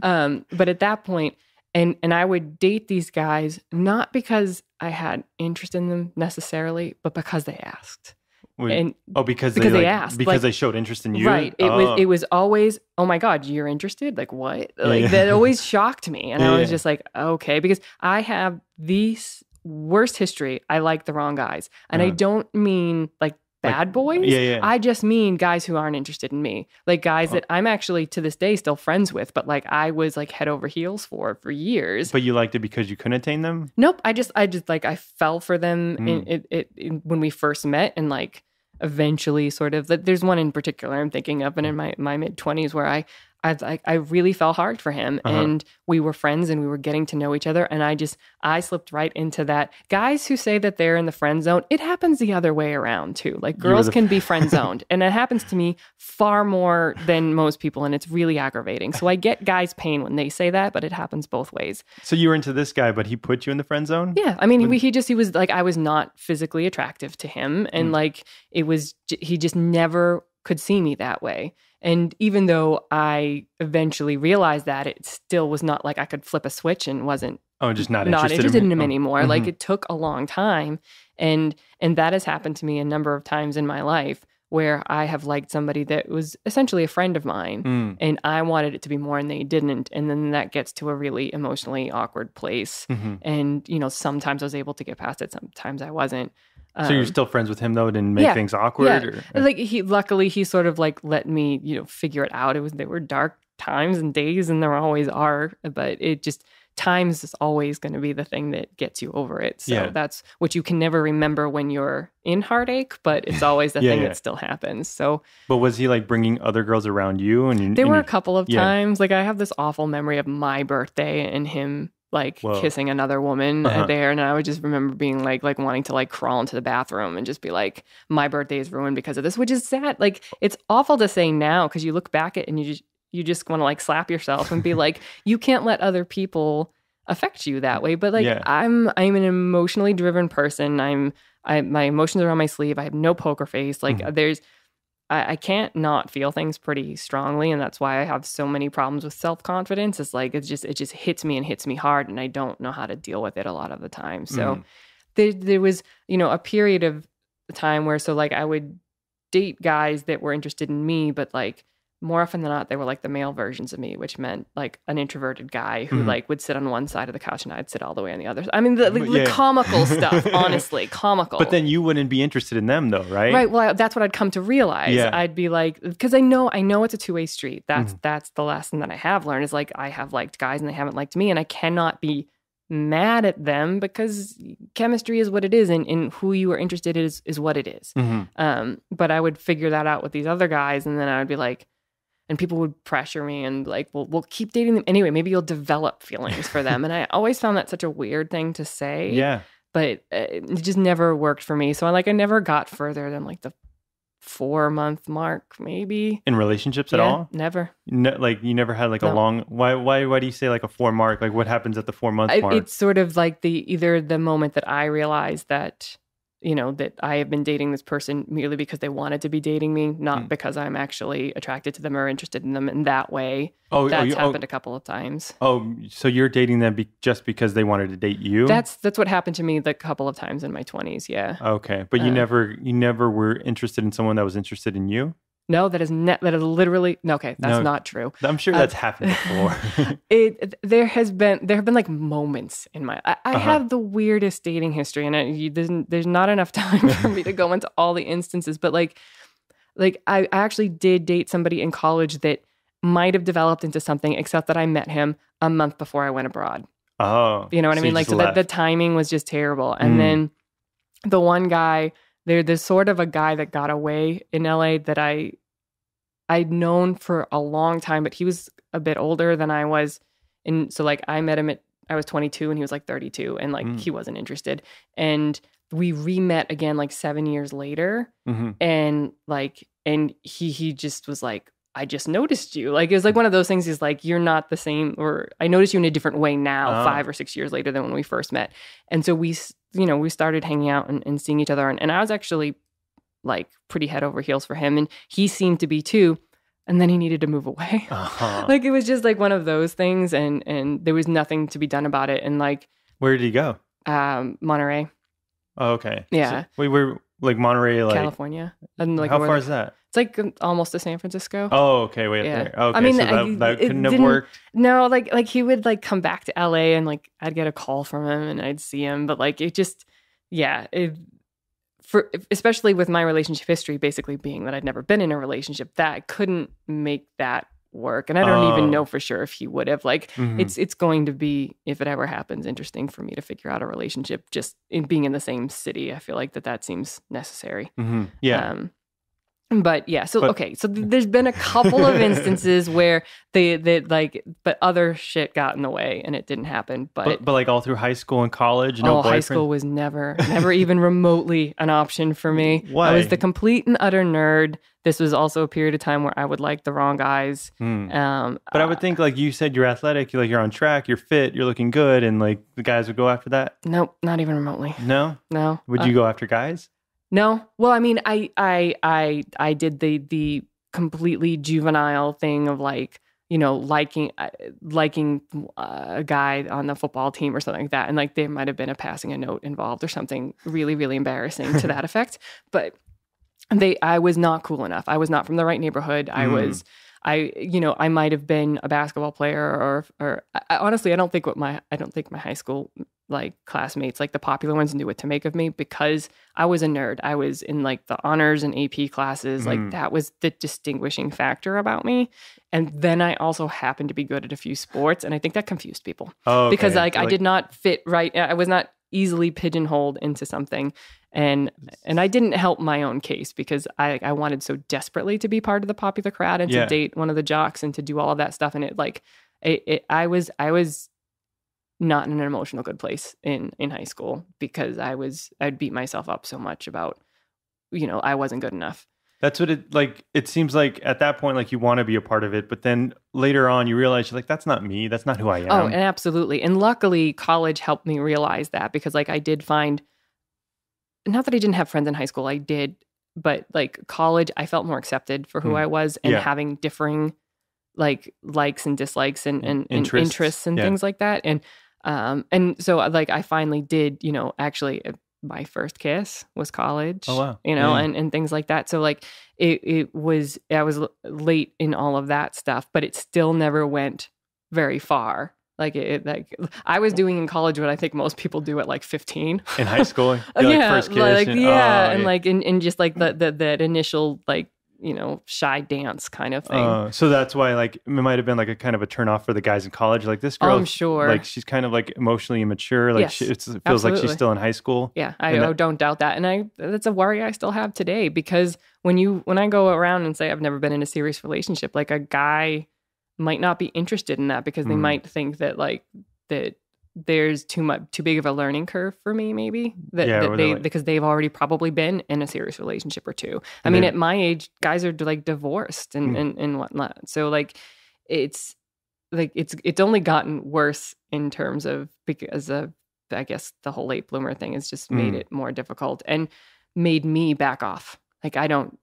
[SPEAKER 3] But at that point, and I would date these guys, not because I had interest in them necessarily, but because they asked.
[SPEAKER 2] Because
[SPEAKER 3] they asked.
[SPEAKER 2] Because they showed interest in you?
[SPEAKER 3] Right. It was always, oh my God, you're interested? Like what? Like that always shocked me. And I was just like, okay, because I have the worst history. I like the wrong guys. And I don't mean like bad boys. I just mean guys who aren't interested in me. Like guys that I'm actually to this day still friends with, but like I was like head over heels for years.
[SPEAKER 2] But you liked it because you couldn't attain them?
[SPEAKER 3] Nope. I just like I fell for them in when we first met, and like eventually sort of there's one in particular I'm thinking of, and in my mid-20s where I really fell hard for him, and we were friends and we were getting to know each other. And I slipped right into that. Guys who say that they're in the friend zone, it happens the other way around too. Like girls can be friend zoned, and it happens to me far more than most people. And it's really aggravating. So I get guys' pain when they say that, but it happens both ways.
[SPEAKER 2] So you were into this guy, but he put you in the friend zone?
[SPEAKER 3] Yeah. I mean, he was like, I was not physically attractive to him. And like, he just never could see me that way. And even though I eventually realized that, it still was not like I could flip a switch and wasn't
[SPEAKER 2] just not
[SPEAKER 3] interested in him anymore. Like it took a long time. And that has happened to me a number of times in my life where I have liked somebody that was essentially a friend of mine and I wanted it to be more and they didn't. And then that gets to a really emotionally awkward place. And, sometimes I was able to get past it. Sometimes I wasn't.
[SPEAKER 2] So you're still friends with him though? Didn't make things awkward?
[SPEAKER 3] Yeah. Like luckily he sort of like let me, figure it out. There were dark times and days, and there always are, but it just, times is always going to be the thing that gets you over it. So that's what you can never remember when you're in heartache, but it's always the thing that still happens. So,
[SPEAKER 2] but was he like bringing other girls around you?
[SPEAKER 3] There were a couple of times. Like I have this awful memory of my birthday and him like kissing another woman there, and I would just remember being like wanting to like crawl into the bathroom and just be like, my birthday is ruined because of this, which is sad. Like it's awful to say now because you look back at it and you just want to like slap yourself and be like, you can't let other people affect you that way. But like I'm an emotionally driven person. My emotions are on my sleeve. I have no poker face. Like I can't not feel things pretty strongly, and that's why I have so many problems with self-confidence. It's like it just hits me and hits me hard, and I don't know how to deal with it a lot of the time. So there was, a period of time where like I would date guys that were interested in me, but like more often than not, they were like the male versions of me, which meant like an introverted guy who like would sit on one side of the couch and I'd sit all the way on the other. I mean, the comical stuff, honestly, comical.
[SPEAKER 2] But then you wouldn't be interested in them though, right?
[SPEAKER 3] Right. Well, that's what I'd come to realize. Yeah. I'd be like, because I know it's a two-way street. That's the lesson that I have learned is like, I have liked guys and they haven't liked me, and I cannot be mad at them because chemistry is what it is, and who you are interested in is what it is. But I would figure that out with these other guys, and then I would be like, and people would pressure me and like, well, we'll keep dating them anyway. Maybe you'll develop feelings for them. And I always found that such a weird thing to say.
[SPEAKER 2] Yeah.
[SPEAKER 3] But it just never worked for me. So I never got further than like the 4-month mark, maybe.
[SPEAKER 2] In relationships at all?
[SPEAKER 3] Never.
[SPEAKER 2] No, like you never had like a long. Why do you say like a 4 mark? Like what happens at the 4-month mark?
[SPEAKER 3] It's sort of like either the moment that I realized that, that I have been dating this person merely because they wanted to be dating me, not because I'm actually attracted to them or interested in them in that way. That's happened a couple of times. Oh,
[SPEAKER 2] so you're dating them just because they wanted to date you?
[SPEAKER 3] That's what happened to me the couple of times in my 20s, yeah.
[SPEAKER 2] Okay, but you never were interested in someone that was interested in you?
[SPEAKER 3] No, that is literally no. Okay, that's not true.
[SPEAKER 2] I'm sure that's happened before.
[SPEAKER 3] There have been like moments in my. I have the weirdest dating history, and there's not enough time for me to go into all the instances. But like I actually did date somebody in college that might have developed into something, except that I met him a month before I went abroad.
[SPEAKER 2] Oh,
[SPEAKER 3] you know what I mean? Like so that the timing was just terrible, and then the one guy. There's sort of a guy that got away in LA that I'd known for a long time, but he was a bit older than I was. And so like I met him I was 22 and he was like 32 and like he wasn't interested. And we re-met again like 7 years later. And he just was like, I just noticed you. Like it was like one of those things is like, you're not the same, or I noticed you in a different way now, 5 or 6 years later than when we first met. And so we started hanging out and seeing each other. And I was actually like pretty head over heels for him. And he seemed to be too. And then he needed to move away. Like it was just like one of those things. And there was nothing to be done about it. And like.
[SPEAKER 2] Where did he go?
[SPEAKER 3] Monterey.
[SPEAKER 2] Oh, okay.
[SPEAKER 3] Yeah.
[SPEAKER 2] So we were like Monterey, like.
[SPEAKER 3] California. And like
[SPEAKER 2] how far is that?
[SPEAKER 3] It's like almost to San Francisco.
[SPEAKER 2] Oh, okay. Wait there. Okay. I mean, so that couldn't have worked.
[SPEAKER 3] No, like he would like come back to LA and like I'd get a call from him and I'd see him. But like it just, especially with my relationship history basically being that I'd never been in a relationship, that I couldn't make that work. And I don't even know for sure if he would have. Like it's going to be, if it ever happens, interesting for me to figure out a relationship just in being in the same city. I feel like that seems necessary.
[SPEAKER 2] Yeah.
[SPEAKER 3] But yeah, so there's been a couple of instances where but other shit got in the way and it didn't happen. But
[SPEAKER 2] like all through high school and college, no boyfriend?
[SPEAKER 3] High school was never even remotely an option for me.
[SPEAKER 2] Why?
[SPEAKER 3] I was the complete and utter nerd. This was also a period of time where I would like the wrong guys.
[SPEAKER 2] But I would think like you said, you're athletic, you're on track, you're fit, you're looking good, and like the guys would go after that.
[SPEAKER 3] Nope, not even remotely.
[SPEAKER 2] No. Would you go after guys?
[SPEAKER 3] No. Well, I mean, I did the completely juvenile thing of like, liking a guy on the football team or something like that. And like there might have been a passing a note involved or something really, really embarrassing to that effect. But I was not cool enough. I was not from the right neighborhood. I might have been a basketball player or honestly, I don't think my high school like classmates, like the popular ones, knew what to make of me because I was a nerd. I was in like the honors and AP classes. Like that was the distinguishing factor about me. And then I also happened to be good at a few sports. And I think that confused people because like I did not fit right. I was not easily pigeonholed into something. And I didn't help my own case because I wanted so desperately to be part of the popular crowd and to date one of the jocks and to do all of that stuff. And I was not in an emotional good place in high school because I'd beat myself up so much about, I wasn't good enough.
[SPEAKER 2] That's what it seems like at that point, like you want to be a part of it, but then later on you realize you're like, that's not me. That's not who I am.
[SPEAKER 3] Oh, and absolutely. And luckily college helped me realize that because like I did find, not that I didn't have friends in high school, I did, but like college, I felt more accepted for who I was and having differing like likes and dislikes and interests and things like that. And so like I finally did, actually my first kiss was college.
[SPEAKER 2] Oh, wow.
[SPEAKER 3] And things like that. So like I was late in all of that stuff, but it still never went very far. Like I was doing in college what I think most people do at like 15
[SPEAKER 2] in high school. First kiss.
[SPEAKER 3] And just like that initial like, shy dance kind of thing.
[SPEAKER 2] So that's why like it might have been like a kind of a turnoff for the guys in college. Like this girl,
[SPEAKER 3] I'm sure.
[SPEAKER 2] Like she's kind of like emotionally immature. Like
[SPEAKER 3] yes,
[SPEAKER 2] it feels
[SPEAKER 3] absolutely.
[SPEAKER 2] like she's still in high school.
[SPEAKER 3] Yeah, I don't doubt that. And that's a worry I still have today, because when I go around and say I've never been in a serious relationship, like a guy might not be interested in that because they might think that like that there's too big of a learning curve for me, maybe because they've already probably been in a serious relationship or two. I mean, at my age, guys are like divorced and whatnot. So like it's only gotten worse in terms of, because of, I guess the whole late bloomer thing has just made it more difficult and made me back off. Like I don't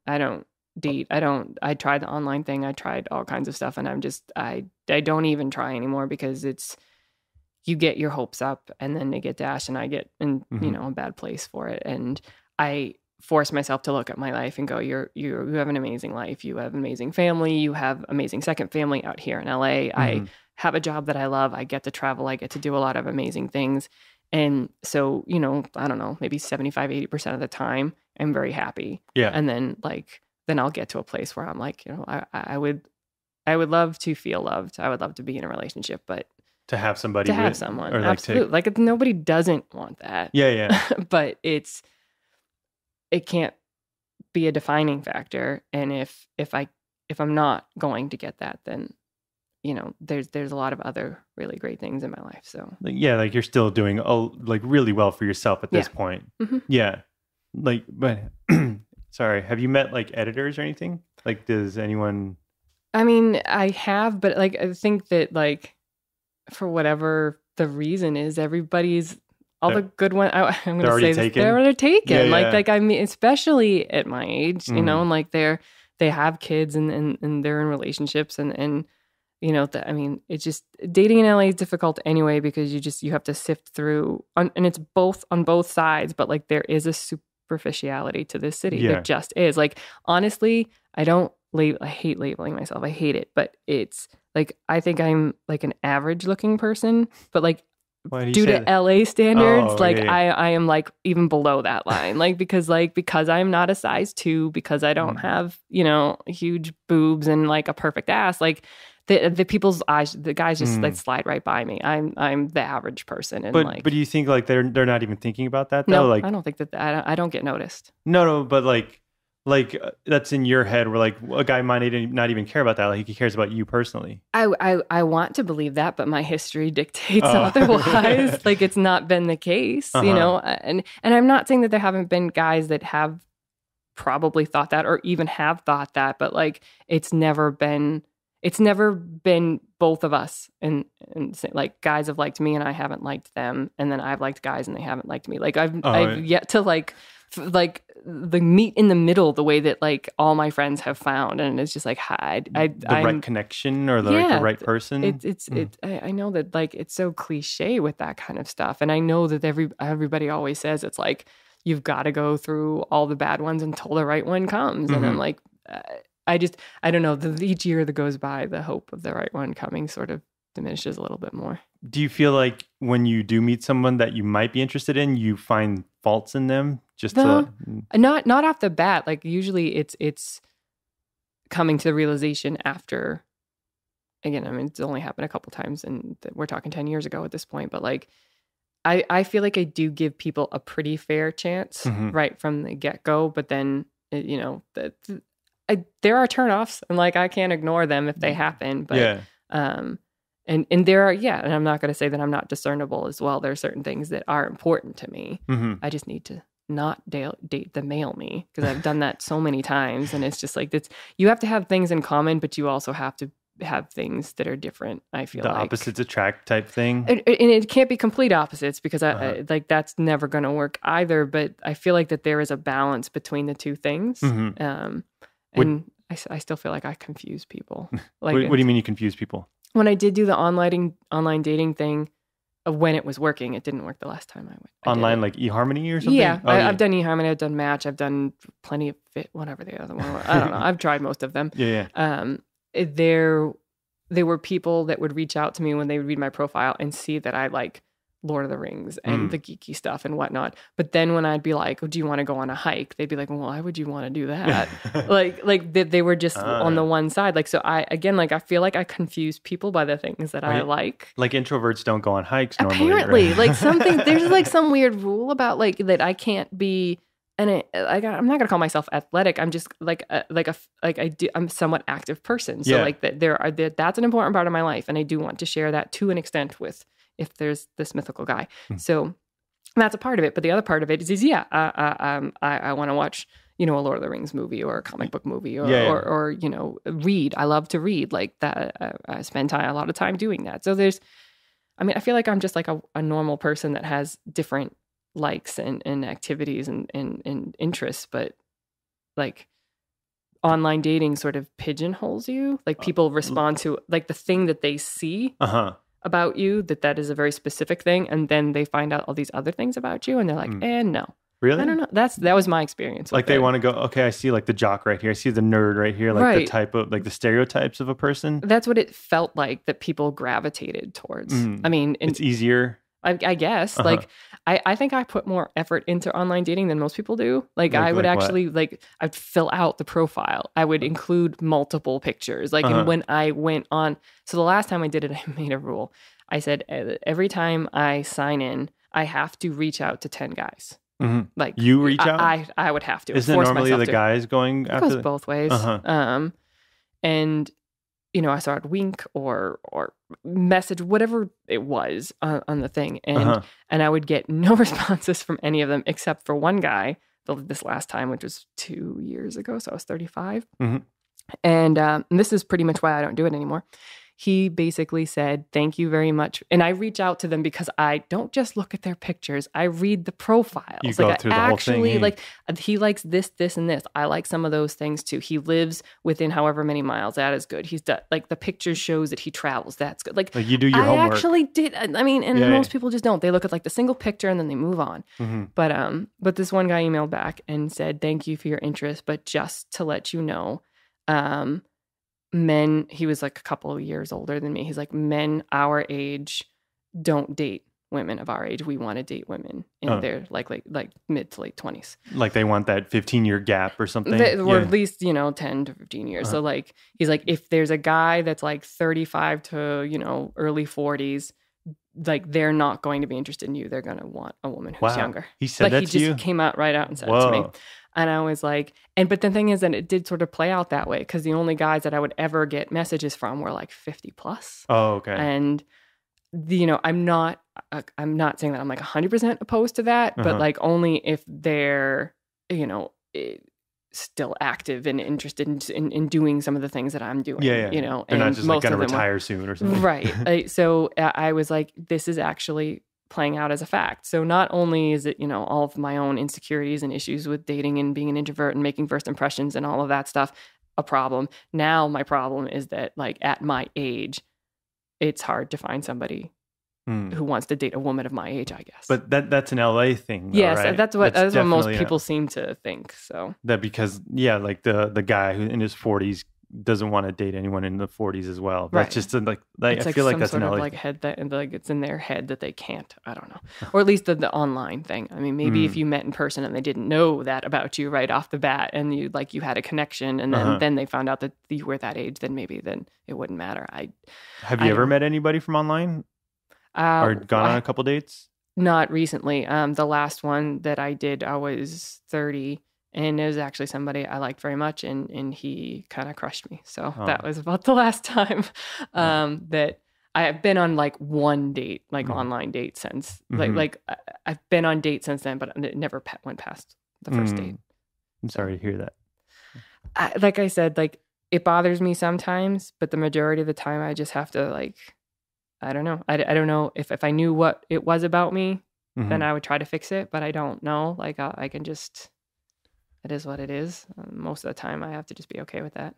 [SPEAKER 3] date. I tried the online thing. I tried all kinds of stuff, and I don't even try anymore, because you get your hopes up and then they get dashed, and I get in, a bad place for it. And I force myself to look at my life and go, you have an amazing life. You have an amazing family. You have amazing second family out here in LA. I have a job that I love. I get to travel. I get to do a lot of amazing things. And so, I don't know, maybe 75, 80% of the time, I'm very happy.
[SPEAKER 2] Yeah.
[SPEAKER 3] And then then I'll get to a place where I'm like, I would love to feel loved. I would love to be in a relationship, but
[SPEAKER 2] to have somebody,
[SPEAKER 3] someone,
[SPEAKER 2] or
[SPEAKER 3] absolutely. Like nobody doesn't want that.
[SPEAKER 2] Yeah.
[SPEAKER 3] But it can't be a defining factor. And if I'm not going to get that, then there's a lot of other really great things in my life. So
[SPEAKER 2] like you're still doing like really well for yourself at this point.
[SPEAKER 3] Mm-hmm.
[SPEAKER 2] Yeah, like, but sorry, have you met like editors or anything? Like, does anyone?
[SPEAKER 3] I mean, I have, but like I think that like, for whatever the reason is, everybody's the good one. I'm going to say this, they're taken. Yeah, like I mean, especially at my age, and like they have kids and they're in relationships and I mean, it's just dating in LA is difficult anyway, because you have to sift through, and it's both on both sides. But like there is a superficiality to this city. There just is. Like honestly, I hate labeling myself. I hate it, but it's like, I think I'm like an average looking person, but like due to LA standards, I am like even below that line, like because I'm not a size 2, because I don't have, huge boobs and like a perfect ass, like the people's eyes, the guys just like slide right by me. I'm the average person. And
[SPEAKER 2] but do you think like they're not even thinking about that though?
[SPEAKER 3] No,
[SPEAKER 2] like
[SPEAKER 3] I don't think that I don't get noticed.
[SPEAKER 2] No, but like that's in your head, where like a guy might not even care about that. Like he cares about you personally.
[SPEAKER 3] I want to believe that, but my history dictates otherwise. Like it's not been the case, and I'm not saying that there haven't been guys that have probably thought that or even have thought that, but like it's never been both of us, and like guys have liked me and I haven't liked them, and then I've liked guys and they haven't liked me. Like I've yet to like the meet in the middle, the way that like all my friends have found, and it's just like the
[SPEAKER 2] right connection or the right person.
[SPEAKER 3] I know that like it's so cliche with that kind of stuff, and I know that everybody always says it's like you've got to go through all the bad ones until the right one comes, and I'm like. I don't know. Each year that goes by, the hope of the right one coming sort of diminishes a little bit more.
[SPEAKER 2] Do you feel like when you do meet someone that you might be interested in, you find faults in them?
[SPEAKER 3] Not off the bat. Like usually it's coming to the realization after. Again, I mean, it's only happened a couple times, and we're talking 10 years ago at this point. But like, I feel like I do give people a pretty fair chance right from the get-go. But then there are turnoffs, and like I can't ignore them if they happen. But and there are and I'm not going to say that I'm not discernible as well. There are certain things that are important to me. I just need to not date the male me, because I've done that so many times, and it's just like you have to have things in common, but you also have to have things that are different. I feel
[SPEAKER 2] the
[SPEAKER 3] like
[SPEAKER 2] opposites attract type thing,
[SPEAKER 3] and it can't be complete opposites, because I like that's never going to work either. But I feel like that there is a balance between the two things. And I still feel like I confuse people. Like,
[SPEAKER 2] what do you mean you confuse people?
[SPEAKER 3] When I did do the online dating thing, when it was working. It didn't work the last time I went.
[SPEAKER 2] Online, like eHarmony or something?
[SPEAKER 3] Yeah, I've done eHarmony, I've done Match, I've done plenty of Fit, whatever the other one was. I don't know. I've tried most of them.
[SPEAKER 2] Yeah.
[SPEAKER 3] There were people that would reach out to me when they would read my profile and see that I like Lord of the Rings and the geeky stuff and whatnot. But then when I'd be like, oh, do you want to go on a hike? They'd be like, well, why would you want to do that? they were just on the one side. Like, so I feel like I confuse people by the things that I like.
[SPEAKER 2] Like introverts don't go on hikes normally.
[SPEAKER 3] Apparently,
[SPEAKER 2] right?
[SPEAKER 3] like something, there's like some weird rule about like that I can't be, and I'm not gonna call myself athletic. I'm just I'm a somewhat active person. So like that's an important part of my life. And I do want to share that to an extent with, if there's this mythical guy. So that's a part of it. But the other part of it is I want to watch, a Lord of the Rings movie or a comic book movie or read. I love to read like that. I spend a lot of time doing that. So I feel like I'm just like a normal person that has different likes and activities and interests, but like online dating sort of pigeonholes you. Like people respond to like the thing that they see about you, that is a very specific thing, and then they find out all these other things about you, and they're like, no.
[SPEAKER 2] Really?
[SPEAKER 3] I don't know. That was my experience.
[SPEAKER 2] Like they want to go, okay, I see like the jock right here. I see the nerd right here. Like the type of, like the stereotypes of a person.
[SPEAKER 3] That's what it felt like that people gravitated towards. I mean,
[SPEAKER 2] it's easier.
[SPEAKER 3] I guess. Like, I think I put more effort into online dating than most people do. Like I would actually, I'd fill out the profile. I would include multiple pictures. Like, and when I went on, so the last time I did it, I made a rule. I said, every time I sign in, I have to reach out to 10 guys. Like
[SPEAKER 2] you reach out?
[SPEAKER 3] I would have to.
[SPEAKER 2] Isn't it normally the guys going after?
[SPEAKER 3] It goes both ways. And I saw it wink or message, whatever it was on the thing. And I would get no responses from any of them except for one guy this last time, which was 2 years ago. So I was 35. And this is pretty much why I don't do it anymore. He basically said, thank you very much. And I reach out to them because I don't just look at their pictures. I read the profiles.
[SPEAKER 2] You go through the whole thing.
[SPEAKER 3] Like he likes this, this, and this. I like some of those things too. He lives within however many miles. That is good. He's done, like the picture shows that he travels. That's good. Like
[SPEAKER 2] you do your homework.
[SPEAKER 3] I actually did. I mean, and most people just don't. They look at like the single picture and then they move on. But this one guy emailed back and said, thank you for your interest. But just to let you know, men, he was like a couple of years older than me. He's like, men our age don't date women of our age. We want to date women in their like mid to late 20s.
[SPEAKER 2] Like they want that 15-year gap or something.
[SPEAKER 3] Or at least, 10 to 15 years. So like, he's like, if there's a guy that's like 35 to, early 40s, like they're not going to be interested in you. They're going to want a woman who's younger.
[SPEAKER 2] He said that to you?
[SPEAKER 3] He just came out right out and said it to me. And I was like, but the thing is that it did sort of play out that way because the only guys that I would ever get messages from were like 50 plus.
[SPEAKER 2] Oh, okay.
[SPEAKER 3] And, I'm not saying that I'm like 100% opposed to that, but like only if they're, still active and interested in doing some of the things that I'm doing.
[SPEAKER 2] Yeah. They're not just like going to retire soon or something.
[SPEAKER 3] Right. So I was like, this is actually playing out as a fact. So not only is it, all of my own insecurities and issues with dating and being an introvert and making first impressions and all of that stuff a problem. Now my problem is that like at my age, it's hard to find somebody who wants to date a woman of my age, I guess.
[SPEAKER 2] But that's an LA thing, though,
[SPEAKER 3] yes,
[SPEAKER 2] right?
[SPEAKER 3] that's what most people seem to think. So
[SPEAKER 2] that because like the guy who in his 40s doesn't want to date anyone in the 40s as well. That's just like I feel like that's an LA
[SPEAKER 3] like head that like it's in their head that they can't. I don't know, or at least the online thing. I mean, maybe if you met in person and they didn't know that about you right off the bat, and you had a connection, and then they found out that you were that age, then it wouldn't matter.
[SPEAKER 2] Have you ever met anybody from online? Or gone on a couple dates?
[SPEAKER 3] Not recently. The last one that I did, I was 30, and it was actually somebody I liked very much, and he kind of crushed me. So that was about the last time that I've been on like one date, like online date since. Like I've been on dates since then, but it never went past the first date.
[SPEAKER 2] I'm sorry to hear that.
[SPEAKER 3] Like I said, like it bothers me sometimes, but the majority of the time I just have to like, I don't know. I don't know if I knew what it was about me, then I would try to fix it, but I don't know. Like I can just, it is what it is. Most of the time I have to just be okay with that.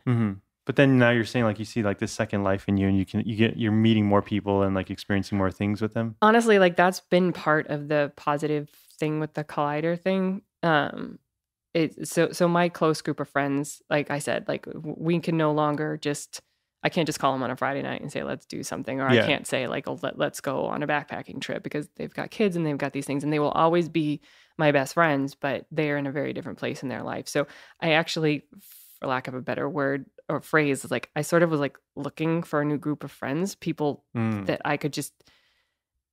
[SPEAKER 2] But then now you're saying like you see like this second life in you, and you're meeting more people and like experiencing more things with them.
[SPEAKER 3] Honestly, like that's been part of the positive thing with the Collider thing. So my close group of friends, like I said, like we can no longer I can't just call them on a Friday night and say, let's do something. Or I can't say like, oh, let's go on a backpacking trip, because they've got kids and they've got these things, and they will always be my best friends, but they're in a very different place in their life. So I actually, for lack of a better word or phrase, like I sort of was like looking for a new group of friends, people that I could just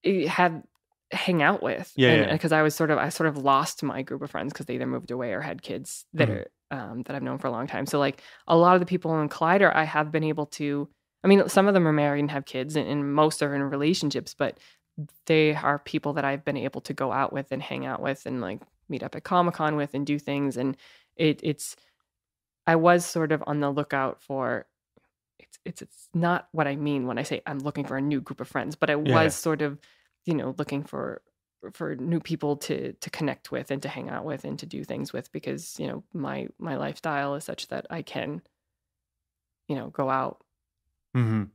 [SPEAKER 3] hang out with. Because I sort of lost my group of friends because they either moved away or had kids that are that I've known for a long time. So like a lot of the people in Collider, I have been able to, I mean, some of them are married and have kids, and most are in relationships, but they are people that I've been able to go out with and hang out with and like meet up at Comic-Con with and do things. And I was sort of on the lookout for, it's not what I mean when I say I'm looking for a new group of friends, but I was sort of, looking for new people to connect with and to hang out with and to do things with, because, my lifestyle is such that I can, go out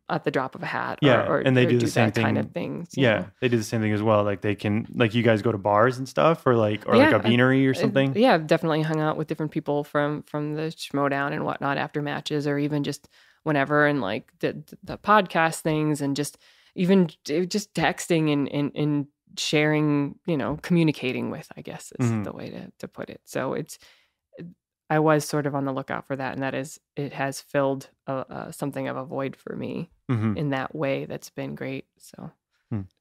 [SPEAKER 3] at the drop of a hat or
[SPEAKER 2] and they do the same
[SPEAKER 3] that
[SPEAKER 2] thing
[SPEAKER 3] kind of things.
[SPEAKER 2] They do the same thing as well. Like they can, like you guys go to bars and stuff, or like a beanery or something.
[SPEAKER 3] I've definitely hung out with different people from the Schmoedown and whatnot after matches, or even just whenever, and like the podcast things, and just even just texting and sharing, communicating with, I guess is the way to put it. So I was sort of on the lookout for that, and it has filled something of a void for me in that way. That's been great. So,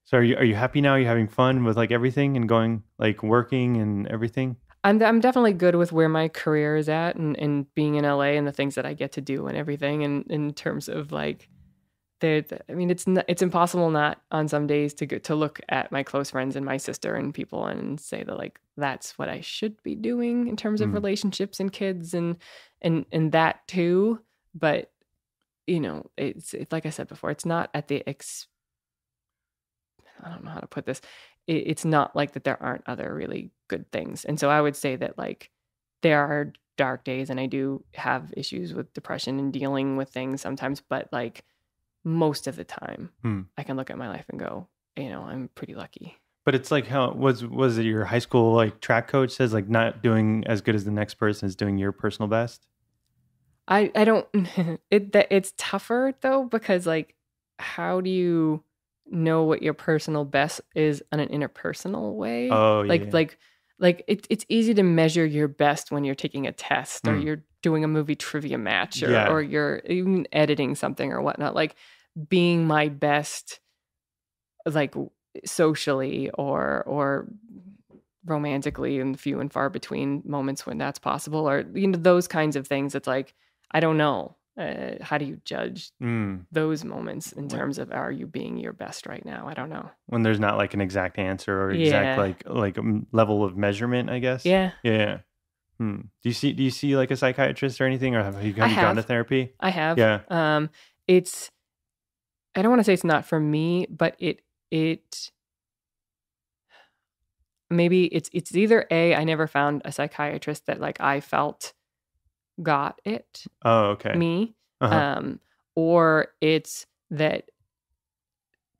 [SPEAKER 2] so are you happy now? Are you having fun with like everything and going like working and everything?
[SPEAKER 3] I'm definitely good with where my career is at, and being in LA and the things that I get to do and everything. And in terms of like, it's impossible not on some days to look at my close friends and my sister and people and say that like that's what I should be doing in terms of relationships and kids and that too. But it's like I said before, it's not at the I don't know how to put this. It's not like that there aren't other really good things. And so I would say that like there are dark days, and I do have issues with depression and dealing with things sometimes, but like most of the time I can look at my life and go, I'm pretty lucky.
[SPEAKER 2] But it's like, how was it your high school like track coach says like not doing as good as the next person is doing your personal best?
[SPEAKER 3] I don't it's tougher though, because like how do you know what your personal best is on an interpersonal way? Like it's easy to measure your best when you're taking a test or you're doing a movie trivia match or you're even editing something or whatnot. Like being my best, like socially or romantically, and few and far between moments when that's possible, or those kinds of things. It's like, I don't know. How do you judge those moments in terms of, are you being your best right now? I don't know. When
[SPEAKER 2] there's not like an exact answer or exact like level of measurement, I guess.
[SPEAKER 3] Yeah.
[SPEAKER 2] Do you see like a psychiatrist or anything, or have you gone to therapy?
[SPEAKER 3] I have.
[SPEAKER 2] Yeah.
[SPEAKER 3] I don't want to say it's not for me, but it maybe it's either I never found a psychiatrist that like I felt got it.
[SPEAKER 2] Oh, okay.
[SPEAKER 3] Me. Or it's that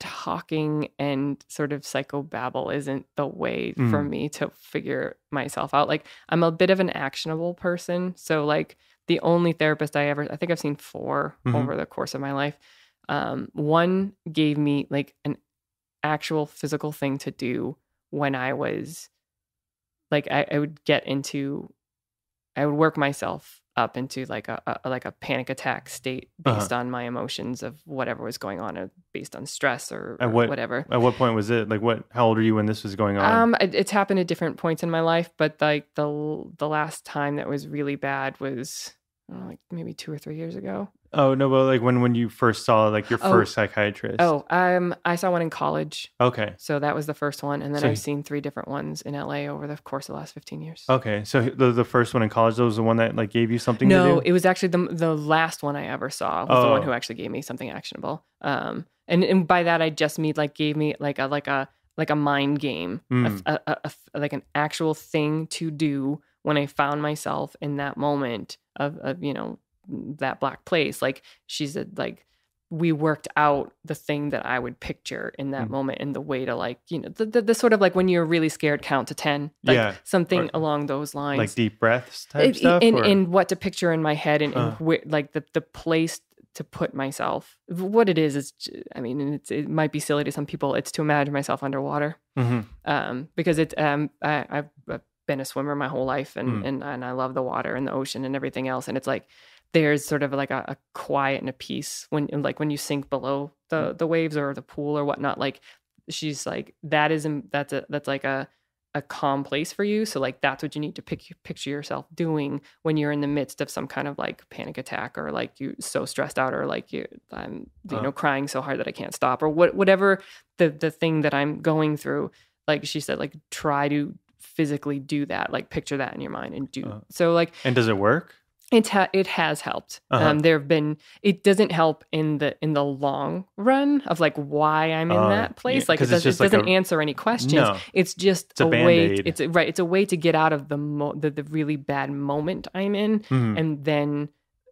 [SPEAKER 3] talking and sort of psychobabble isn't the way for me to figure myself out. Like I'm a bit of an actionable person. So like the only therapist I think I've seen 4 over the course of my life. One gave me like an actual physical thing to do when I was like, I would work myself up into like a panic attack state based on my emotions of whatever was going on, based on stress or whatever.
[SPEAKER 2] At what point was it? Like how old were you when this was going on?
[SPEAKER 3] It's happened at different points in my life, but like the last time that was really bad was like maybe 2 or 3 years ago.
[SPEAKER 2] Oh no, but like when you first saw like your first psychiatrist.
[SPEAKER 3] I saw one in college.
[SPEAKER 2] Okay.
[SPEAKER 3] So that was the first one, and then I've seen 3 different ones in LA over the course of the last 15 years.
[SPEAKER 2] Okay, so the first one in college, that was the one that like gave you something to do?
[SPEAKER 3] No, it was actually the last one I ever saw was the one who actually gave me something actionable. And by that I just mean like gave me like a mind game, like an actual thing to do when I found myself in that moment of that black place. Like she said, like we worked out the thing that I would picture in that moment, and the way to like, you know, the sort of like when you're really scared, count to 10, like something along those lines,
[SPEAKER 2] like deep breaths type stuff,
[SPEAKER 3] and what to picture in my head, and where, like the place to put myself. What it is, I mean, it might be silly to some people. It's to imagine myself underwater, because it's I've been a swimmer my whole life, and I love the water and the ocean and everything else, and it's like there's sort of like a quiet and a peace when you sink below the waves or the pool or whatnot. Like she's like, that's like a calm place for you. So like that's what you need to picture yourself doing when you're in the midst of some kind of like panic attack, or like you so stressed out, or like I'm crying so hard that I can't stop, or whatever the thing that I'm going through. Like she said, like try to physically do that, like picture that in your mind and do so. Like,
[SPEAKER 2] and does it work?
[SPEAKER 3] It has helped. It doesn't help in the long run of like why I'm in that place. Like it doesn't answer any questions. No, it's just a way. It's a way to get out of the really bad moment I'm in, and then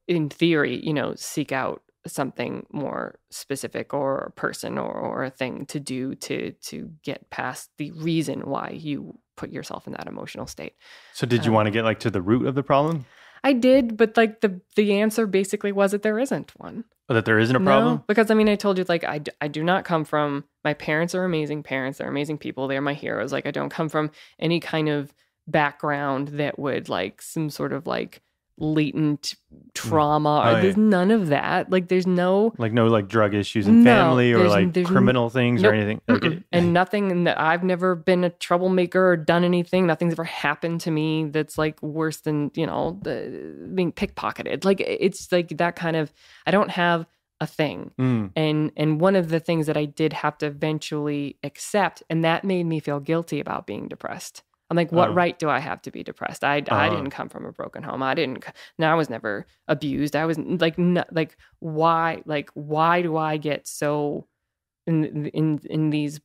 [SPEAKER 3] in theory, you know, seek out something more specific, or a person or a thing to do to get past the reason why you put yourself in that emotional state.
[SPEAKER 2] So did you want to get like to the root of the problem?
[SPEAKER 3] I did, but like the answer basically was that there isn't one.
[SPEAKER 2] Oh, that there isn't a problem?
[SPEAKER 3] No, because I mean, I told you, like, I do not come from, my parents are amazing parents. They're amazing people. They're my heroes. Like, I don't come from any kind of background that would like some sort of like latent trauma. There's none of that. Like there's no drug issues in family, or like criminal things, or anything. And nothing that I've never been a troublemaker or done anything. Nothing's ever happened to me that's like worse than, you know, being pickpocketed. Like it's like that kind of, I don't have a thing. And one of the things that I did have to eventually accept, and that made me feel guilty about being depressed. I'm like, what right do I have to be depressed? I didn't come from a broken home. I was never abused. I was like, why do I get so in these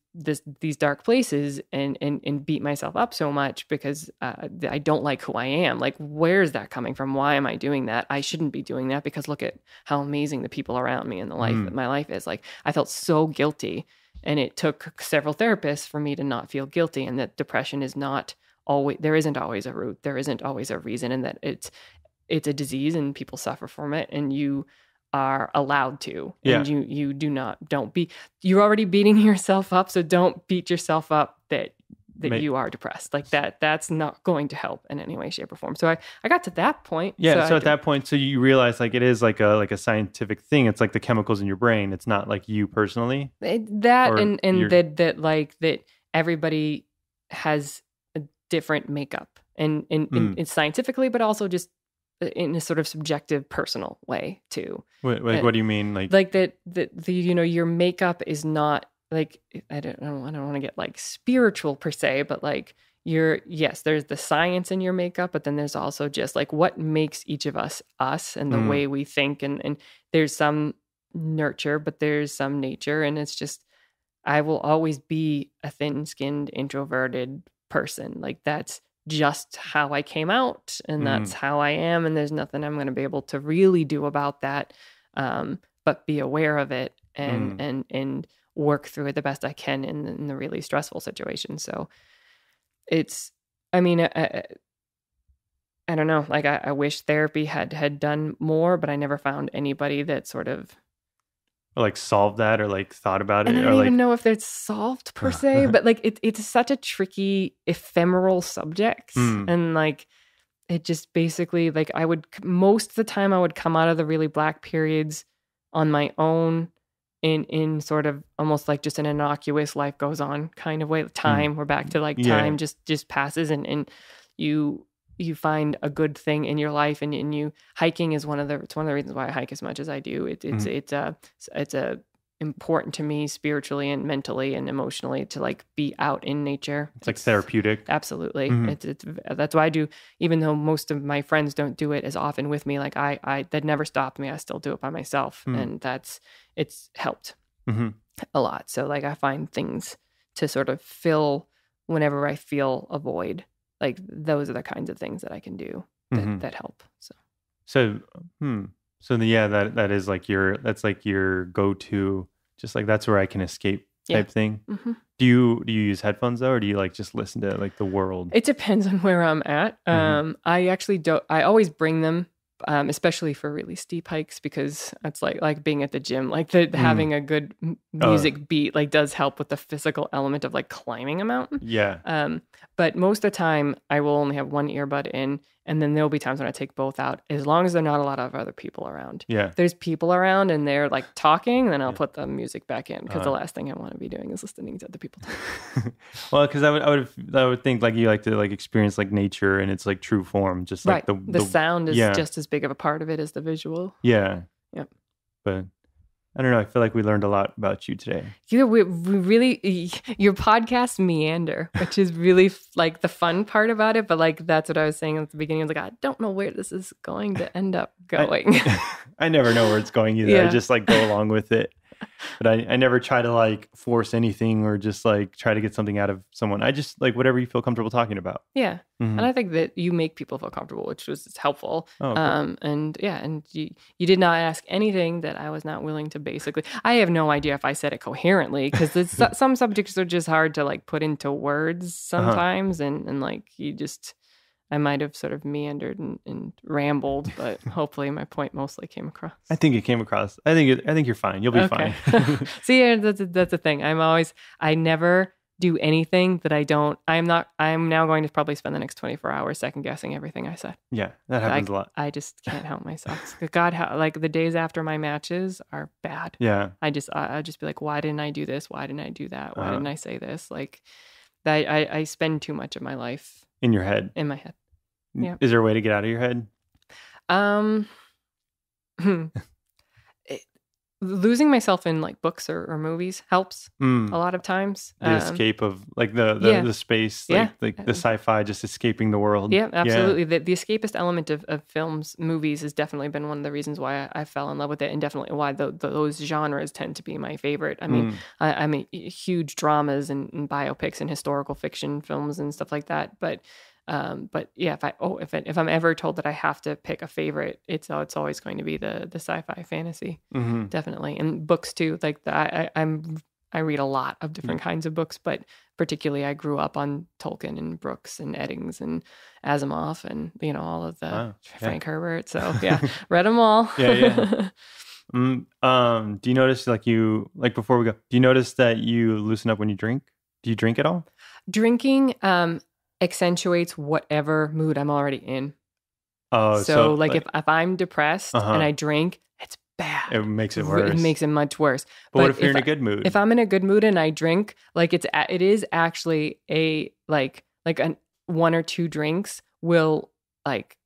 [SPEAKER 3] dark places and beat myself up so much because I don't like who I am? Like, where is that coming from? Why am I doing that? I shouldn't be doing that, because look at how amazing the people around me and the life my life is. Like, I felt so guilty. And it took several therapists for me to not feel guilty, and that depression is not always, there isn't always a root, there isn't always a reason, and that it's a disease and people suffer from it, and you are allowed to. And you're already beating yourself up, so don't beat yourself up that you are depressed. Like that's not going to help in any way, shape, or form. So I got to that point.
[SPEAKER 2] Yeah. So at that point, so you realize like it is like a scientific thing. It's like the chemicals in your brain. It's not like you personally. That
[SPEAKER 3] everybody has a different makeup, and it's scientifically, but also just in a sort of subjective, personal way too.
[SPEAKER 2] What do you mean?
[SPEAKER 3] Like that you know, your makeup is not like, I don't want to get like spiritual per se, but like there's the science in your makeup, but then there's also just like what makes each of us, and the way we think, and there's some nurture, but there's some nature, and it's just, I will always be a thin-skinned, introverted person. Like that's just how I came out, and that's how I am, and there's nothing I'm going to be able to really do about that, but be aware of it and work through it the best I can in the really stressful situation. So it's, I mean, I don't know, like I wish therapy had done more, but I never found anybody that sort of
[SPEAKER 2] like solved that, or like thought about it.
[SPEAKER 3] And I don't even know if it's solved per se, but like it's such a tricky, ephemeral subject. And like, it just basically, like most of the time I would come out of the really black periods on my own, in sort of almost like just an innocuous life goes on kind of way. Time, we're back to like time just passes, and you find a good thing in your life, and you, hiking is one of the reasons why I hike as much as I do. It's important to me spiritually and mentally and emotionally to like be out in nature.
[SPEAKER 2] It's like therapeutic. Absolutely.
[SPEAKER 3] That's why I do, even though most of my friends don't do it as often with me. Like I that never stopped me. I still do it by myself, and it's helped a lot. So like I find things to sort of fill whenever I feel a void. Like those are the kinds of things that I can do that help. So
[SPEAKER 2] So that is like that's like your go-to, just like that's where I can escape type thing. Mm-hmm. Do you use headphones though, or do you like just listen to like the world?
[SPEAKER 3] It depends on where I'm at. I actually don't. I always bring them, especially for really steep hikes, because it's like being at the gym. Like having a good music beat like does help with the physical element of like climbing a mountain.
[SPEAKER 2] Yeah.
[SPEAKER 3] But most of the time, I will only have one earbud in, and then there'll be times when I take both out, as long as there are not a lot of other people around.
[SPEAKER 2] Yeah.
[SPEAKER 3] If there's people around and they're like talking, then I'll put the music back in, because the last thing I want to be doing is listening to other people talk.
[SPEAKER 2] Well, because I would think like you like to like experience like nature in its like true form, just like
[SPEAKER 3] the sound is just as big of a part of it as the visual.
[SPEAKER 2] Yeah.
[SPEAKER 3] Yep.
[SPEAKER 2] But I don't know. I feel like we learned a lot about you today.
[SPEAKER 3] Yeah, we really, your podcast meander, which is really like the fun part about it. But like, that's what I was saying at the beginning. I was like, I don't know where this is going to end up going.
[SPEAKER 2] I never know where it's going either.
[SPEAKER 3] Yeah.
[SPEAKER 2] I just like go along with it. But I never try to like force anything or just like try to get something out of someone. I just like whatever you feel comfortable talking about.
[SPEAKER 3] Yeah. Mm-hmm. And I think that you make people feel comfortable, which was helpful.
[SPEAKER 2] Oh, cool.
[SPEAKER 3] And you did not ask anything that I was not willing to basically. I have no idea if I said it coherently, because some subjects are just hard to like put into words sometimes. And like I might have sort of meandered and rambled, but hopefully my point mostly came across.
[SPEAKER 2] I think it came across. I think you're fine. You'll be fine.
[SPEAKER 3] See, that's the thing. I never do anything that I don't. I'm now going to probably spend the next 24 hours second guessing everything I said.
[SPEAKER 2] Yeah, that happens a lot.
[SPEAKER 3] I just can't help myself. God, like the days after my matches are bad.
[SPEAKER 2] Yeah.
[SPEAKER 3] I just be like, why didn't I do this? Why didn't I do that? Why didn't I say this? Like, I spend too much of my life
[SPEAKER 2] in your head.
[SPEAKER 3] In my head. Yeah.
[SPEAKER 2] Is there a way to get out of your head?
[SPEAKER 3] Losing myself in like books or movies helps a lot of times.
[SPEAKER 2] The escape of like the space, like the sci-fi, just escaping the world.
[SPEAKER 3] Yeah, absolutely. Yeah. The escapist element of films, movies has definitely been one of the reasons why I fell in love with it, and definitely why those genres tend to be my favorite. I mean, I'm a huge dramas and biopics and historical fiction films and stuff like that, but yeah, if I'm ever told that I have to pick a favorite, it's always going to be the sci-fi fantasy, definitely, and books too. Like I read a lot of different kinds of books, but particularly I grew up on Tolkien and Brooks and Eddings and Asimov and all of the Frank Herbert. So yeah, read them all.
[SPEAKER 2] Yeah. Do you notice before we go? Do you notice that you loosen up when you drink? Do you drink at all?
[SPEAKER 3] Drinking accentuates whatever mood I'm already in.
[SPEAKER 2] Oh,
[SPEAKER 3] so if I'm depressed and I drink, it's bad.
[SPEAKER 2] It makes it worse.
[SPEAKER 3] It makes it much worse.
[SPEAKER 2] But what if you're in a good mood?
[SPEAKER 3] If I'm in a good mood and I drink, like it is actually a like one or two drinks will like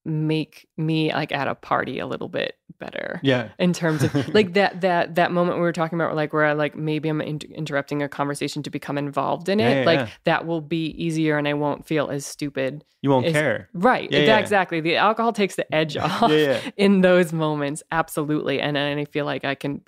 [SPEAKER 3] make me like at a party a little bit better.
[SPEAKER 2] Yeah.
[SPEAKER 3] In terms of like that moment we were talking about, like where I like maybe I'm interrupting a conversation to become involved in it. That will be easier and I won't feel as stupid.
[SPEAKER 2] You won't care.
[SPEAKER 3] Right. Exactly. The alcohol takes the edge off in those moments. Absolutely. And I feel like I can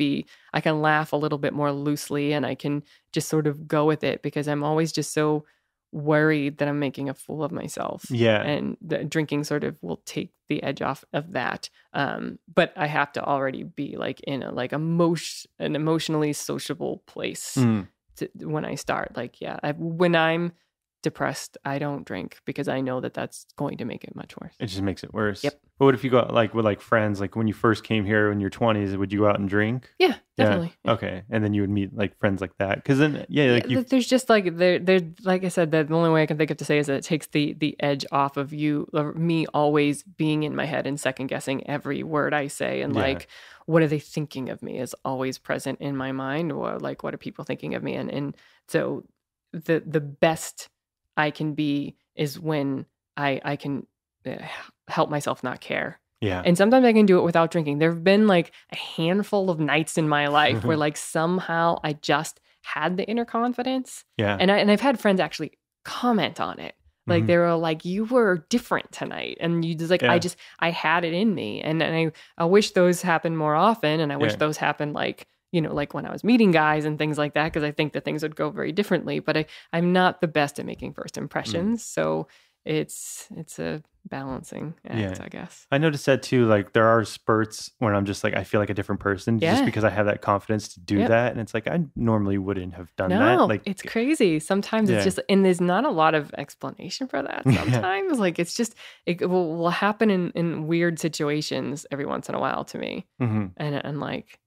[SPEAKER 3] laugh a little bit more loosely and I can just sort of go with it because I'm always just so worried that I'm making a fool of myself.
[SPEAKER 2] Yeah.
[SPEAKER 3] And the drinking sort of will take the edge off of that. But I have to already be like in an emotionally sociable place when I start. Like, when I'm depressed, I don't drink because I know that that's going to make it much worse.
[SPEAKER 2] It just makes it worse.
[SPEAKER 3] Yep.
[SPEAKER 2] But what if you go like with like friends, like when you first came here in your 20s, would you go out and drink?
[SPEAKER 3] Yeah, definitely.
[SPEAKER 2] Yeah. Okay. And then you would meet like friends like that. Cause then, there's
[SPEAKER 3] just like, there, like I said, the only way I can think of to say is that it takes the edge off of me always being in my head and second guessing every word I say. And like, what are they thinking of me is always present in my mind, or like, what are people thinking of me? And so the best I can be is when I can help myself not care.
[SPEAKER 2] Yeah.
[SPEAKER 3] And sometimes I can do it without drinking. There have been like a handful of nights in my life where like somehow I just had the inner confidence.
[SPEAKER 2] Yeah.
[SPEAKER 3] And I've had friends actually comment on it. Like they were like, you were different tonight. And you just like, I had it in me. And I wish those happened more often. And I wish those happened like when I was meeting guys and things like that, because I think that things would go very differently. But I'm not the best at making first impressions. So it's a balancing act, I guess.
[SPEAKER 2] I noticed that too. Like there are spurts when I'm just like, I feel like a different person just because I have that confidence to do that. And it's like, I normally wouldn't have done that. Like
[SPEAKER 3] it's crazy. Sometimes it's just, and there's not a lot of explanation for that. Sometimes like, it's just, it will happen in weird situations every once in a while to me. And like,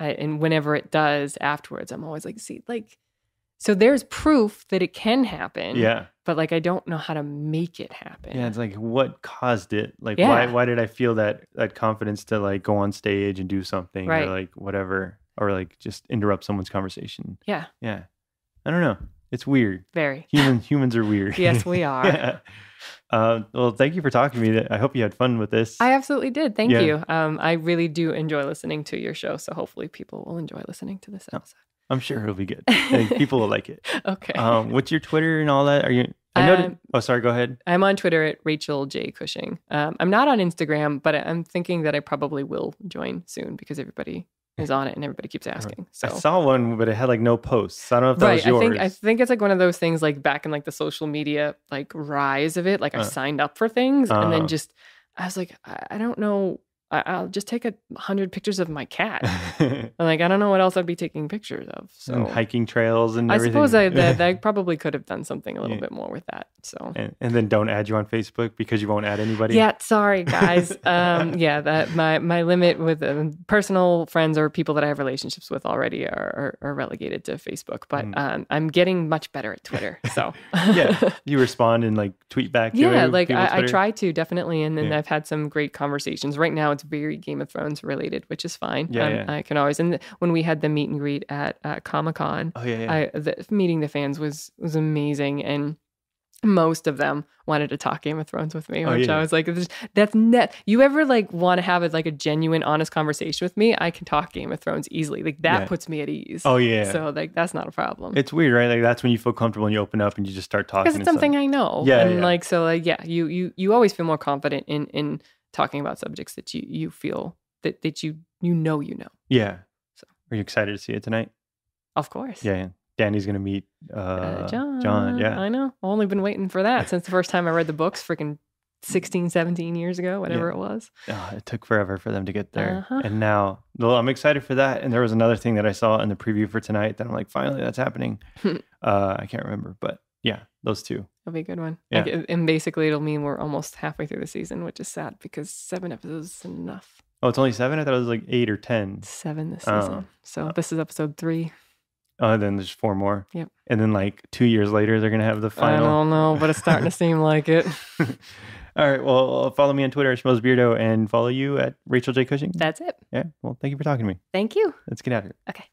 [SPEAKER 3] and whenever it does afterwards, I'm always like, see, like, so there's proof that it can happen. Yeah. But like, I don't know how to make it happen.
[SPEAKER 2] Yeah. It's like, what caused it? Like, why did I feel that confidence to like go on stage and do something or like whatever, or like just interrupt someone's conversation? Yeah. Yeah. I don't know. It's weird.
[SPEAKER 3] Very.
[SPEAKER 2] Humans are weird.
[SPEAKER 3] Yes, we are.
[SPEAKER 2] Well, thank you for talking to me. I hope you had fun with this.
[SPEAKER 3] I absolutely did. Thank you. I really do enjoy listening to your show. So hopefully people will enjoy listening to this episode.
[SPEAKER 2] I'm sure it'll be good. I think people will like it.
[SPEAKER 3] Okay.
[SPEAKER 2] What's your Twitter and all that? Are you? I know. Oh, sorry. Go ahead.
[SPEAKER 3] I'm on Twitter at Rachel J. Cushing. I'm not on Instagram, but I'm thinking that I probably will join soon because everybody is on it and everybody keeps asking. So
[SPEAKER 2] I saw one, but it had like no posts. I don't know if that was yours.
[SPEAKER 3] I think it's like one of those things like back in like the social media like rise of it. Like I signed up for things and then just I was like, I don't know. I'll just take 100 pictures of my cat. Like, I don't know what else I'd be taking pictures of. So
[SPEAKER 2] and hiking trails and everything.
[SPEAKER 3] I suppose I probably could have done something a little bit more with that. So
[SPEAKER 2] and then don't add you on Facebook because you won't add anybody.
[SPEAKER 3] Yeah, sorry guys. That my limit with personal friends or people that I have relationships with already are relegated to Facebook. But I'm getting much better at Twitter. So
[SPEAKER 2] you respond and like tweet back.
[SPEAKER 3] Yeah, like I try to definitely, and then I've had some great conversations. Right now, it's very Game of Thrones related, which is fine. I can always. And when we had the meet and greet at Comic-Con, meeting the fans was amazing, and most of them wanted to talk Game of Thrones with me, which I was like, that's net. You ever like want to have like a genuine, honest conversation with me? I can talk Game of Thrones easily. Like that puts me at ease. Oh yeah. So like that's not a problem.
[SPEAKER 2] It's weird, right? Like that's when you feel comfortable and you open up and you just start talking.
[SPEAKER 3] Because it's something I know. Yeah. And like so like you always feel more confident in talking about subjects that you feel that you know.
[SPEAKER 2] Yeah. So are you excited to see it tonight?
[SPEAKER 3] Of course.
[SPEAKER 2] Yeah. Danny's going to meet John. Yeah.
[SPEAKER 3] I know. I've only been waiting for that since the first time I read the books freaking 16, 17 years ago, whatever it was.
[SPEAKER 2] Oh, it took forever for them to get there. And now, well, I'm excited for that. And there was another thing that I saw in the preview for tonight that I'm like, finally, that's happening. I can't remember, but yeah, those two.
[SPEAKER 3] It'll be a good one. Yeah. Like, and basically, it'll mean we're almost halfway through the season, which is sad because 7 episodes is enough.
[SPEAKER 2] Oh, it's only 7? I thought it was like 8 or 10.
[SPEAKER 3] 7 this season. So this is episode 3.
[SPEAKER 2] Oh, then there's 4 more.
[SPEAKER 3] Yep.
[SPEAKER 2] And then like 2 years later, they're going to have the final.
[SPEAKER 3] I don't know, but it's starting to seem like it.
[SPEAKER 2] All right. Well, follow me on Twitter at Beardo and follow you at Rachel J. Cushing.
[SPEAKER 3] That's it.
[SPEAKER 2] Yeah. Well, thank you for talking to me.
[SPEAKER 3] Thank you.
[SPEAKER 2] Let's get out of here.
[SPEAKER 3] Okay.